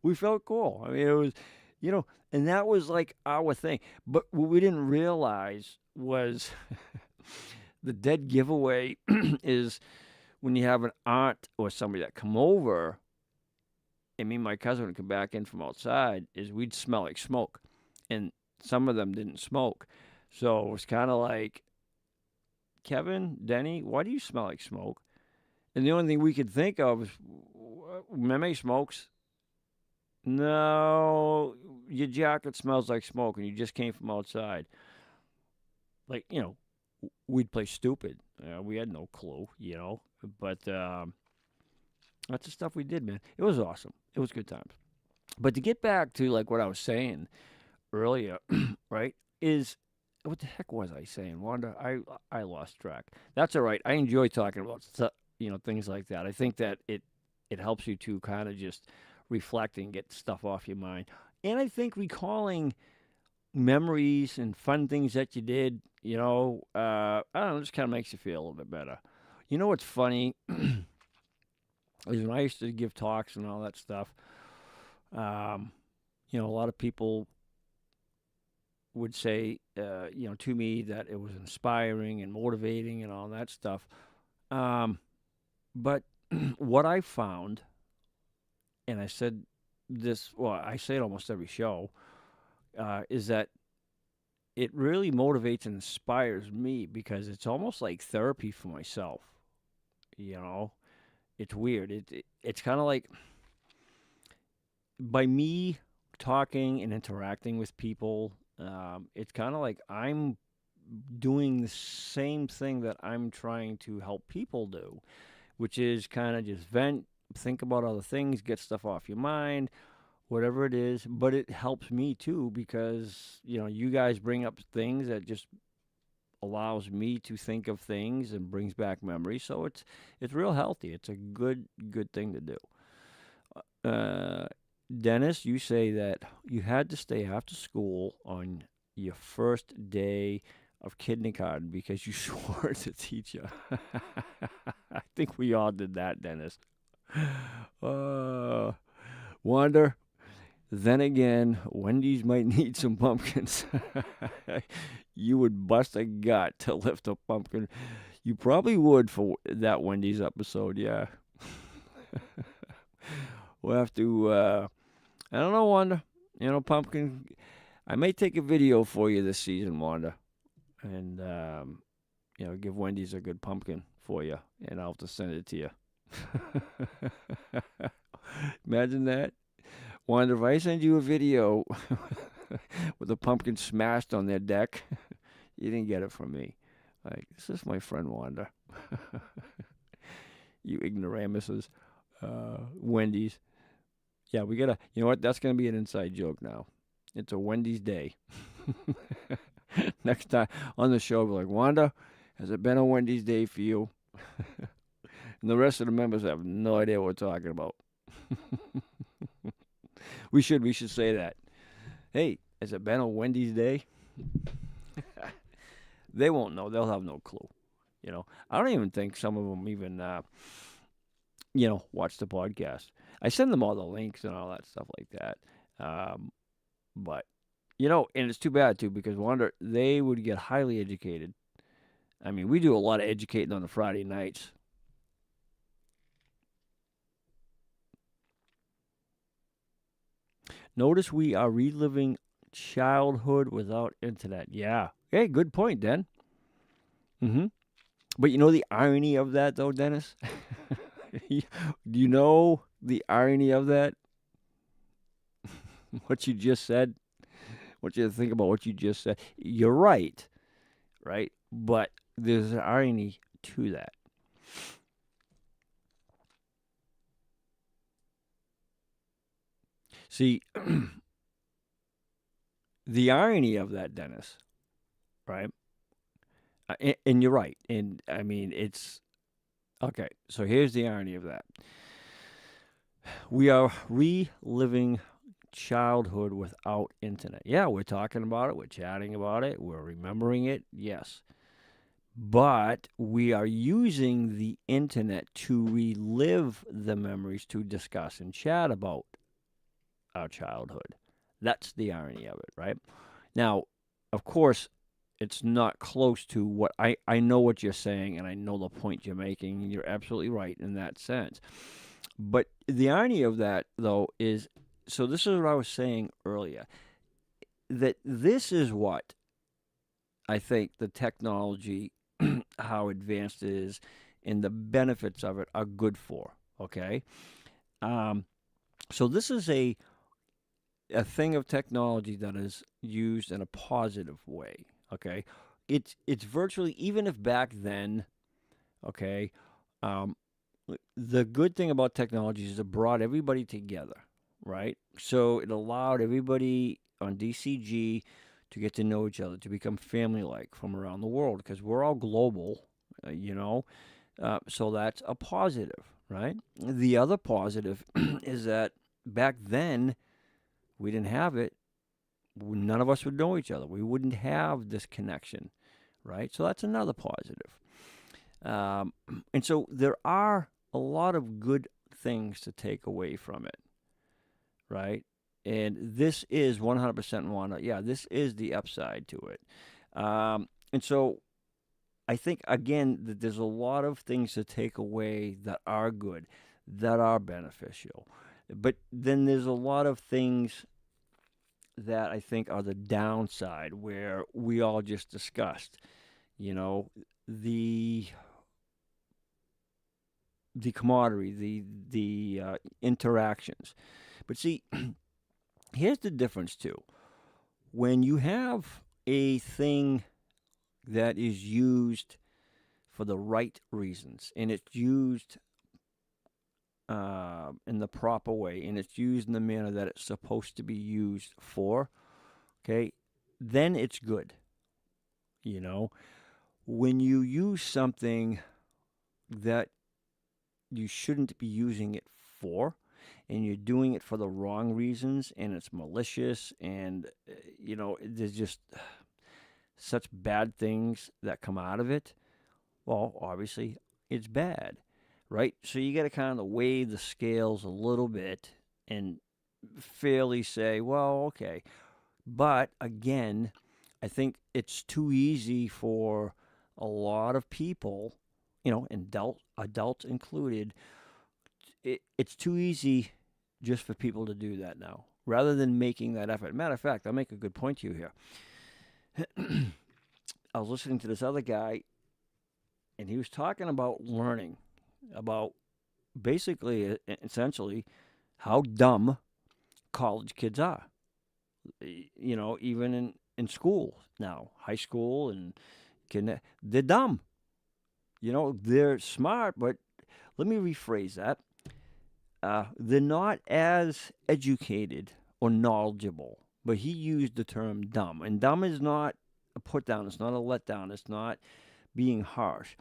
We felt cool. I mean, it was, and that was like our thing. But what we didn't realize was the dead giveaway is when you have an aunt or somebody that come over, and me and my cousin would come back in from outside, is we'd smell like smoke. And some of them didn't smoke. So it was kind of like, Kevin, Denny, why do you smell like smoke? And the only thing we could think of is, Meme smokes. No, your jacket smells like smoke, and you just came from outside. Like, we'd play stupid. We had no clue, But that's the stuff we did, man. It was awesome. It was good times. But to get back to, like, what I was saying earlier, right, is... What the heck was I saying, Wanda? I lost track. That's all right. I enjoy talking about things like that. I think that it helps you to kind of just reflect and get stuff off your mind. And I think recalling memories and fun things that you did, I don't know, just kind of makes you feel a little bit better. You know what's funny is when I used to give talks and all that stuff, a lot of people would say, to me that it was inspiring and motivating and all that stuff. But what I found, and I said this, well, I say it almost every show, is that it really motivates and inspires me because it's almost like therapy for myself. It's weird. It's kind of like by me talking and interacting with people, it's kind of like I'm doing the same thing that I'm trying to help people do, which is kind of just vent, think about other things, get stuff off your mind, whatever it is. But it helps me too because, you guys bring up things that just allows me to think of things and brings back memories. So it's real healthy. It's a good thing to do. Dennis, you say that you had to stay after school on your first day of kindergarten because you swore at the teacher. I think we all did that, Dennis. Wanda, then again, Wendy's might need some pumpkins. You would bust a gut to lift a pumpkin. You probably would for that Wendy's episode, yeah. We'll have to, I don't know, Wanda. Pumpkin. I may take a video for you this season, Wanda. And, give Wendy's a good pumpkin for you. And I'll have to send it to you. Imagine that. Wanda, if I send you a video with a pumpkin smashed on their deck, you didn't get it from me. Like, this is my friend Wanda. You ignoramuses. Wendy's. Yeah, we gotta, you know what? That's gonna be an inside joke now. It's a Wendy's day. Next time on the show, we're like, Wanda, has it been a Wendy's day for you? And the rest of the members have no idea what we're talking about. We should say that. Hey, has it been a Wendy's day? They won't know. They'll have no clue. I don't even think some of them even, watch the podcast. I send them all the links and all that stuff like that. But, and it's too bad, too, because they would get highly educated. I mean, we do a lot of educating on the Friday nights. Notice we are reliving childhood without internet. Yeah. Hey, good point, Den. But you know the irony of that, though, Dennis? Do you know the irony of that? What you just said? I want you to think about what you just said. You're right? But there's an irony to that. See, the irony of that, Dennis, right? And you're right. And, I mean, it's... Okay, so here's the irony of that. We are reliving childhood without internet. Yeah, we're talking about it. We're chatting about it. We're remembering it. Yes. But we are using the internet to relive the memories, to discuss and chat about our childhood. That's the irony of it, right? Now, of course, it's not close to what I know what you're saying, and I know the point you're making. You're absolutely right in that sense. But the irony of that, though, is, so this is what I was saying earlier, that this is what I think the technology, how advanced it is, and the benefits of it are good for, okay? So this is a thing of technology that is used in a positive way, okay? It's virtually, even if back then, okay, the good thing about technology is it brought everybody together, right? So it allowed everybody on DCG to get to know each other, to become family-like from around the world, because we're all global, so that's a positive, right? The other positive is that back then, we didn't have it. None of us would know each other. We wouldn't have this connection, right? So that's another positive. And so there are a lot of good things to take away from it, right? And this is 100% Wanda. Yeah, this is the upside to it. And so I think, again, that there's a lot of things to take away that are good, that are beneficial. But then there's a lot of things that I think are the downside, where we all just discussed, the camaraderie, the interactions. But see, here's the difference too. When you have a thing that is used for the right reasons, and it's used in the proper way and it's used in the manner that it's supposed to be used for, okay, then it's good. You know, when you use something that you shouldn't be using it for, and you're doing it for the wrong reasons, and it's malicious, and, there's just such bad things that come out of it, well, obviously, it's bad, right? So you got to kind of weigh the scales a little bit and fairly say, well, okay. But again, I think it's too easy for a lot of people, and adults included. It's too easy just for people to do that now, rather than making that effort. Matter of fact, I'll make a good point to you here. I was listening to this other guy, and he was talking about learning, about basically, essentially, how dumb college kids are. Even in school now, high school, and they're dumb. They're smart, but let me rephrase that. They're not as educated or knowledgeable, but he used the term dumb. And dumb is not a put down, it's not a letdown, it's not being harsh.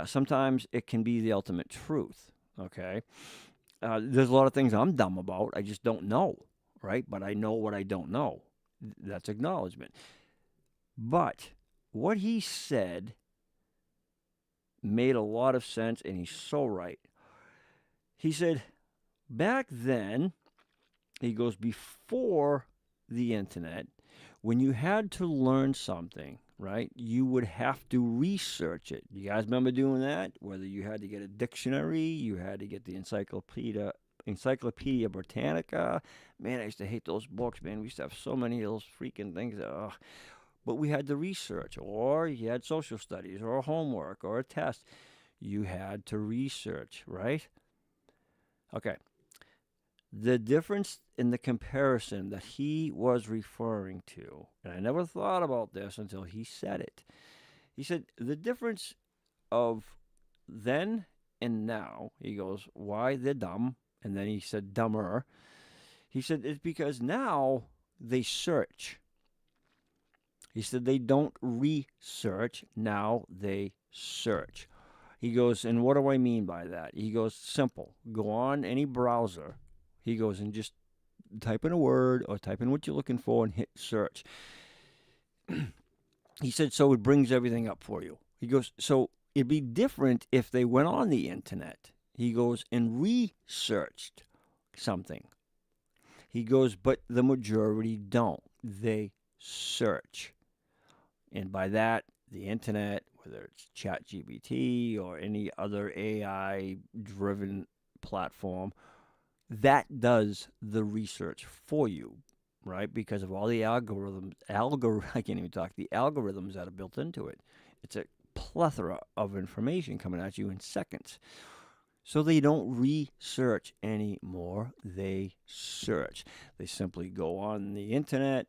Sometimes it can be the ultimate truth, okay? There's a lot of things I'm dumb about, I just don't know, right? But I know what I don't know. That's acknowledgement. But what he said made a lot of sense, and he's so right. He said, back then, he goes, before the internet, when you had to learn something, right, you would have to research it. You guys remember doing that? Whether you had to get a dictionary, you had to get the Encyclopedia Britannica. Man, I used to hate those books, man. We used to have so many of those freaking things. But we had to research, or you had social studies, or homework, or a test. You had to research, right? Okay. The difference in the comparison that he was referring to, and I never thought about this until he said it. He said, the difference of then and now, he goes, why they're dumb, and then he said dumber. He said, it's because now they search. He said they don't research, now they search. He goes, and what do I mean by that? He goes, simple. Go on any browser. He goes, and just type in a word or type in what you're looking for and hit search. He said, so it brings everything up for you. He goes, so it'd be different if they went on the internet. He goes, and researched something. He goes, but the majority don't. They search. And by that, the internet, whether it's ChatGPT or any other AI-driven platform, that does the research for you, right? Because of all the algorithms, I can't even talk, the algorithms that are built into it. It's a plethora of information coming at you in seconds. So they don't research anymore, they search. They simply go on the internet,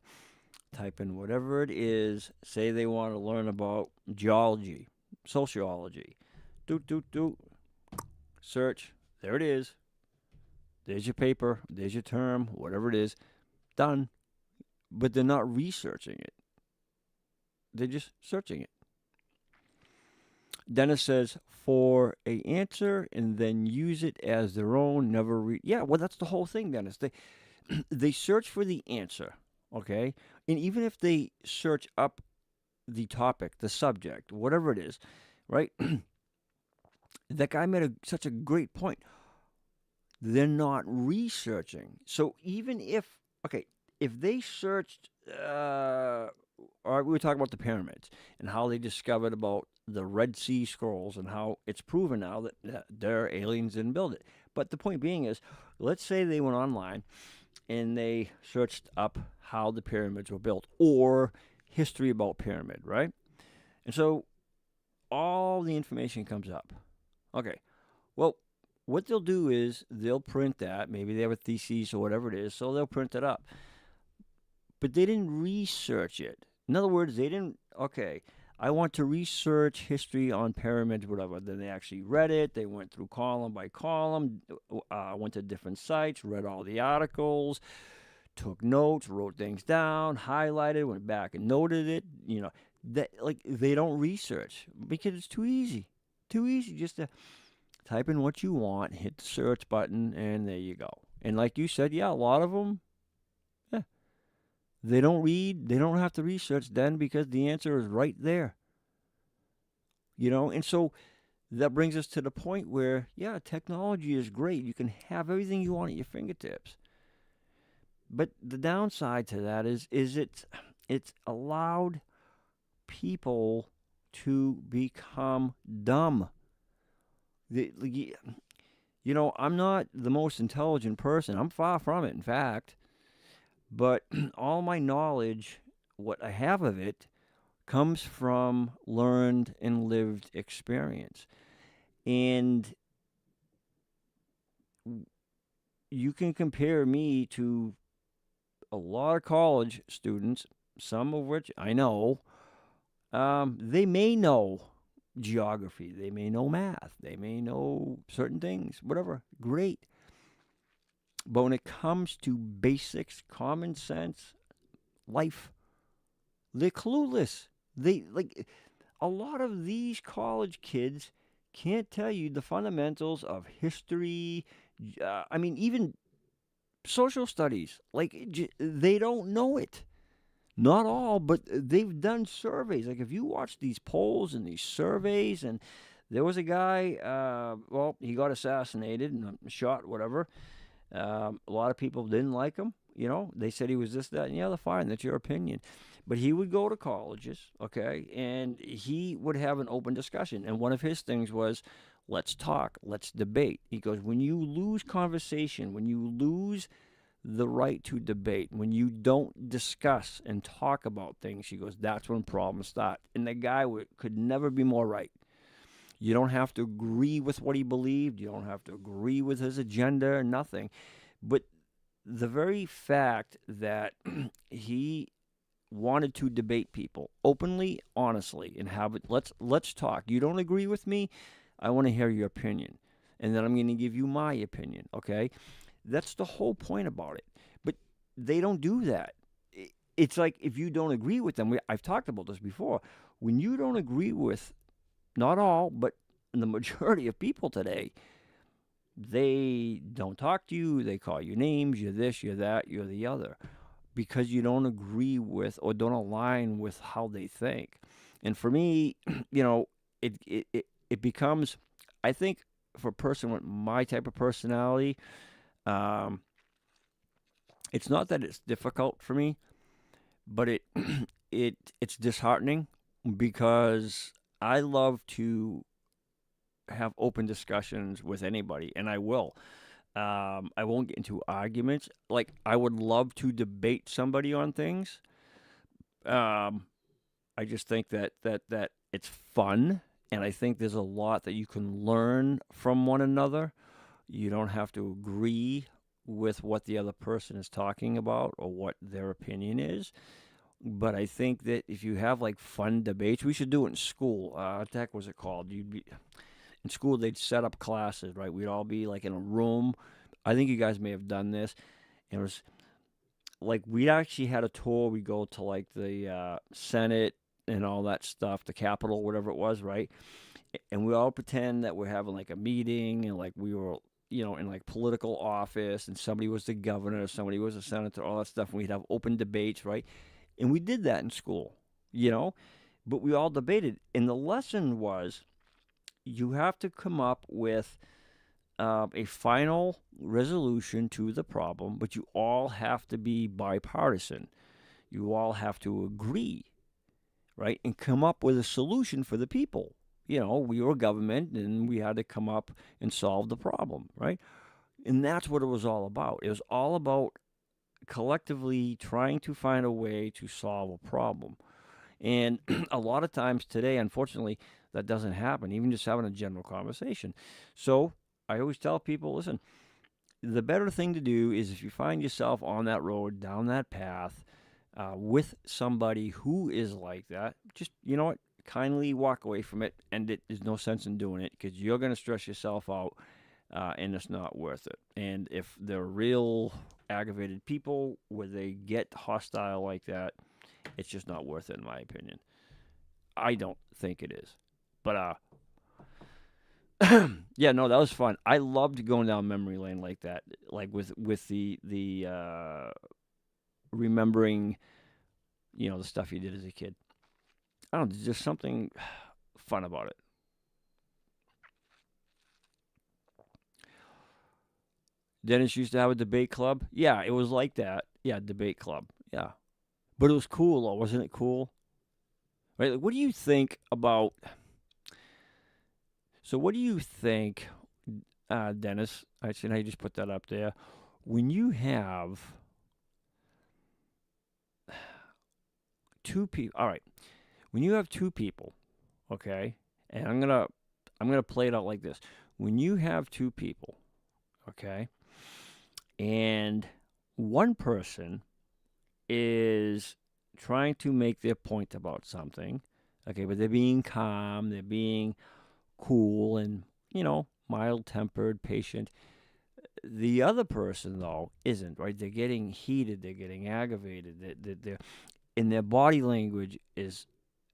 type in whatever it is, say they want to learn about geology, sociology, search, there it is. There's your paper, there's your term, whatever it is, done. But they're not researching it. They're just searching it. Dennis says, for a answer and then use it as their own, never read. Yeah, well, that's the whole thing, Dennis. They search for the answer, okay? And even if they search up the topic, the subject, whatever it is, right? That guy made such a great point. They're not researching. So even if they searched, or we were talking about the pyramids and how they discovered about the Red Sea Scrolls and how it's proven now that their aliens didn't build it. But the point being is, let's say they went online and they searched up how the pyramids were built or history about pyramid, right? And so all the information comes up. Okay, well, what they'll do is they'll print that. Maybe they have a thesis or whatever it is, so they'll print it up. But they didn't research it. In other words, they didn't, I want to research history on pyramids, whatever. Then they actually read it. They went through column by column, went to different sites, read all the articles, took notes, wrote things down, highlighted, went back and noted it. That like they don't research because it's too easy. Too easy just to type in what you want, hit the search button, and there you go. And like you said, yeah, a lot of them, they don't read. They don't have to research then because the answer is right there. And so that brings us to the point where, yeah, technology is great. You can have everything you want at your fingertips. But the downside to that is it's allowed people to become dumb. I'm not the most intelligent person. I'm far from it, in fact. But all my knowledge, what I have of it, comes from learned and lived experience. And you can compare me to a lot of college students, some of which I know. They may know geography, they may know math, they may know certain things, whatever. Great. But when it comes to basics, common sense, life, they're clueless. A lot of these college kids can't tell you the fundamentals of history. Even social studies. They don't know it. Not all, but they've done surveys. Like if you watch these polls and these surveys, and there was a guy, he got assassinated and shot, whatever. A lot of people didn't like him. They said he was this, that, and the other. Fine, that's your opinion. But he would go to colleges, okay, and he would have an open discussion. And one of his things was, let's talk, let's debate. He goes, when you lose conversation, when you lose the right to debate, when you don't discuss and talk about things, he goes, that's when problems start. And the guy could never be more right. You don't have to agree with what he believed. You don't have to agree with his agenda, nothing. But the very fact that he wanted to debate people openly, honestly, and have it, let's talk. You don't agree with me? I want to hear your opinion. And then I'm going to give you my opinion, okay? That's the whole point about it. But they don't do that. It's like if you don't agree with them, I've talked about this before. When you don't agree with, not all, but the majority of people today, they don't talk to you. They call you names. You're this, you're that, you're the other. Because you don't agree with or don't align with how they think. And for me, it becomes, I think, for a person with my type of personality, it's not that it's difficult for me, but it's disheartening because I love to have open discussions with anybody, and I will. I won't get into arguments. Like, I would love to debate somebody on things. I just think that it's fun, and I think there's a lot that you can learn from one another. You don't have to agree with what the other person is talking about or what their opinion is. But I think that if you have fun debates, we should do it in school. What the heck was it called? In school, they'd set up classes, right? We'd all be in a room. I think you guys may have done this. It was we actually had a tour. We go to the Senate and all that stuff, the Capitol, whatever it was, right? And we all pretend that we're having a meeting, and we were, in political office, and somebody was the governor, somebody was a senator, all that stuff. And we'd have open debates, right? And we did that in school, but we all debated. And the lesson was, you have to come up with a final resolution to the problem, but you all have to be bipartisan. You all have to agree, right? And come up with a solution for the people. We were government, and we had to come up and solve the problem, right? And that's what it was all about. It was all about collectively trying to find a way to solve a problem. And a lot of times today, unfortunately, that doesn't happen, even just having a general conversation. So I always tell people, listen, the better thing to do is if you find yourself on that road, down that path, with somebody who is like that, just, kindly walk away from it, and there's no sense in doing it because you're going to stress yourself out, and it's not worth it. And if they're real aggravated people where they get hostile like that, it's just not worth it, in my opinion. I don't think it is. But, yeah, no, that was fun. I loved going down memory lane like that, like with the remembering, the stuff you did as a kid. I don't know, there's just something fun about it. Dennis used to have a debate club. Yeah, it was like that. Yeah, debate club. Yeah. But it was cool, though. Wasn't it cool? Right? Like, what do you think about... So what do you think, Dennis? I see how you just put that up there. When you have two people... All right. When you have two people, okay? And I'm gonna play it out like this. When you have two people, okay? And one person is trying to make their point about something, okay, but they're being calm, they're being cool and, mild-tempered, patient. The other person, though, isn't, right? They're getting heated, they're getting aggravated, and their body language is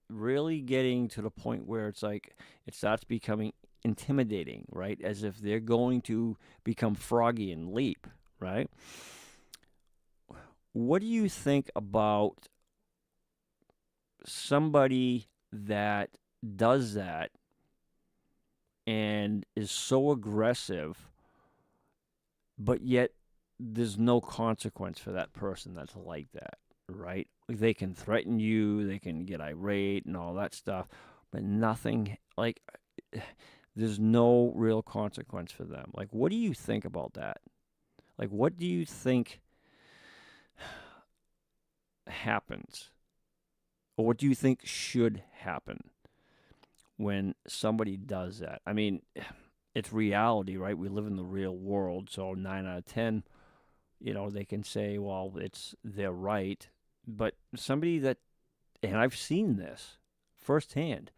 really getting to the point where it's like it starts becoming intimidating, right? As if they're going to become froggy and leap, right? What do you think about somebody that does that and is so aggressive, but yet there's no consequence for that person that's like that, right? They can threaten you, they can get irate and all that stuff, but nothing, like, there's no real consequence for them. Like, what do you think about that? Like, what do you think happens? Or what do you think should happen when somebody does that? I mean, it's reality, right? We live in the real world, so 9 out of 10, they can say, well, they're right. But somebody that, and I've seen this firsthand.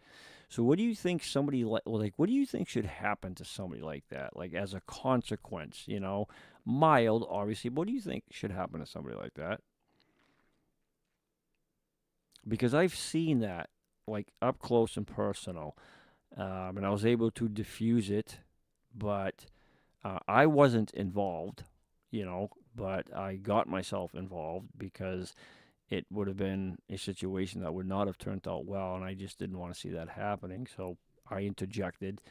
So what do you think what do you think should happen to somebody like that? Like, as a consequence, mild, obviously. What do you think should happen to somebody like that? Because I've seen that, like, up close and personal, and I was able to diffuse it, but I wasn't involved, but I got myself involved because it would have been a situation that would not have turned out well, and I just didn't want to see that happening, so I interjected.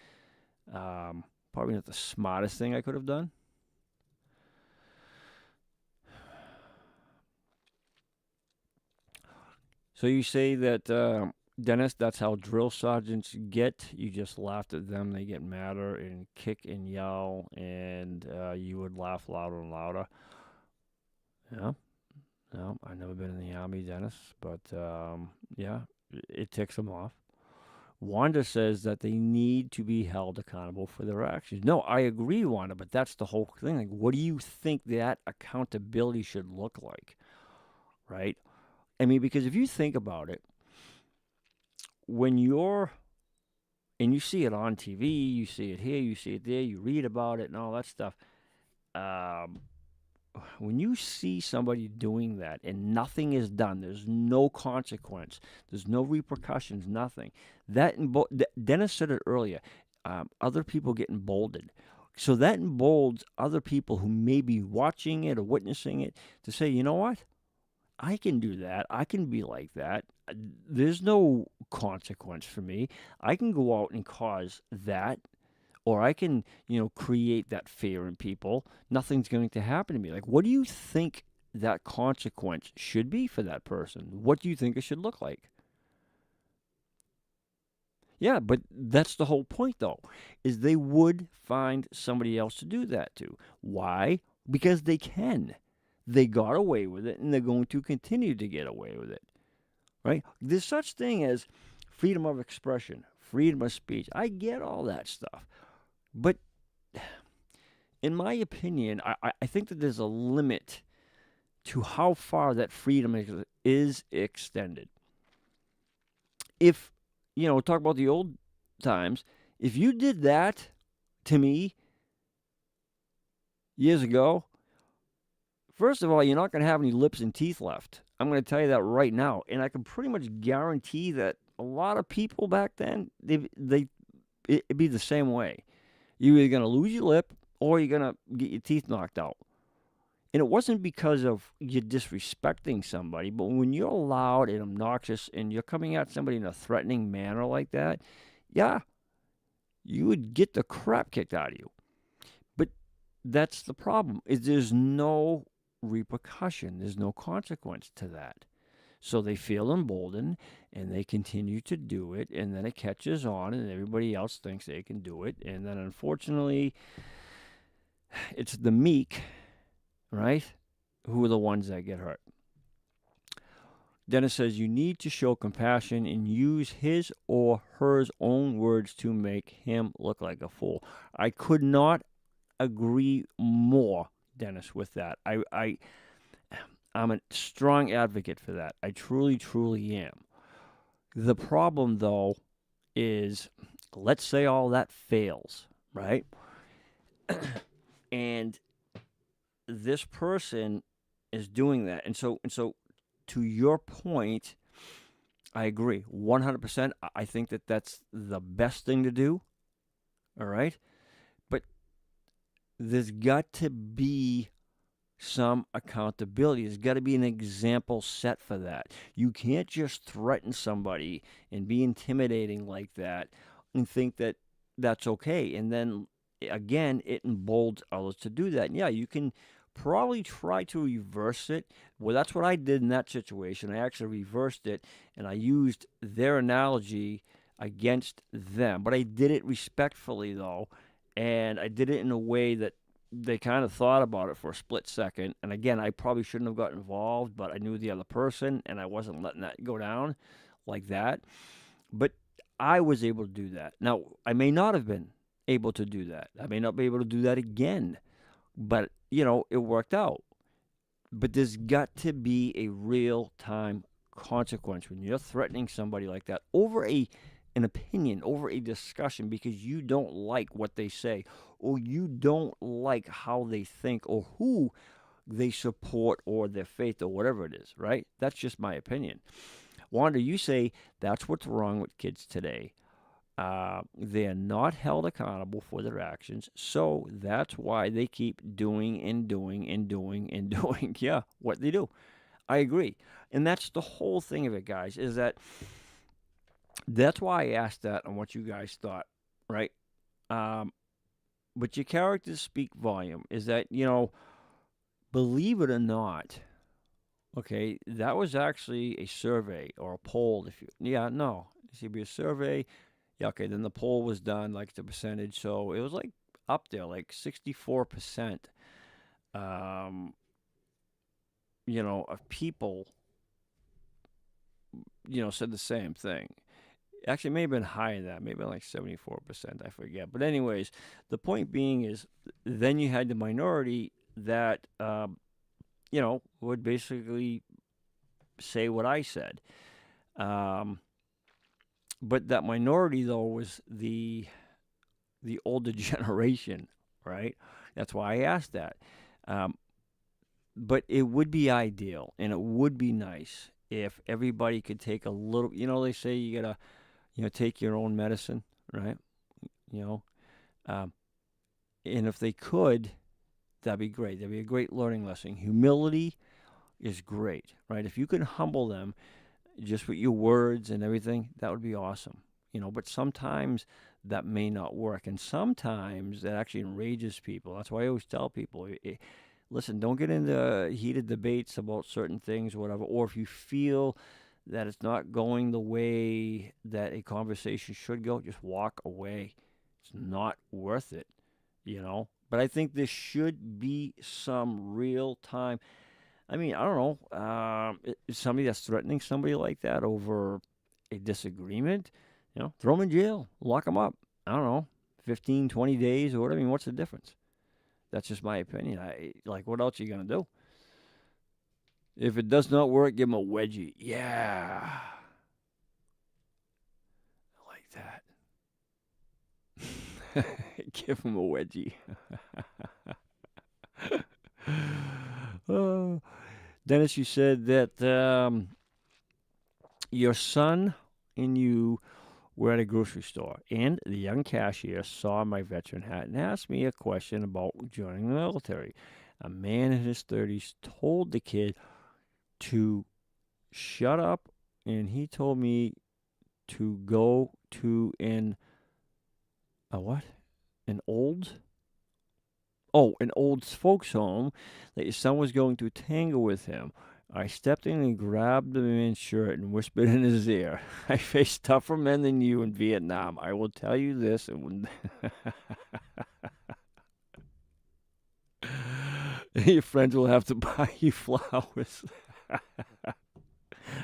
Probably not the smartest thing I could have done. So you say that, Dennis, that's how drill sergeants get. You just laughed at them. They get madder and kick and yell, and you would laugh louder and louder. Yeah. No, I've never been in the Army, Dennis, but, yeah, it ticks them off. Wanda says that they need to be held accountable for their actions. No, I agree, Wanda, but that's the whole thing. Like, what do you think that accountability should look like, right? I mean, because if you think about it, when and you see it on TV, you see it here, you see it there, you read about it and all that stuff, when you see somebody doing that and nothing is done, there's no consequence, there's no repercussions, nothing. Dennis said it earlier, other people get emboldened. So that emboldens other people who may be watching it or witnessing it to say, you know what? I can do that. I can be like that. There's no consequence for me. I can go out and cause that, or I can, create that fear in people. Nothing's going to happen to me. Like, what do you think that consequence should be for that person? What do you think it should look like? Yeah, but that's the whole point, though, is they would find somebody else to do that to. Why? Because they can. They got away with it, and they're going to continue to get away with it, right? There's such thing as freedom of expression, freedom of speech. I get all that stuff. But in my opinion, I think that there's a limit to how far that freedom is extended. If talk about the old times. If you did that to me years ago, first of all, you're not going to have any lips and teeth left. I'm going to tell you that right now. And I can pretty much guarantee that a lot of people back then, it'd be the same way. You're either going to lose your lip or you're going to get your teeth knocked out. And it wasn't because of you disrespecting somebody, but when you're loud and obnoxious and you're coming at somebody in a threatening manner like that, yeah, you would get the crap kicked out of you. But that's the problem, is there's no repercussion. There's no consequence to that. So they feel emboldened, and they continue to do it, and then it catches on, and everybody else thinks they can do it. And then, unfortunately, it's the meek, right, who are the ones that get hurt. Dennis says, you need to show compassion and use his or her own words to make him look like a fool. I could not agree more, Dennis, with that. I'm a strong advocate for that. I truly, truly am. The problem, though, is, let's say all that fails, right? And this person is doing that. And so to your point, I agree 100%. I think that that's the best thing to do. All right? But there's got to be some accountability. There's got to be an example set for that. You can't just threaten somebody and be intimidating like that and think that that's okay. And then, again, it emboldens others to do that. And yeah, you can probably try to reverse it. Well, that's what I did in that situation. I actually reversed it, and I used their analogy against them. But I did it respectfully, though, and I did it in a way that they kind of thought about it for a split second. And again, I probably shouldn't have got involved, but I knew the other person, and I wasn't letting that go down like that. But I was able to do that. Now, I may not have been able to do that. I may not be able to do that again. But, it worked out. But there's got to be a real-time consequence when you're threatening somebody like that over an opinion, over a discussion, because you don't like what they say, or you don't like how they think, or who they support, or their faith, or whatever it is, right? That's just my opinion. Wanda, you say that's what's wrong with kids today. They're not held accountable for their actions, so that's why they keep doing and doing and doing and doing, yeah, what they do. I agree. And that's the whole thing of it, guys, is that's why I asked that on what you guys thought, right? But your characters speak volume, is that, believe it or not, okay, that was actually a survey or a poll. It should be a survey. Yeah, okay, then the poll was done, like the percentage, so it was like up there, like 64%, of people, said the same thing. Actually, it may have been higher than that, maybe like 74%, I forget. But anyways, the point being is, then you had the minority that, would basically say what I said. But that minority, though, was the older generation, right? That's why I asked that. But it would be ideal, and it would be nice if everybody could take a little. They say you gotta, take your own medicine, right? And if they could, that'd be great. That'd be a great learning lesson. Humility is great, right? If you can humble them, just with your words and everything, that would be awesome. But sometimes that may not work. And sometimes that actually enrages people. That's why I always tell people, listen, don't get into heated debates about certain things or whatever. Or if you feel that it's not going the way that a conversation should go, just walk away. It's not worth it, But I think there should be some real time. I mean, I don't know, somebody that's threatening somebody like that over a disagreement, throw them in jail, lock them up. I don't know, 15, 20 days or whatever. I mean, what's the difference? That's just my opinion. What else are you going to do? If it does not work, give them a wedgie. Yeah. Give him a wedgie. Oh. Dennis, you said that your son and you were at a grocery store, and the young cashier saw my veteran hat and asked me a question about joining the military. A man in his 30s told the kid to shut up, and he told me to go to an old folks home, that his son was going to tangle with him. I stepped in and grabbed the man's shirt and whispered in his ear, I faced tougher men than you in Vietnam. I will tell you this. And when your friends will have to buy you flowers.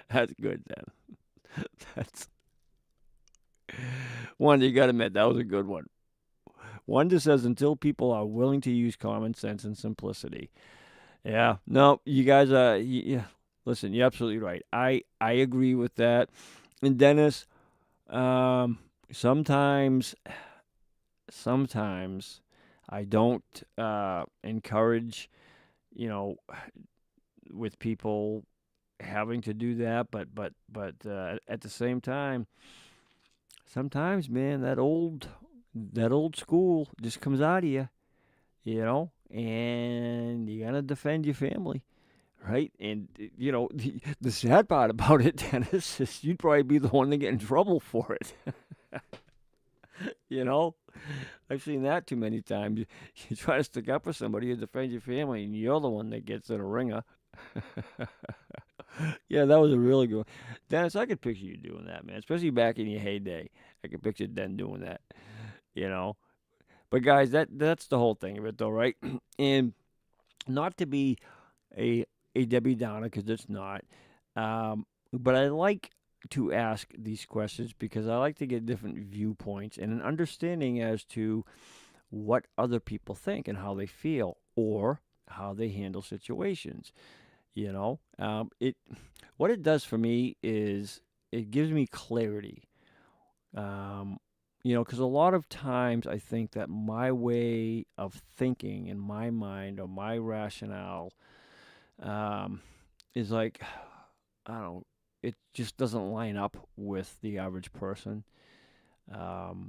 That's good, then. That's one, you got to admit, that was a good one. One just says, until people are willing to use common sense and simplicity. Yeah, no, you guys, yeah, listen, you're absolutely right. I agree with that. And Dennis, sometimes I don't encourage, with people having to do that, but at the same time, sometimes, man, that old school just comes out of you, and you gotta defend your family, right? And the sad part about it, Dennis, is you'd probably be the one that get in trouble for it. I've seen that too many times. You try to stick up for somebody, you defend your family, and you're the one that gets in a ringer. Yeah, that was a really good one. Dennis, I could picture you doing that, man, especially back in your heyday. I could picture Den doing that, But, guys, that's the whole thing of it, though, right? And not to be a Debbie Downer, because it's not, but I like to ask these questions because I like to get different viewpoints and an understanding as to what other people think and how they feel or how they handle situations. What it does for me is it gives me clarity. Because a lot of times I think that my way of thinking in my mind or my rationale is like, I don't know, it just doesn't line up with the average person. How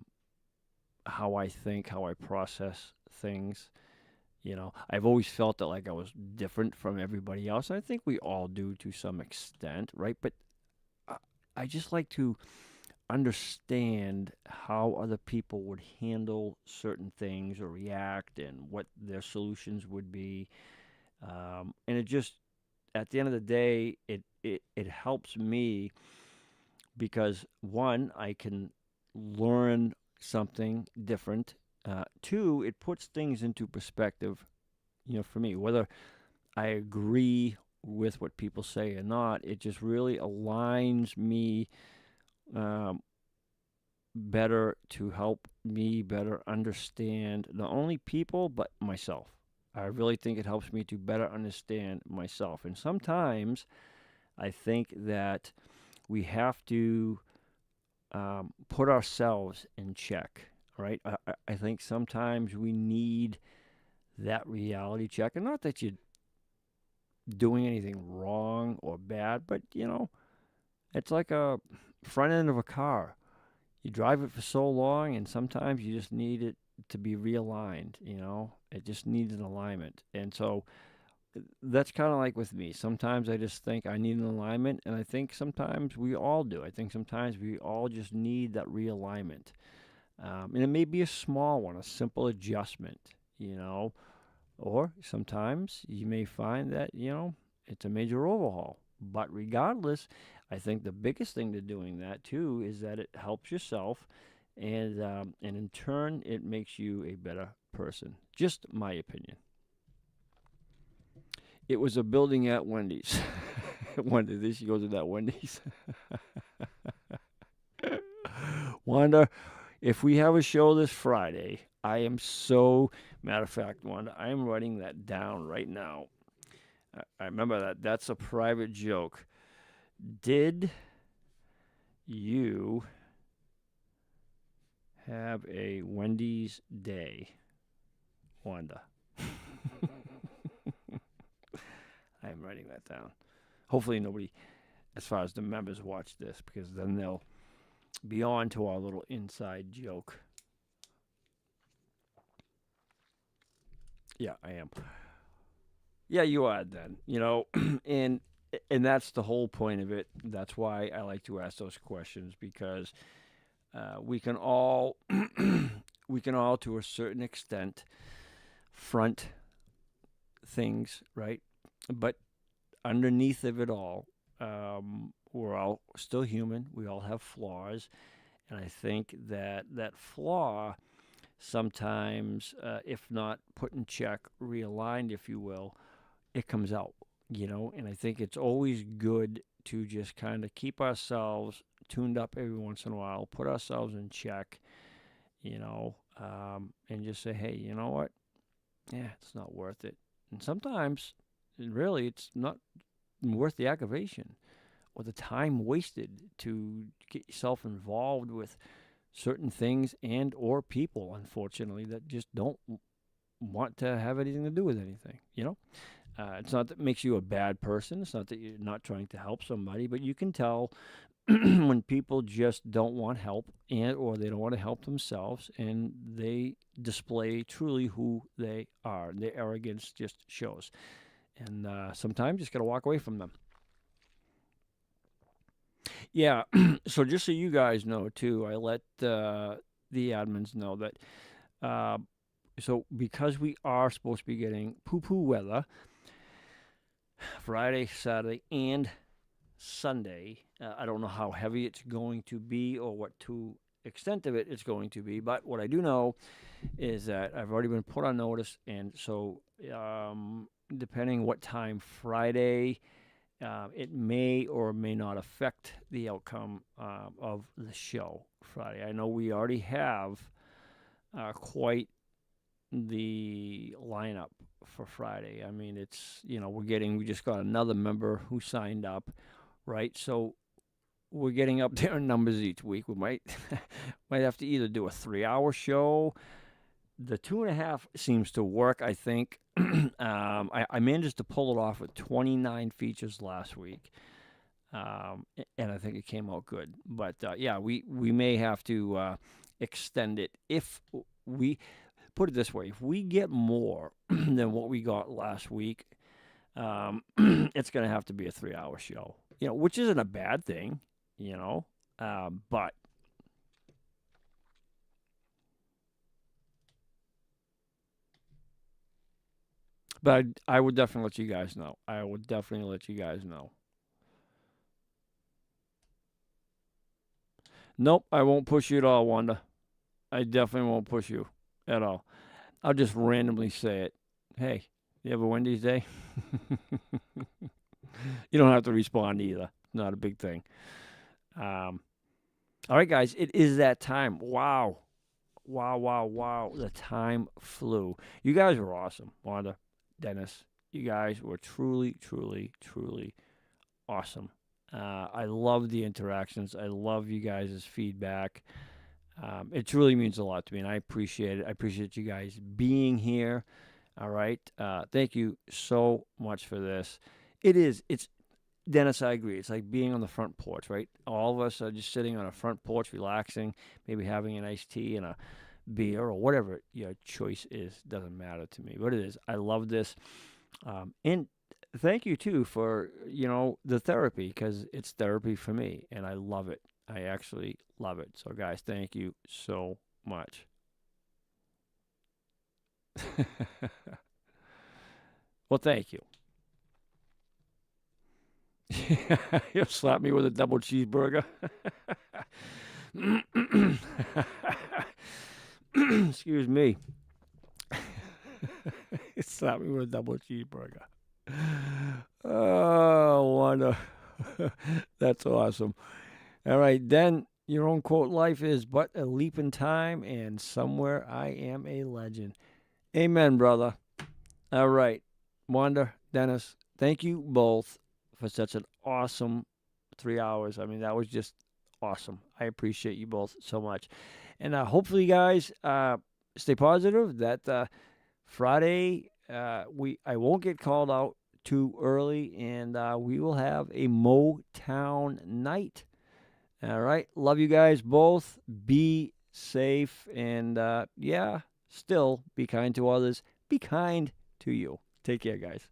I think, how I process things. I've always felt that like I was different from everybody else. And I think we all do to some extent, right? But I just like to understand how other people would handle certain things or react and what their solutions would be. And it just, at the end of the day, it helps me because, one, I can learn something different. Two, it puts things into perspective, for me. Whether I agree with what people say or not, it just really aligns me better to help me better understand not only people, but myself. I really think it helps me to better understand myself. And sometimes I think that we have to put ourselves in check, right? I think sometimes we need that reality check. And not that you're doing anything wrong or bad, but, it's like a front end of a car. You drive it for so long, and sometimes you just need it to be realigned, It just needs an alignment. And so that's kind of like with me. Sometimes I just think I need an alignment, and I think sometimes we all do. I think sometimes we all just need that realignment. And it may be a small one, a simple adjustment, Or sometimes you may find that, it's a major overhaul. But regardless, I think the biggest thing to doing that, too, is that it helps yourself, and in turn, it makes you a better person. Just my opinion. It was a building at Wendy's. Wanda, she goes to that Wendy's. Wanda, if we have a show this Friday, I am so, matter of fact, Wanda, I am writing that down right now. I remember that. That's a private joke. Did you Have a Wendy's day, Wanda. I'm writing that down. Hopefully nobody, as far as the members, watch this, because then they'll be on to our little inside joke. Yeah, I am. Yeah, you are then. You know, and that's the whole point of it. That's why I like to ask those questions, because we can all to a certain extent front things, right? But underneath of it all, we're all still human. We all have flaws, and I think that flaw sometimes, if not put in check, realigned, if you will, it comes out, you know. And I think it's always good to just kind of keep ourselves tuned up every once in a while, put ourselves in check, you know, and just say, hey, you know what? Yeah, it's not worth it. And sometimes, really, it's not worth the aggravation or the time wasted to get yourself involved with certain things and or people, unfortunately, that just don't want to have anything to do with anything, you know? It's not that it makes you a bad person. It's not that you're not trying to help somebody, but you can tell when people just don't want help and or they don't want to help themselves, and they display truly who they are. Their arrogance just shows. And sometimes you just got to walk away from them. Yeah, so just so you guys know, too, I let the admins know that, so because we are supposed to be getting poo-poo weather Friday, Saturday, and Sunday, I don't know how heavy it's going to be or what to extent of it it's going to be, but what I do know is that I've already been put on notice, and so depending what time Friday, it may or may not affect the outcome of the show Friday. I know we already have quite the lineup for Friday. I mean, it's, you know, we just got another member who signed up, right? So we're getting up there in numbers each week. We might have to either do a 3-hour show. The 2.5 seems to work, I think. I managed to pull it off with 29 features last week, and I think it came out good. But, yeah, we may have to extend it. If we put it this way, if we get more than what we got last week, it's going to have to be a 3-hour show, you know, which isn't a bad thing, you know, but I would definitely let you guys know. I would definitely let you guys know. Nope, I won't push you at all, Wanda. I definitely won't push you at all. I'll just randomly say it. Hey, you have a Wendy's day? You don't have to respond either. Not a big thing. All right, guys, it is that time. Wow. The time flew. You guys were awesome, Wanda, Dennis. You guys were truly awesome. I love the interactions. I love you guys' feedback. It truly means a lot to me, and I appreciate it. I appreciate you guys being here. All right. Thank you so much for this. It's Dennis, I agree. It's like being on the front porch, right? All of us are just sitting on a front porch, relaxing, maybe having an iced tea and a beer or whatever your choice is. Doesn't matter to me, but it is. I love this. And thank you, too, for, you know, the therapy, because it's therapy for me, and I love it. I actually love it. So, guys, thank you so much. Well, thank you. You'll slap me with a double cheeseburger. Excuse me. Slap me with a double cheeseburger. Oh, Wanda. That's awesome. All right, then your own quote, life is but a leap in time, and somewhere I am a legend. Amen, brother. All right, Wanda, Dennis, thank you both for such an awesome 3 hours. I mean, that was just awesome. I appreciate you both so much. And hopefully, you guys, stay positive that Friday I won't get called out too early, and we will have a Motown night. All right. Love you guys both. Be safe, and still be kind to others. Be kind to you. Take care, guys.